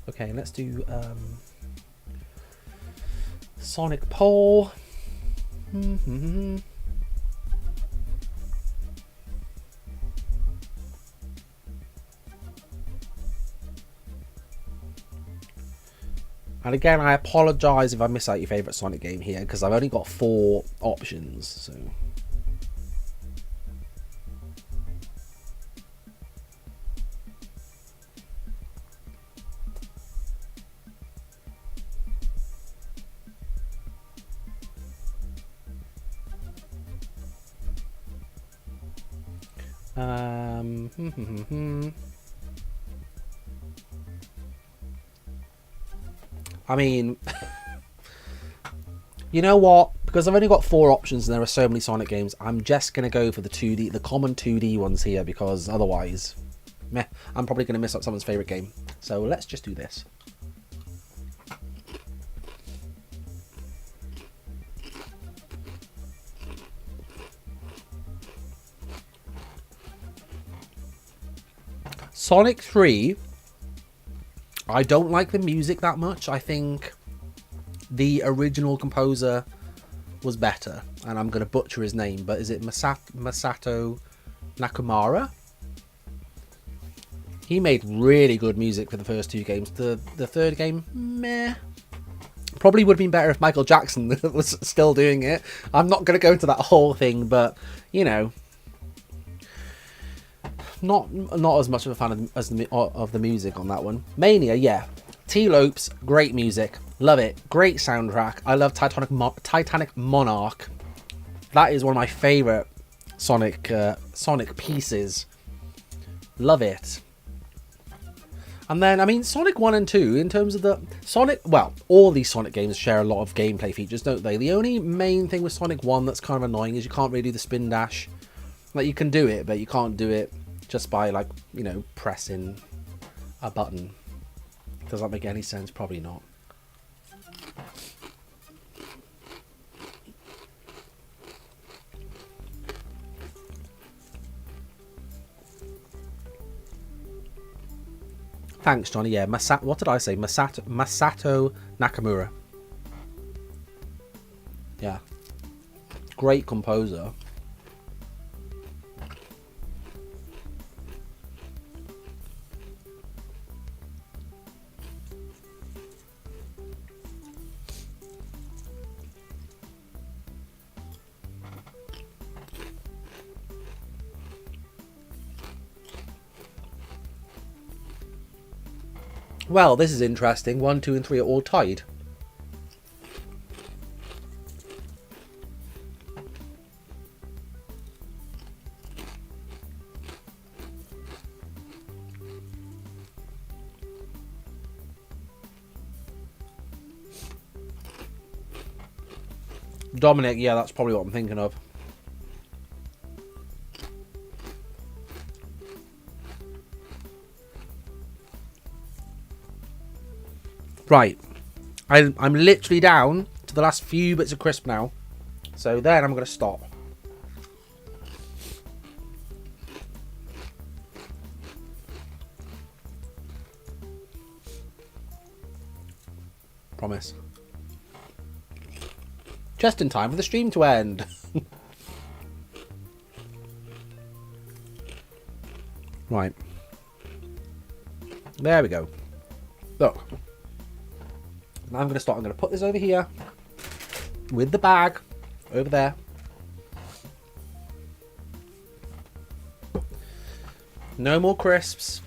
Okay, let's do Sonic poll. And again, I apologise if I miss out your favourite Sonic game here, because I've only got 4 options, so... I mean, you know what? Because I've only got 4 options and there are so many Sonic games, I'm just going to go for the 2D, the common 2D ones here, because otherwise, meh, I'm probably going to miss out someone's favourite game. So let's just do this. Sonic 3, I don't like the music that much. I think the original composer was better, and I'm going to butcher his name, but is it Masato Nakamura? He made really good music for the first 2 games. The third game, meh. Probably would have been better if Michael Jackson was still doing it. I'm not going to go into that whole thing, but, you know, not as much of a fan of the music on that one. Mania, yeah. T-Lopes, great music. Love it. Great soundtrack. I love Titanic Monarch. That is one of my favourite Sonic pieces. Love it. And then, I mean, Sonic 1 and 2, in terms of the Sonic... Well, all these Sonic games share a lot of gameplay features, don't they? The only main thing with Sonic 1 that's kind of annoying is you can't really do the spin dash. Like, you can do it, but you can't do it just by, like, you know, pressing a button. Does that make any sense? Probably not. Thanks, Johnny. Yeah, what did I say? Masato Nakamura. Yeah. Great composer. Well, this is interesting. 1, 2, and 3 are all tied. Dominic, yeah, that's probably what I'm thinking of. Right. I'm literally down to the last few bits of crisp now. So then I'm going to stop. Promise. Just in time for the stream to end. Right. There we go. Look. Now I'm going to start. I'm going to put this over here. With the bag. Over there. No more crisps.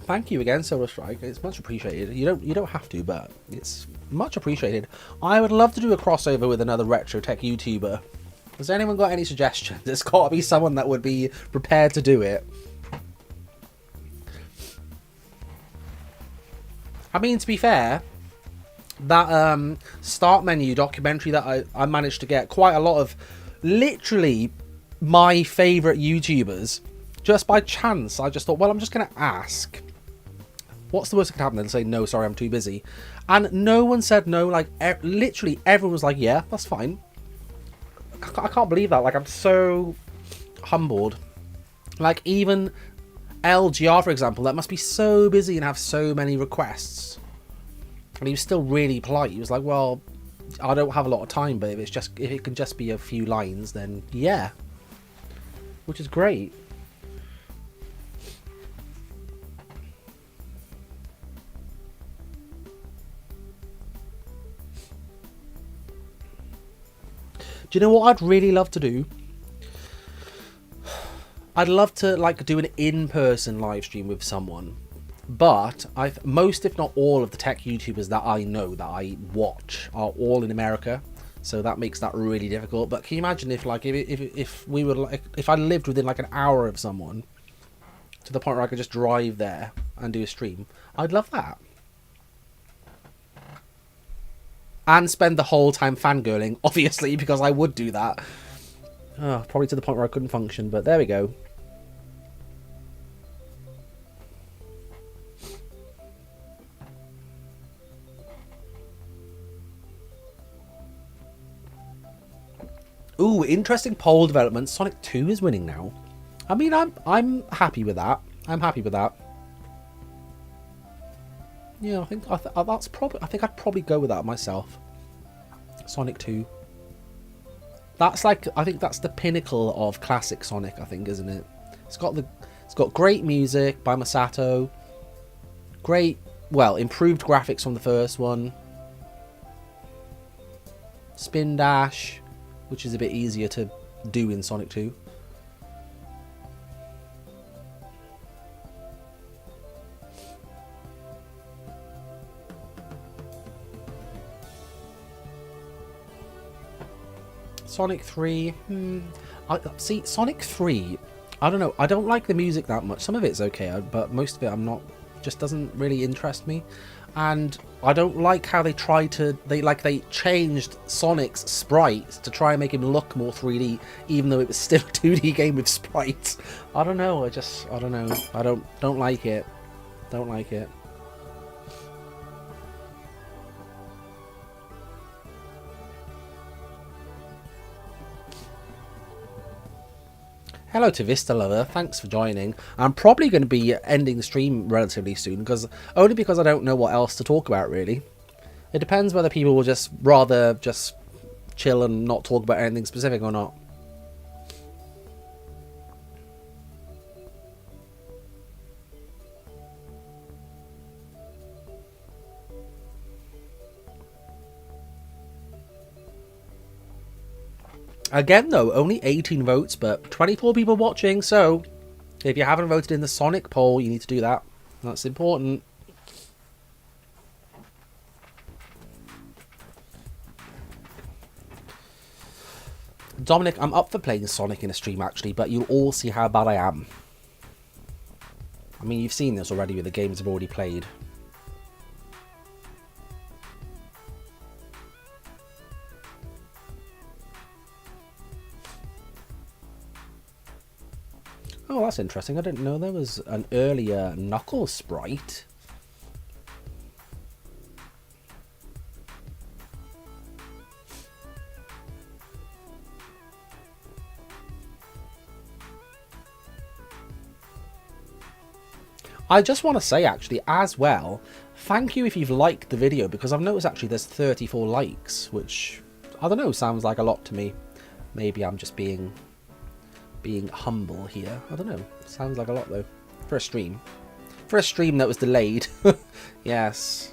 Thank you again, Silver Strike. It's much appreciated. You don't have to, but it's much appreciated. I would love to do a crossover with another retro tech YouTuber. Has anyone got any suggestions? There's got to be someone that would be prepared to do it. I mean, to be fair, that start menu documentary that I managed to get quite a lot of literally my favourite YouTubers. Just by chance, I just thought, well, I'm just going to ask. What's the worst that could happen? Then say, no, sorry, I'm too busy. And no one said no. Like, literally everyone was like, yeah, that's fine. I can't believe that. Like, I'm so humbled. Like, even LGR, for example, that must be so busy and have so many requests. And he was still really polite. He was like, well, I don't have a lot of time, but if it can just be a few lines, then yeah. Which is great. Do you know what I'd really love to do? I'd love to like do an in-person live stream with someone. But most, if not all, of the tech YouTubers that I know, that I watch, are all in America. So that makes that really difficult. But can you imagine if like if we were like, if I lived within like an hour of someone, to the point where I could just drive there and do a stream? I'd love that. And spend the whole time fangirling, obviously, because I would do that. Oh, probably to the point where I couldn't function, but there we go. Ooh, interesting poll development. Sonic 2 is winning now. I mean, I'm happy with that. I'm happy with that. Yeah, I think that's probably. I think I'd probably go with that myself. Sonic 2. That's like, I think that's the pinnacle of classic Sonic. I think, isn't it? It's got great music by Masato. Great, well, improved graphics from the first one. Spin dash, which is a bit easier to do in Sonic 2. Sonic 3, see, Sonic 3, I don't know, I don't like the music that much. Some of it's okay, but most of it just doesn't really interest me. And I don't like how they they changed Sonic's sprite to try and make him look more 3D, even though it was still a 2D game with sprites. I don't know, I don't know, I don't like it. Don't like it. Hello to Vista Lover, thanks for joining. I'm probably going to be ending the stream relatively soon, only because I don't know what else to talk about, really. It depends whether people will just rather just chill and not talk about anything specific or not. Again, though, only 18 votes, but 24 people watching, so if you haven't voted in the Sonic poll, you need to do that. That's important. Dominic, I'm up for playing Sonic in a stream actually, but you'll all see how bad I am. I mean, you've seen this already with the games I've already played. Oh, that's interesting. I didn't know there was an earlier Knuckles sprite. I just want to say actually as well, thank you if you've liked the video, because I've noticed actually there's 34 likes, which I don't know, sounds like a lot to me. Maybe I'm just being humble here. I don't know. Sounds like a lot though for a stream. For a stream that was delayed. Yes.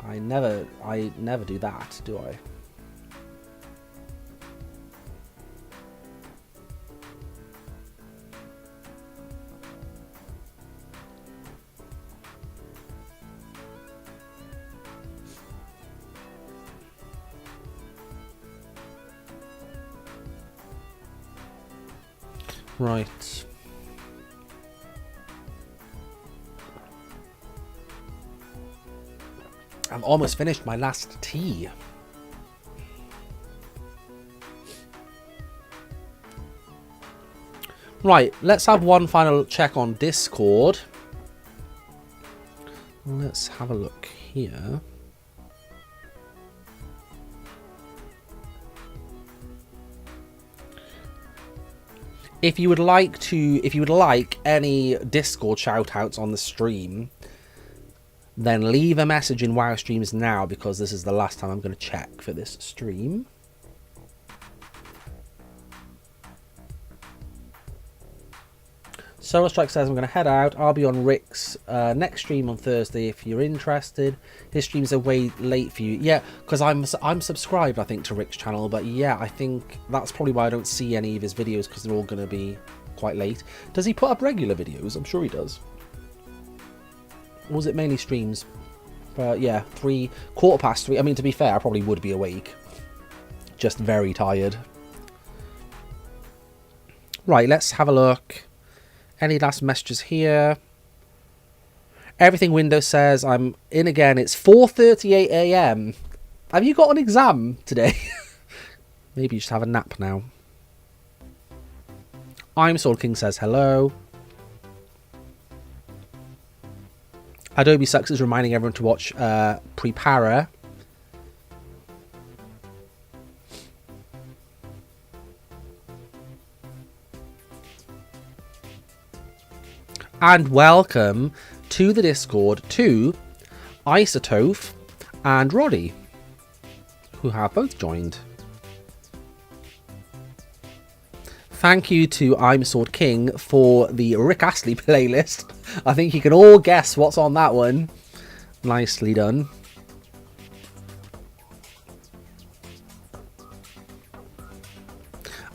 I never do that, do I? Right. I've almost finished my last tea. Right, let's have one final check on Discord. Let's have a look here. If you would like any Discord shoutouts on the stream, then leave a message in WoW Streams now, because this is the last time I'm going to check for this stream. Solar Strike says I'm going to head out. I'll be on Rick's next stream on Thursday if you're interested. His streams are way late for you. Yeah, because I'm subscribed, I think, to Rick's channel. But yeah, I think that's probably why I don't see any of his videos, because they're all going to be quite late. Does he put up regular videos? I'm sure he does. Or was it mainly streams? Yeah, 3:15. I mean, to be fair, I probably would be awake. Just very tired. Right, let's have a look. Any last messages here? Everything Windows says I'm in again. It's 4:38 AM. Have you got an exam today? Maybe you just have a nap now. I'm Sword King says hello. Adobe Sucks is reminding everyone to watch Prepara. And welcome to the Discord to Isotoph and Roddy, who have both joined. Thank you to I'm Sword King for the Rick Astley playlist. I think you can all guess what's on that one. Nicely done.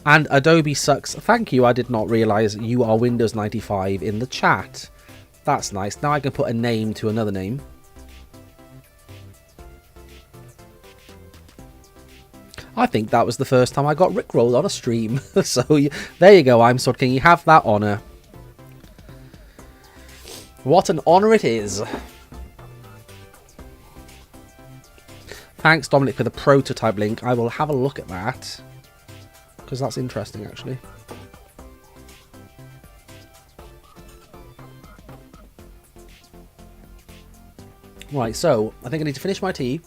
And Adobe Sucks, thank you. I did not realise you are Windows 95 in the chat. That's nice. Now I can put a name to another name. I think that was the first time I got rickrolled on a stream. So there you go, I'm Sword King. You have that honour. What an honour it is. Thanks, Dominic, for the prototype link. I will have a look at that, because that's interesting, actually. Right, so I think I need to finish my tea.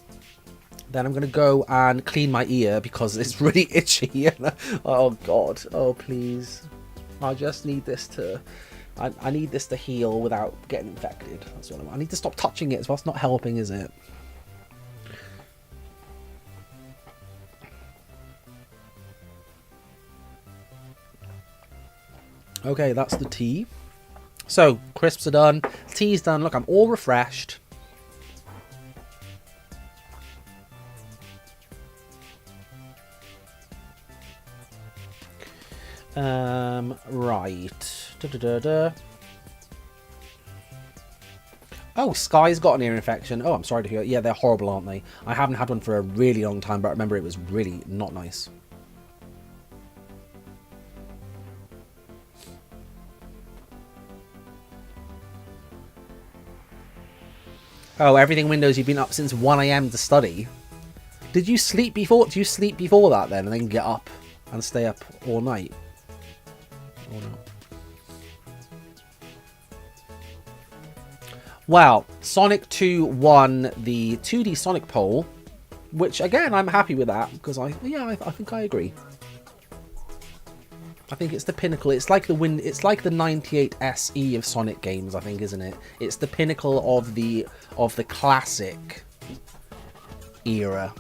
Then I'm going to go and clean my ear because it's really itchy. Oh, God. Oh, please. I just need this to... I need this to heal without getting infected. That's what I need to stop touching it, so that's not helping, is it? Okay, that's the tea. So, crisps are done. Tea's done. Look, I'm all refreshed. Right. Oh, Sky's got an ear infection. Oh, I'm sorry to hear. Yeah, they're horrible, aren't they? I haven't had one for a really long time, but I remember it was really not nice. Oh, everything Windows, you've been up since 1 a.m. to study. Did you sleep before? Do you sleep before that then, and then get up and stay up all night? Or not? Well, Sonic 2 won the 2D Sonic poll, which again I'm happy with that because I think I agree. I think it's the pinnacle. It's like the 98 SE of Sonic games, I think, isn't it? It's the pinnacle of the classic era.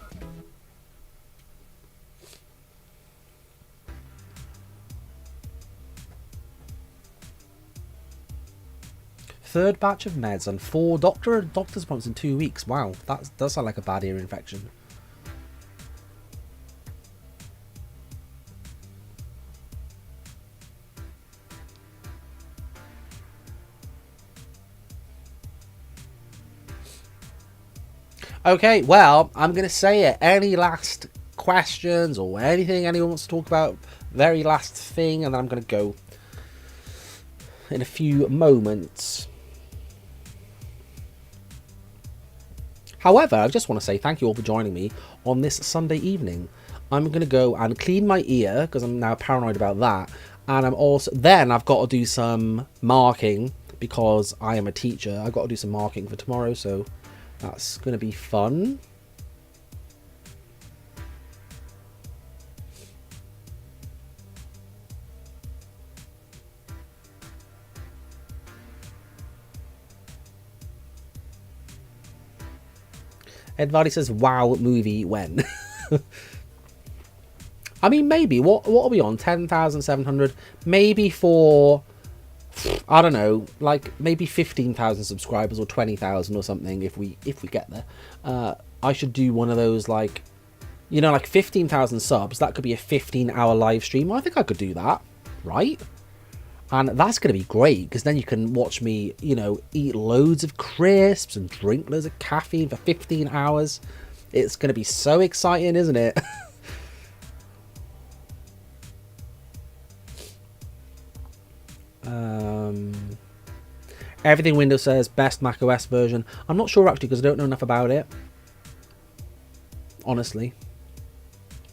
Third batch of meds and 4 doctor's appointments in 2 weeks. Wow, that does sound like a bad ear infection. Okay, well, I'm going to say it. Any last questions or anything anyone wants to talk about? Very last thing, and then I'm going to go in a few moments. However, I just want to say thank you all for joining me on this Sunday evening. I'm going to go and clean my ear because I'm now paranoid about that. And I've got to do some marking because I am a teacher. I've got to do some marking for tomorrow, so that's going to be fun. Ed Vardy says, wow, movie when? I mean, maybe. What are we on? 10,700? Maybe for, I don't know, like maybe 15,000 subscribers or 20,000 or something if we get there. I should do one of those, like, you know, like 15,000 subs. That could be a 15-hour live stream. I think I could do that, right? And that's going to be great because then you can watch me, you know, eat loads of crisps and drink loads of caffeine for 15 hours. It's going to be so exciting, isn't it? Everything Windows says best macOS version. I'm not sure actually because I don't know enough about it. Honestly.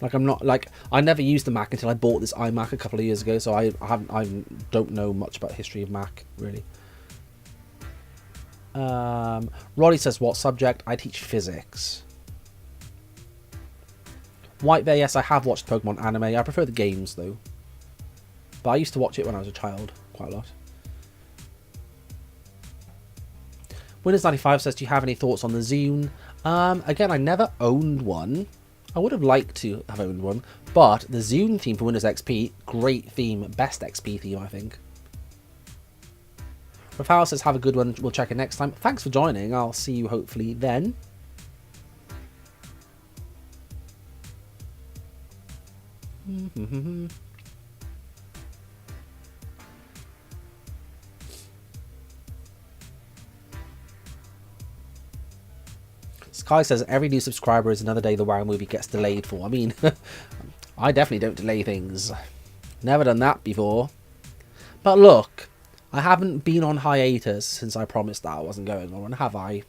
Like I never used the Mac until I bought this iMac a couple of years ago, so I don't know much about the history of Mac really. Roddy says what subject? I teach physics. White Bear, yes, I have watched Pokemon anime. I prefer the games though, but I used to watch it when I was a child quite a lot. Windows 95 says, do you have any thoughts on the Zune? Again, I never owned one. I would have liked to have owned one, but the Zune theme for Windows XP, great theme, best XP theme, I think. Rafael says, have a good one, we'll check it next time. Thanks for joining, I'll see you hopefully then. Sky says, every new subscriber is another day the WoW movie gets delayed for. I mean, I definitely don't delay things. Never done that before. But look, I haven't been on hiatus since I promised that I wasn't going on, have I?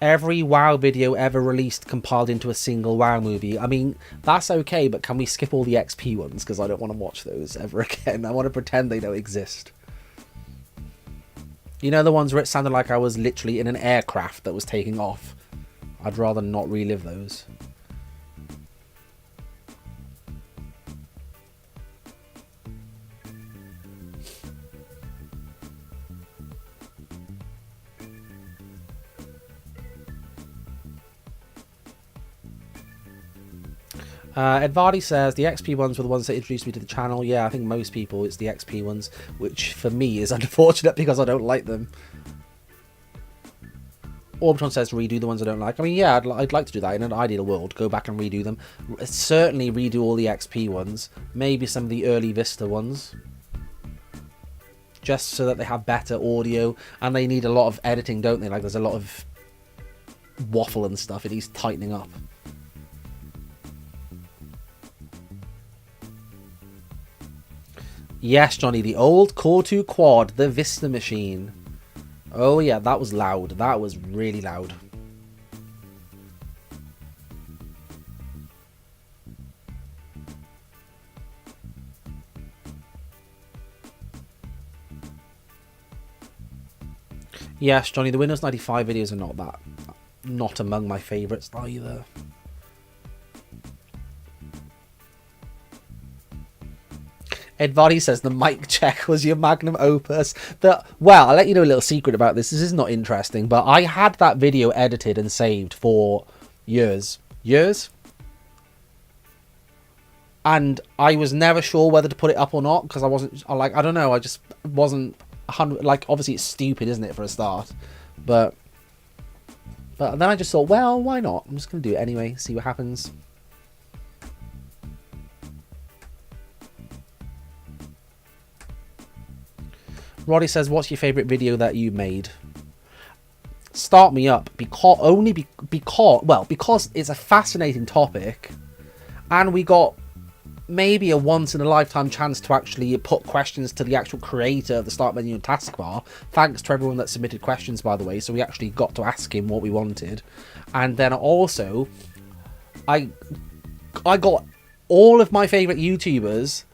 Every WoW video ever released compiled into a single WoW movie. I mean, that's okay, but can we skip all the XP ones? Because I don't want to watch those ever again. I want to pretend they don't exist. You know, the ones where it sounded like I was literally in an aircraft that was taking off. I'd rather not relive those. Edvardi says, the XP ones were the ones that introduced me to the channel. Yeah, I think most people, it's the XP ones, which for me is unfortunate because I don't like them. Orbitron says, redo the ones I don't like. I mean, yeah, I'd like to do that in an ideal world. Go back and redo them. Certainly redo all the XP ones. Maybe some of the early Vista ones. Just so that they have better audio. And they need a lot of editing, don't they? Like, there's a lot of waffle and stuff. It needs tightening up. Yes, Johnny, the old Core 2 Quad, the Vista machine. Oh yeah, that was loud. That was really loud. Yes, Johnny, the Windows 95 videos are not among my favourites either. Edvardy says the mic check was your magnum opus. Well, I'll let you know a little secret about this. This is not interesting, but I had that video edited and saved for years. And I was never sure whether to put it up or not, because I don't know, I just wasn't 100, obviously it's stupid, isn't it, for a start, but then I just thought, well, why not? I'm just going to do it anyway, see what happens. Roddy says, what's your favourite video that you made? Start Me Up, because it's a fascinating topic, and we got maybe a once-in-a-lifetime chance to actually put questions to the actual creator of the start menu and taskbar. Thanks to everyone that submitted questions, by the way, so we actually got to ask him what we wanted. And then also, I got all of my favourite YouTubers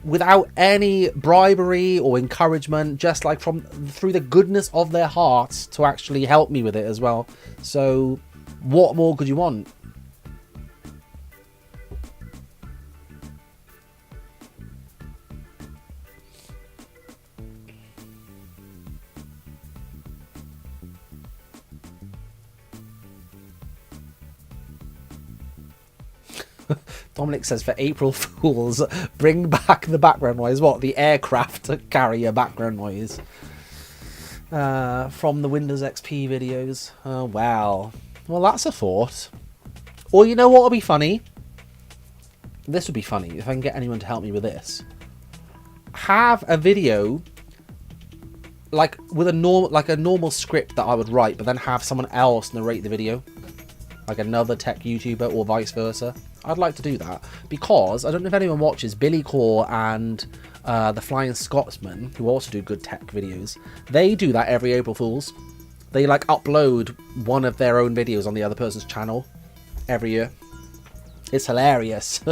without any bribery or encouragement, just through the goodness of their hearts to actually help me with it as well. So what more could you want? Dominic says, for April Fools, bring back the background noise. What? The aircraft carrier background noise. From the Windows XP videos. Oh, wow. Well, that's a thought. Or you know what would be funny? This would be funny, if I can get anyone to help me with this. Have a video, with a normal script that I would write, but then have someone else narrate the video. Like another tech YouTuber or vice versa. I'd like to do that, because I don't know if anyone watches Billy Core and the Flying Scotsman, who also do good tech videos. They do that every April Fools. They upload one of their own videos on the other person's channel every year. It's hilarious.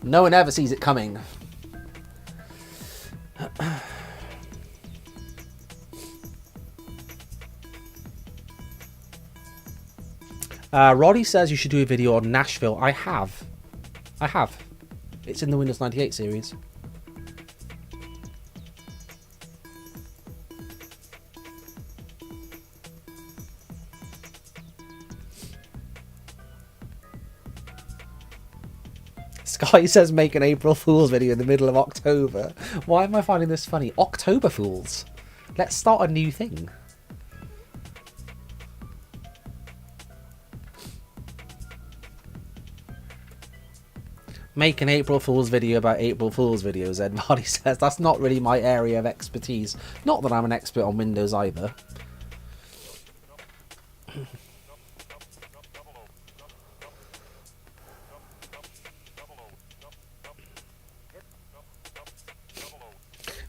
No one ever sees it coming. Roddy says you should do a video on Nashville. I have. It's in the Windows 98 series. Sky says make an April Fool's video in the middle of October. Why am I finding this funny? October Fools. Let's start a new thing. Make an April Fool's video about April Fool's videos, Ed Marty says. That's not really my area of expertise. Not that I'm an expert on Windows either.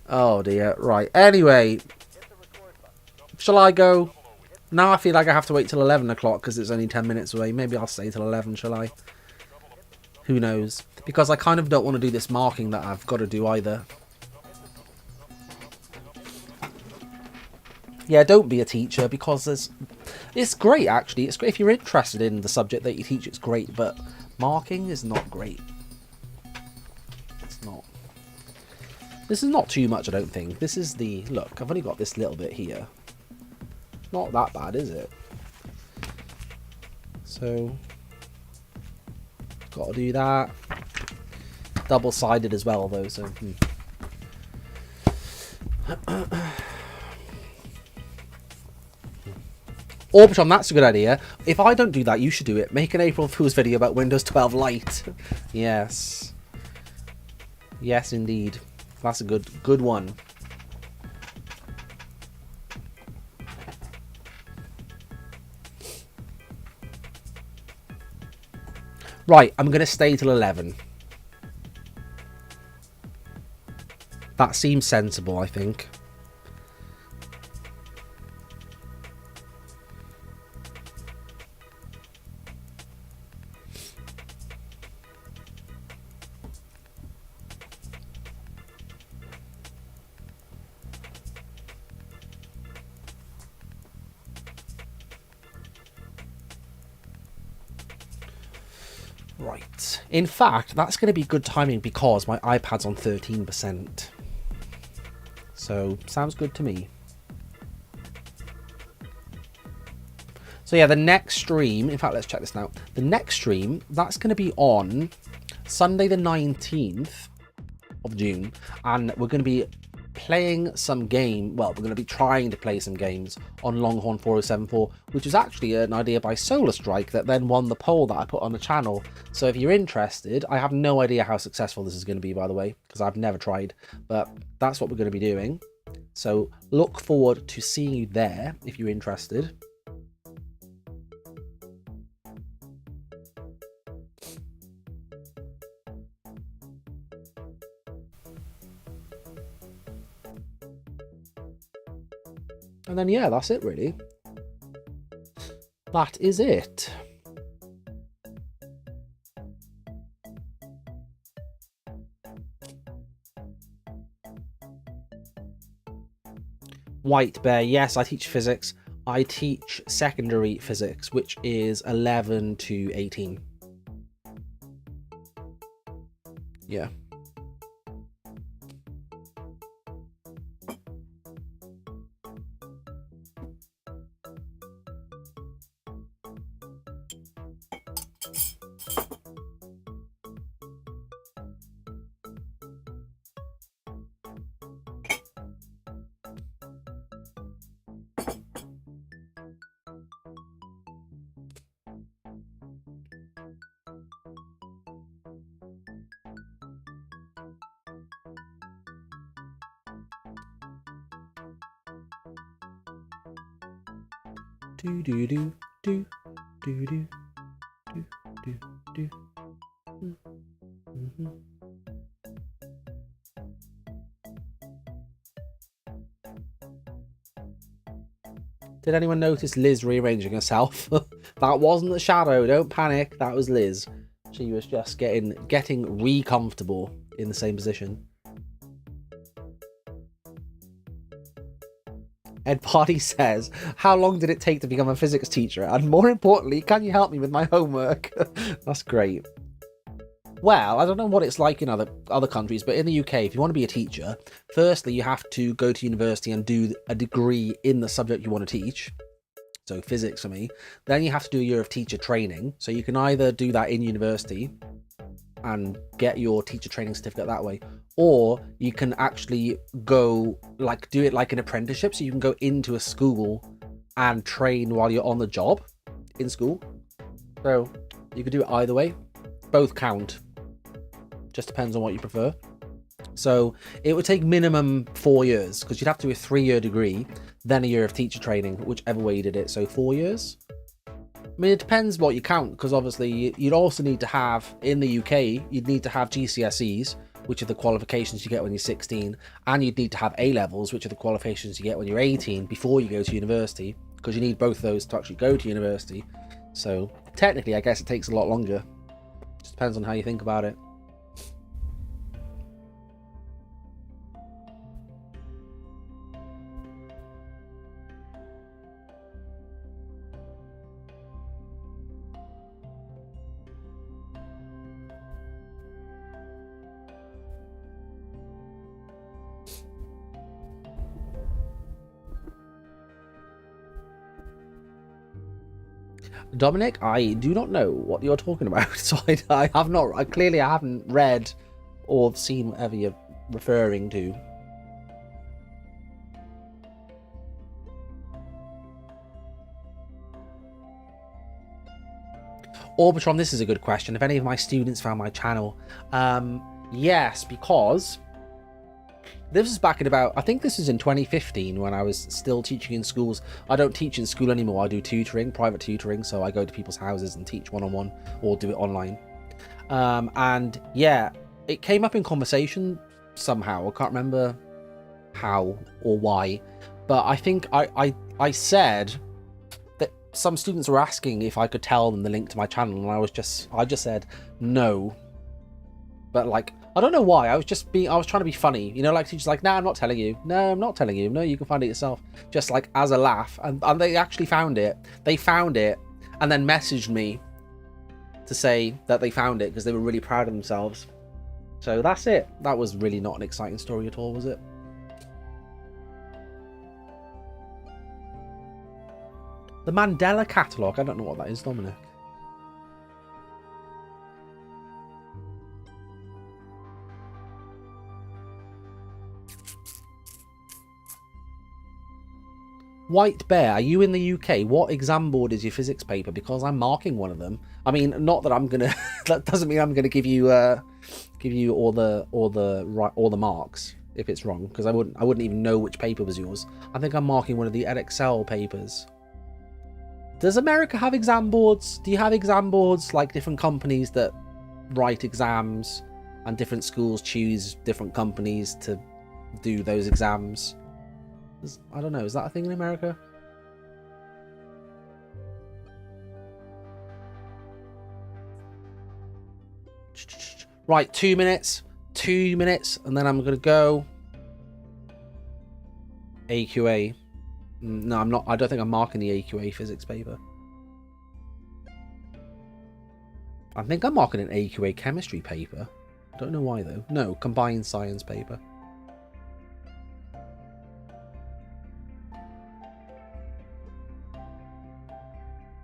Oh dear, right. Anyway, shall I go? Now I feel like I have to wait till 11 o'clock because it's only 10 minutes away. Maybe I'll stay till 11, shall I? Who knows? Because I kind of don't want to do this marking that I've got to do either. Yeah, don't be a teacher, because it's great, actually. It's great if you're interested in the subject that you teach, it's great, but marking is not great. It's not. This is not too much, I don't think. This is look, I've only got this little bit here. Not that bad, is it? So, got to do that. Double-sided as well, though, so... Orbitron, that's a good idea. If I don't do that, you should do it. Make an April Fool's video about Windows 12 Lite. Yes. Yes, indeed. That's a good one. Right, I'm going to stay till 11. That seems sensible, I think. Right. In fact, that's going to be good timing because my iPad's on 13%. So, sounds good to me. So yeah, the next stream, in fact, let's check this now. The next stream, that's going to be on Sunday the 19th of June. And we're going to be playing some game. Well, we're going to be trying to play some games on Longhorn 4074, which is actually an idea by Solar Strike that then won the poll that I put on the channel. So if you're interested, I have no idea how successful this is going to be, by the way, because I've never tried, but that's what we're going to be doing. So look forward to seeing you there if you're interested. And then, yeah, that's it, really. That is it. White Bear, yes, I teach physics. I teach secondary physics, which is 11 to 18. Yeah. Do do do do do do do do do. Did anyone notice Liz rearranging herself? That wasn't the shadow. Don't panic. That was Liz. She was just getting re-comfortable in the same position. Ed Party says, how long did it take to become a physics teacher? And more importantly, can you help me with my homework? That's great. Well, I don't know what it's like in other countries, but in the UK, if you want to be a teacher, firstly, you have to go to university and do a degree in the subject you want to teach. So physics for me. Then you have to do a year of teacher training. So you can either do that in university and get your teacher training certificate that way, or you can actually go do it like an apprenticeship. So you can go into a school and train while you're on the job in school. So you could do it either way. Both count. Just depends on what you prefer. So it would take minimum 4 years because you'd have to do a 3-year degree, then a year of teacher training, whichever way you did it. So 4 years. I mean, it depends what you count, because obviously you'd also need to have, in the UK, you'd need to have GCSEs, which are the qualifications you get when you're 16, and you'd need to have A-levels, which are the qualifications you get when you're 18 before you go to university, because you need both of those to actually go to university. So technically, I guess it takes a lot longer. Just depends on how you think about it. Dominic, I do not know what you're talking about, so I haven't read or seen whatever you're referring to. Orbitron, this is a good question. If any of my students found my channel, yes, because this was back in I think this is in 2015 when I was still teaching in schools. I don't teach in school anymore. I do tutoring, private tutoring. So I go to people's houses and teach one-on-one or do it online. And yeah, it came up in conversation somehow. I can't remember how or why, but I think I said that some students were asking if I could tell them the link to my channel, and I just said no. But like, I don't know why. I was trying to be funny, you know, like teachers like, nah, I'm not telling you. No, I'm not telling you. No, you can find it yourself. Just like as a laugh, and they actually found it. They found it, and then messaged me to say that they found it because they were really proud of themselves. So that's it. That was really not an exciting story at all, was it? The Mandela Catalogue. I don't know what that is, Dominic. White Bear, are you in the UK? What exam board is your physics paper? Because I'm marking one of them. I mean, not that I'm gonna. That doesn't mean I'm gonna give you all the marks if it's wrong, because I wouldn't even know which paper was yours. I think I'm marking one of the Edexcel papers. Does America have exam boards? Do you have exam boards like different companies that write exams, and different schools choose different companies to do those exams? I don't know, is that a thing in America? Right, 2 minutes, and then I'm gonna go. AQA. No, I'm not. I don't think I'm marking the AQA physics paper. I think I'm marking an AQA chemistry paper. I don't know why though. No, combined science paper.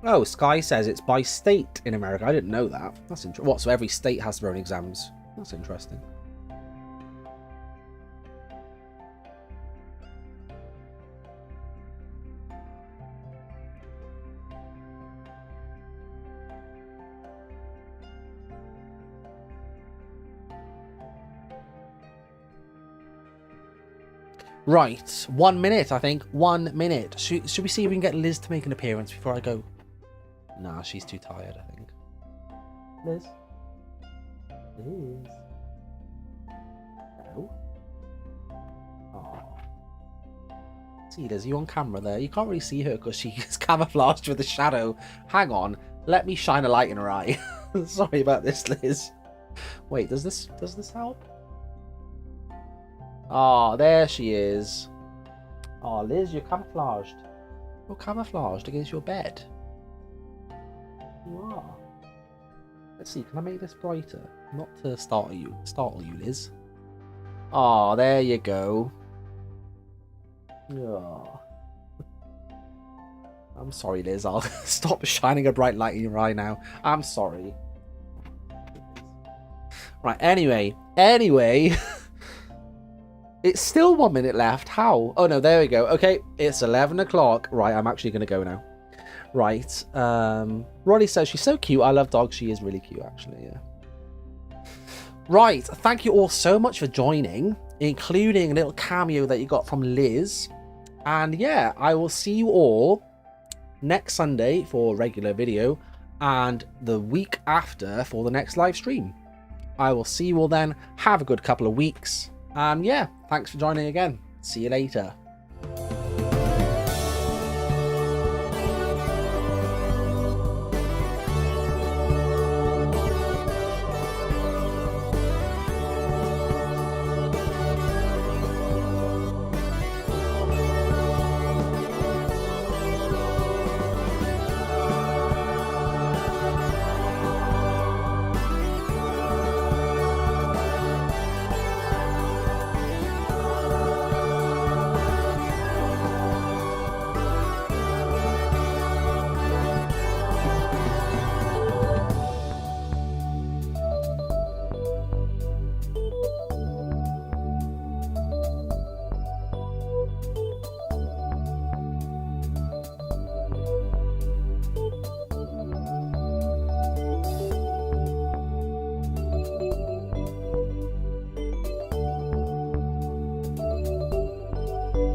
Oh, Sky says it's by state in America. I didn't know that. That's interesting. What, so every state has their own exams? That's interesting. Right, 1 minute, I think. 1 minute. Should we see if we can get Liz to make an appearance before I go? Nah, she's too tired, I think. Liz? Liz? No? Oh. See, Liz, you on camera there? You can't really see her because she's camouflaged with a shadow. Hang on, let me shine a light in her eye. Sorry about this, Liz. Wait, does this help? Oh, there she is. Oh, Liz, you're camouflaged. You're camouflaged against your bed. You are. Let's see, can I make this brighter? Not to startle you, Liz. Oh, there you go. Oh. I'm sorry, Liz. I'll stop shining a bright light in your eye now. I'm sorry. Right, anyway. It's still 1 minute left. How? Oh, no, there we go. Okay, it's 11 o'clock. Right, I'm actually going to go now. Right. Roddy says she's so cute. I love dogs. She is really cute, actually, yeah. Right, thank you all so much for joining, including a little cameo that you got from Liz. And yeah, I will see you all next Sunday for a regular video and the week after for the next live stream. I will see you all then. Have a good couple of weeks. And yeah, thanks for joining again. See you later.